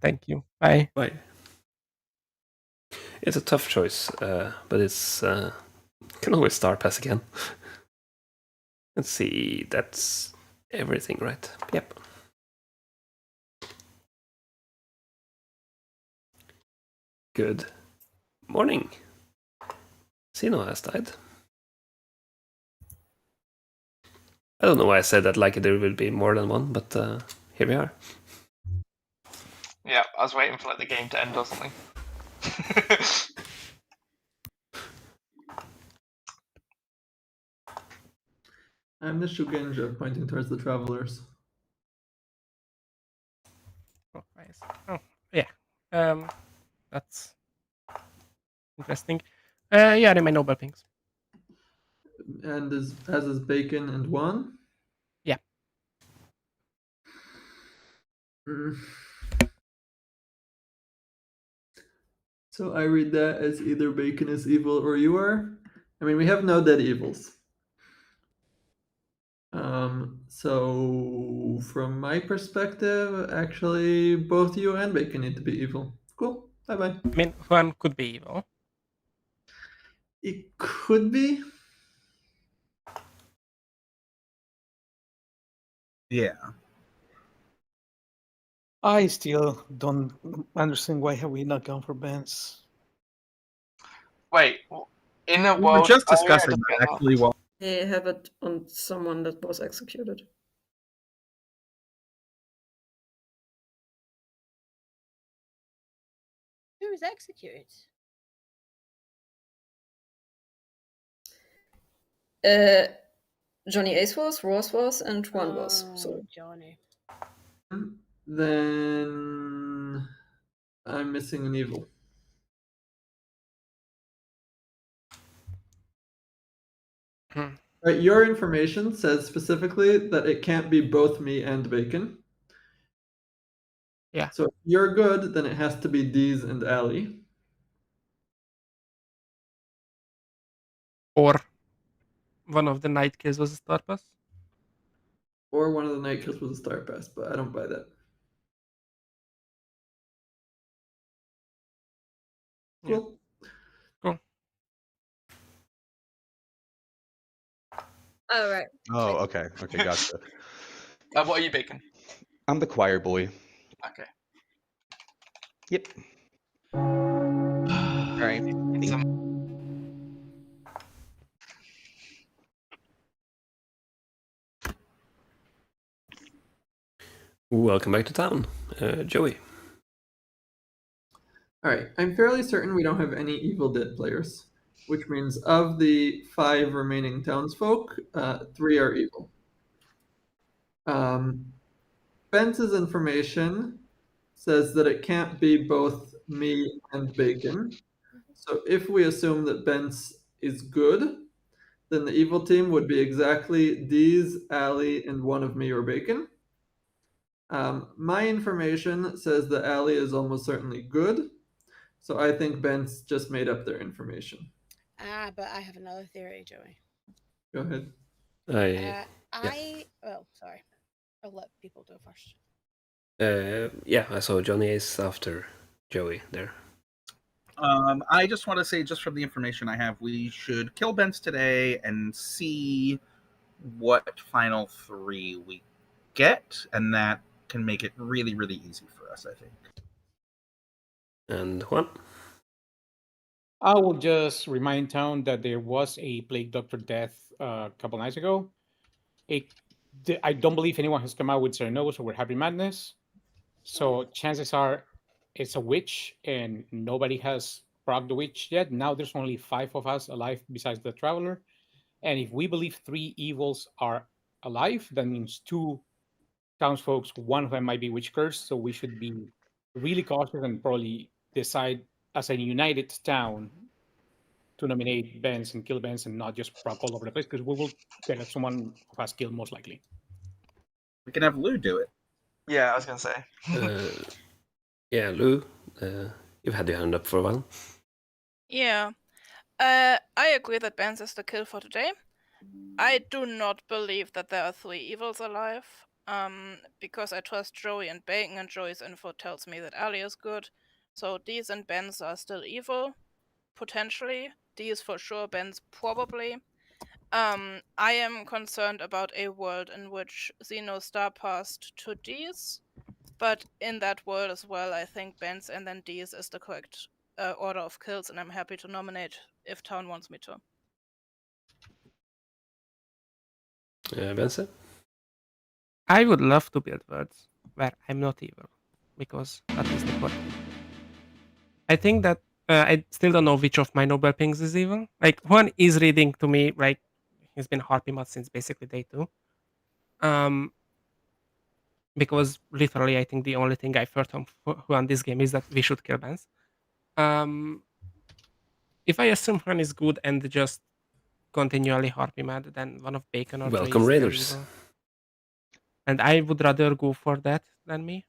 Thank you. Bye. Bye. It's a tough choice, but it's... can always star pass again. Let's see, that's everything, right? Yep. Good morning. Sino has died. I don't know why I said that like there will be more than one, but here we are. Yeah, I was waiting for the game to end or something. I'm the Shugenja pointing towards the travelers. Oh, nice. Oh, yeah. That's interesting. Yeah, they may noble things. And as is Bacon and Juan? Yeah. So I read that as either Bacon is evil or you are. I mean, we have no dead evils. So from my perspective, actually, both you and Bacon need to be evil. Cool. Bye-bye. I mean, Juan could be evil. It could be. Yeah. I still don't understand why have we not gone for Ben's. Wait, in a We world were just I discussing don't that get actually while They have it on someone that was executed. Who was executed? Johnny Ace was, Ross was, and Juan was. So Johnny. Then I'm missing an evil. Right, your information says specifically that it can't be both me and Bacon. Yeah. So if you're good, then it has to be Deez and Ali. Or one of the night kills was a star pass. Or one of the night kills was a star pass, but I don't buy that. Cool. Cool. Oh, right. Oh, okay. Okay, gotcha. What are you, Bacon? I'm the choir boy. Okay. Yep. All right. Welcome back to town, Joey. Alright, I'm fairly certain we don't have any Evil Dead players, which means of the 5 remaining townsfolk, 3 are evil. Bence's information says that it can't be both me and Bacon. So if we assume that Bence is good, then the evil team would be exactly Deez, Ali, and one of me or Bacon. My information says that Ali is almost certainly good, so I think Bence just made up their information. But I have another theory, Joey. Go ahead. Oh, sorry. I'll let people go first. Yeah, I saw Johnny is after Joey there. I just want to say, just from the information I have, we should kill Bence today and see what final 3 we get, and that can make it really, really easy for us, I think. And Juan? I will just remind town that there was a Plague Doctor death a couple nights ago. I don't believe anyone has come out with Serenogos or Happy Madness. So chances are it's a witch and nobody has proc the witch yet. Now there's only 5 of us alive besides the Traveler. And if we believe 3 evils are alive, that means 2 townsfolk, one of them might be witch cursed. So we should be really cautious and probably decide as a united town to nominate Benz and kill Benz and not just proc all over the place, because we will get someone who has killed most likely. We can have Lou do it. Yeah, I was gonna say. Yeah, Lou, you've had your hand up for a while. Yeah. I agree that Benz is the kill for today. I do not believe that there are 3 evils alive. Because I trust Joey and Bacon, and Joey's info tells me that Ali is good. So Deez and Benz are still evil, potentially. Deez for sure, Benz probably. I am concerned about a world in which Xeno star passed to Deez, but in that world as well, I think Benz and then Deez is the correct order of kills, and I'm happy to nominate if town wants me to. Benson? I would love to build worlds where I'm not evil, because that is the correct. I think that I still don't know which of my noble pings is evil. Like, one is reading to me like he's been harping mod since basically day 2. Because literally I think the only thing I've heard from who on this game is that we should kill Benz. If I assume one is good and just continually harpy mad, then one of Bacon or Welcome, Joey is Raiders. still evil. And I would rather go for that than me,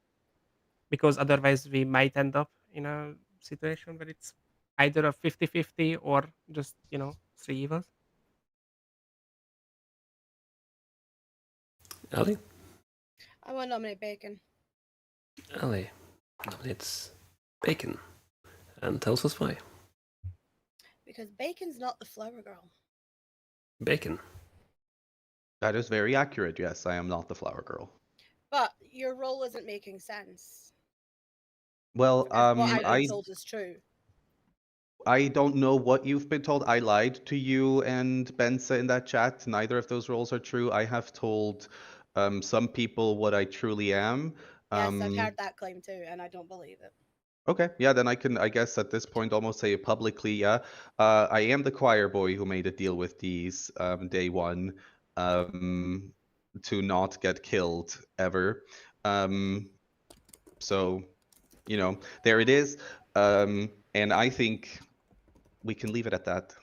because otherwise we might end up in a situation where it's either a 50-50 or just, 3 evils. Ali? I want to nominate Bacon. Ali nominates Bacon and tells us why. Because Bacon's not the flower girl. Bacon. That is very accurate. Yes, I am not the flower girl. But your role isn't making sense. Well, What I've been told is true. I don't know what you've been told. I lied to you and Benza in that chat. Neither of those roles are true. I have told some people what I truly am. Yes, I've heard that claim too, and I don't believe it. Okay, yeah, then I can, I guess at this point, almost say it publicly, yeah. I am the choir boy who made a deal with these day 1 to not get killed ever. So, there it is. And I think we can leave it at that.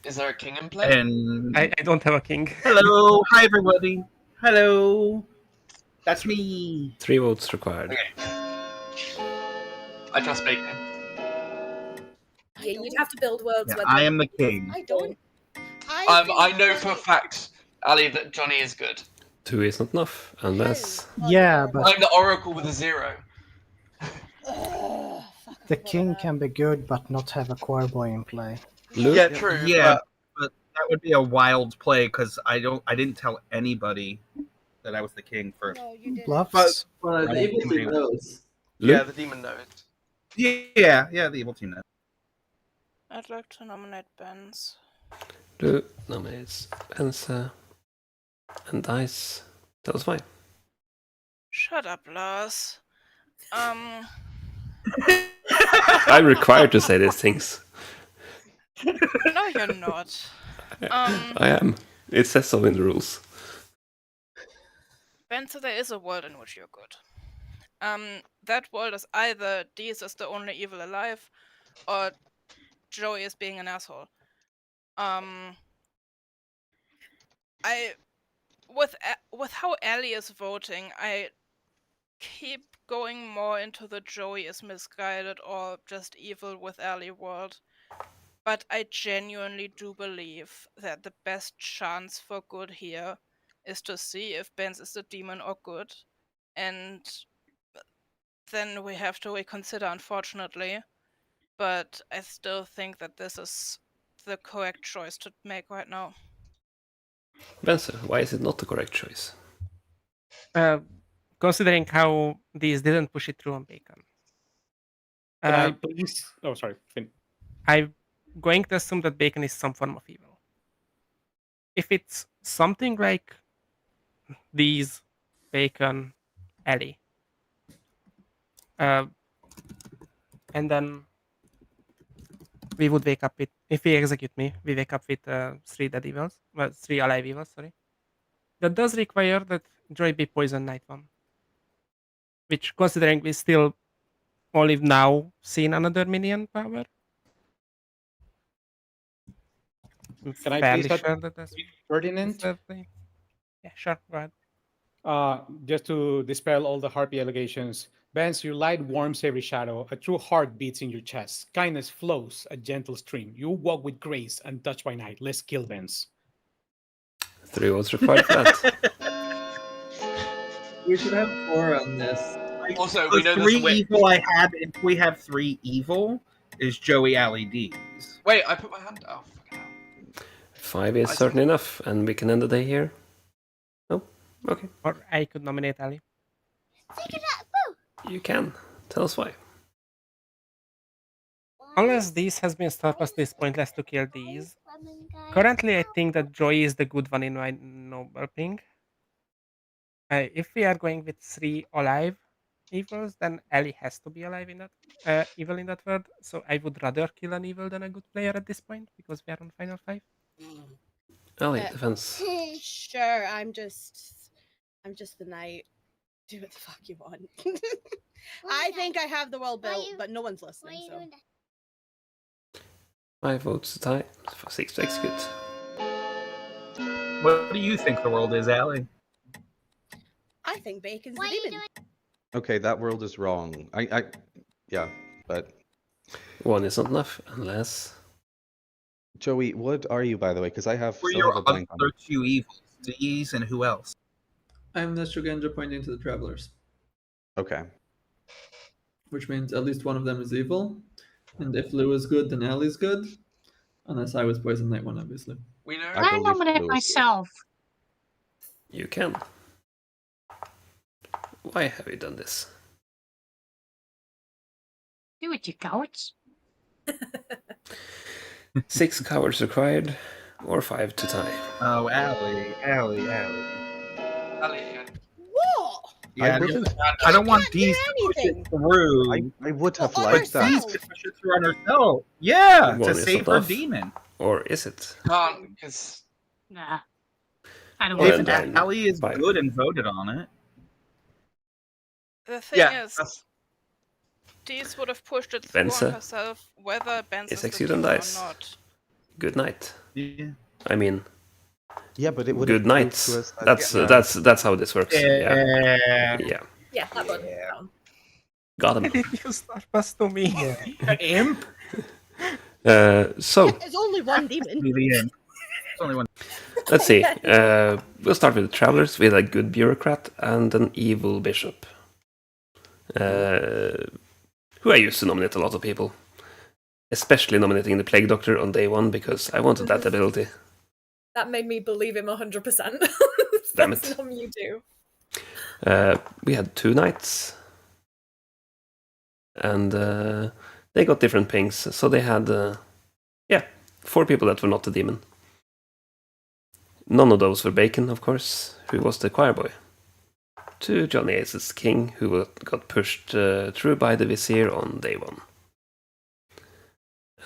Is there a king in play? And I don't have a king. Hello, hi everybody. Hello, that's me. 3 votes required. Okay. I trust Bacon. Yeah, you'd have to build worlds Yeah, where I am the king. I don't. I know for a fact, Ali, that Johnny is good. 2 is not enough, unless... Yeah, but I'm the Oracle with a 0. the king can be good but not have a choir boy in play. Yeah, true. Yeah, but that would be a wild play because I didn't tell anybody that I was the king first. No, you didn't. Bluffs. Well, the evil team knows. Yeah, the demon knows. Yeah, the evil team knows. I'd like to nominate Benz. Lou nominates Benza and Dice tells why. Shut up, Lars. I'm required to say these things. No, you're not. I am. It says so in the rules. Banter, there is a world in which you're good. That world is either Deez is the only evil alive, or Joey is being an asshole. With how Ellie is voting, I keep going more into the Joey is misguided or just evil with Ellie world. But I genuinely do believe that the best chance for good here is to see if Benz is the demon or good. And then we have to reconsider, unfortunately. But I still think that this is the correct choice to make right now. Benson, why is it not the correct choice? Considering how these didn't push it through on Bacon. Can I please? Oh, sorry. Finn. I'm going to assume that Bacon is some form of evil. If it's something like these, Bacon, Ellie, and then we would wake up with, if we execute me, we wake up with 3 dead evils, well, 3 alive evils, sorry. That does require that Joy be poison Night 1. Which, considering we still only now seen another minion power. Can I please Fairly sure that that's Ferdinand? Yeah, sure, go ahead. Just to dispel all the harpy allegations, Benz, your light warms every shadow. A true heart beats in your chest. Kindness flows, a gentle stream. You walk with grace, untouched by night. Let's kill Benz. 3 votes required for that. We should have 4 on this. Also, The we know three there's a way. evil I have, if we have 3 evil, is Joey Alley Deez. Wait, I put my hand. Oh, fucking hell. 5 is certain enough, and we can end the day here. Oh, okay. Or I could nominate Ali. You can. Tell us why. Unless these has been surpassed, it's pointless to kill these. Currently, I think that Joy is the good one in my noble ping. If we are going with 3 alive evils, then Ellie has to be alive in that evil in that world. So I would rather kill an evil than a good player at this point because we are on final 5. Ellie, defense. Sure, I'm just the knight. Do what the fuck you want. I think I have the world built, but no one's listening. So 5 votes to tie. 6 to execute. What do you think the world is, Allie? I think Bacon's the demon. Okay, that world is wrong. Yeah, but 1 is not enough, unless... Joey, what are you, by the way? Because I have For some your of a blank on other 2 evils, Deez and who else? I'm the Shogunja pointing to the travelers. Okay. Which means at least one of them is evil. And if Lou is good, then Allie's good. Unless I was poison Night 1, obviously. We know. Can I nominate myself? You can. Why have you done this? Do it, you cowards. 6 cowards required, or 5 to tie. Oh, Allie. Ali, What? Yeah, wouldn't- I don't want do Deez to push anything. it through. I would have Well, liked that. Deez could push it through on herself. Yeah, 1 to is save not her enough. demon. Or is it? can't because Nah. I don't Well, want then- that. Allie is Fine. good and voted on it. The thing yeah, is, that's, Deez would have pushed it through Benze on herself, whether Benz is is the execute and demon or dies. not. Good night. Yeah. I mean, Yeah, but it would good have night. proved to us that- That's how this works. Yeah. Yeah, that one. Down. Got him. You surpass to me. Imp? So, There's only one demon. It's only one. let's see. We'll start with the travelers. We had a good bureaucrat and an evil bishop. Who I used to nominate a lot of people. Especially nominating the Plague Doctor on day 1 because I wanted that ability. That made me believe him 100%. Damn That's it. something you do. We had 2 knights. And they got different pings. So they had, 4 people that were not the demon. None of those were Bacon, of course, who was the choir boy. to Johnny Ace's king, who got pushed through by the vizier on day 1.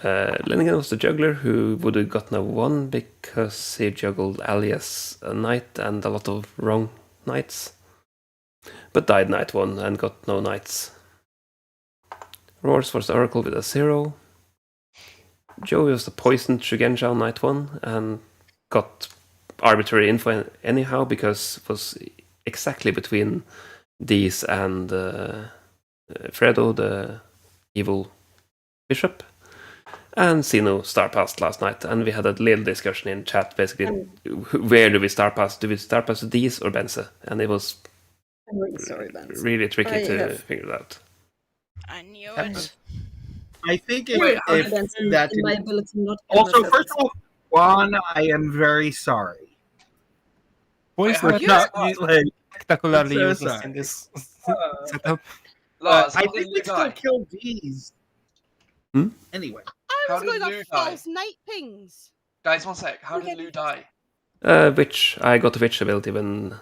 Lennigan was the juggler, who would have gotten a 1 because he juggled Ali as a knight and a lot of wrong knights, but died night 1 and got no knights. Roars was the oracle with a 0. Joey was the poisoned Shugenja on night 1 and got arbitrary info anyhow because it was exactly between these and Fredo, the evil bishop. And Sino star passed last night, and we had a little discussion in chat basically. Where do we star pass? Do we star pass these or Benze? And it was I'm really sorry, Benze. really tricky I to have- figure it out. I knew it. I think Wait, if in that my ability not also, ever first of all, Juan, I am very sorry. Boys For are not like spectacularly so useless sorry. in this setup. Lars, I how did think Lou we still die? kill these. Hmm? Anyway. I How was did going Lou off die? false night pings. Guys, 1 sec. How did Lou die? Witch. I got the witch ability when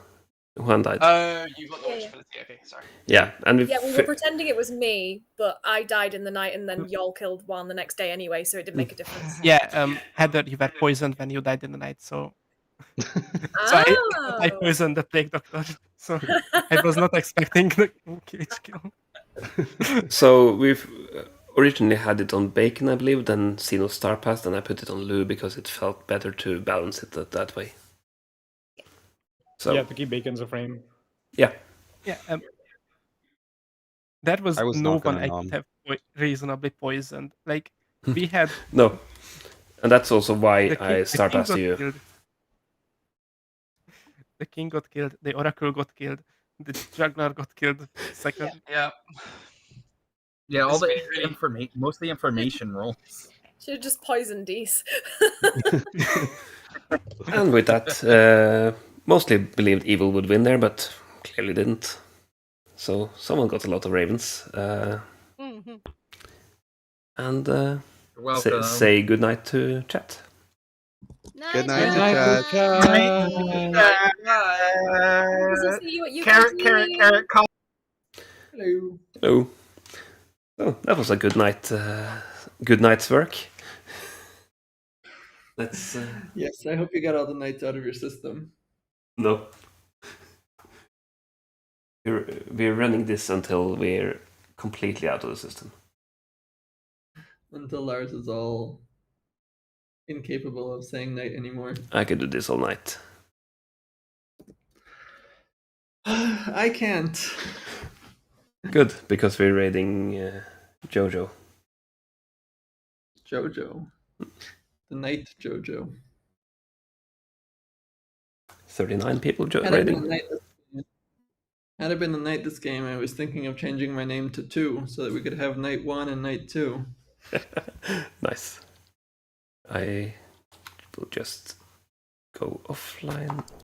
Juan died. Oh, you got the witch Yeah. ability. Okay, sorry. Yeah, and Yeah, we were pretending it was me, but I died in the night, and then y'all killed one the next day anyway, so it didn't make a difference. Yeah, Heather, you were poisoned when you died in the night, so. I Oh. poisoned the plague doctor, so I was not expecting the cage kill. So we've originally had it on Bacon, I believe, then Sino star passed, and I put it on Lou because it felt better to balance it that way. So yeah, to keep Bacon's a frame. Yeah. Yeah, there was I was no not one gonna I nom. could have reasonably poisoned. Like, we had... No. And that's also why The I star king passed got you. killed. The king got killed, the oracle got killed, the juggler got killed second. Yeah. Yeah, all It's the been really- information, most of the information rolls. Should have just poisoned these. And with that, mostly believed evil would win there, but clearly didn't. So someone got a lot of ravens. Mhm. And You're welcome. say goodnight to chat. Good night, Night, chat. We'll see you at Carrot, call. Hello. Hello. Oh, that was a good night. Good night's work. Let's. Yes, I hope you got all the nights out of your system. No. We're running this until we're completely out of the system. Until Lars is all incapable of saying night anymore. I could do this all night. I can't. Good, because we're raiding Jojo. Jojo. The night Jojo. 39 people Had it been a raiding. night this game, had it been a night this game, I was thinking of changing my name to 2 so that we could have night 1 and night 2. Nice. I will just go offline.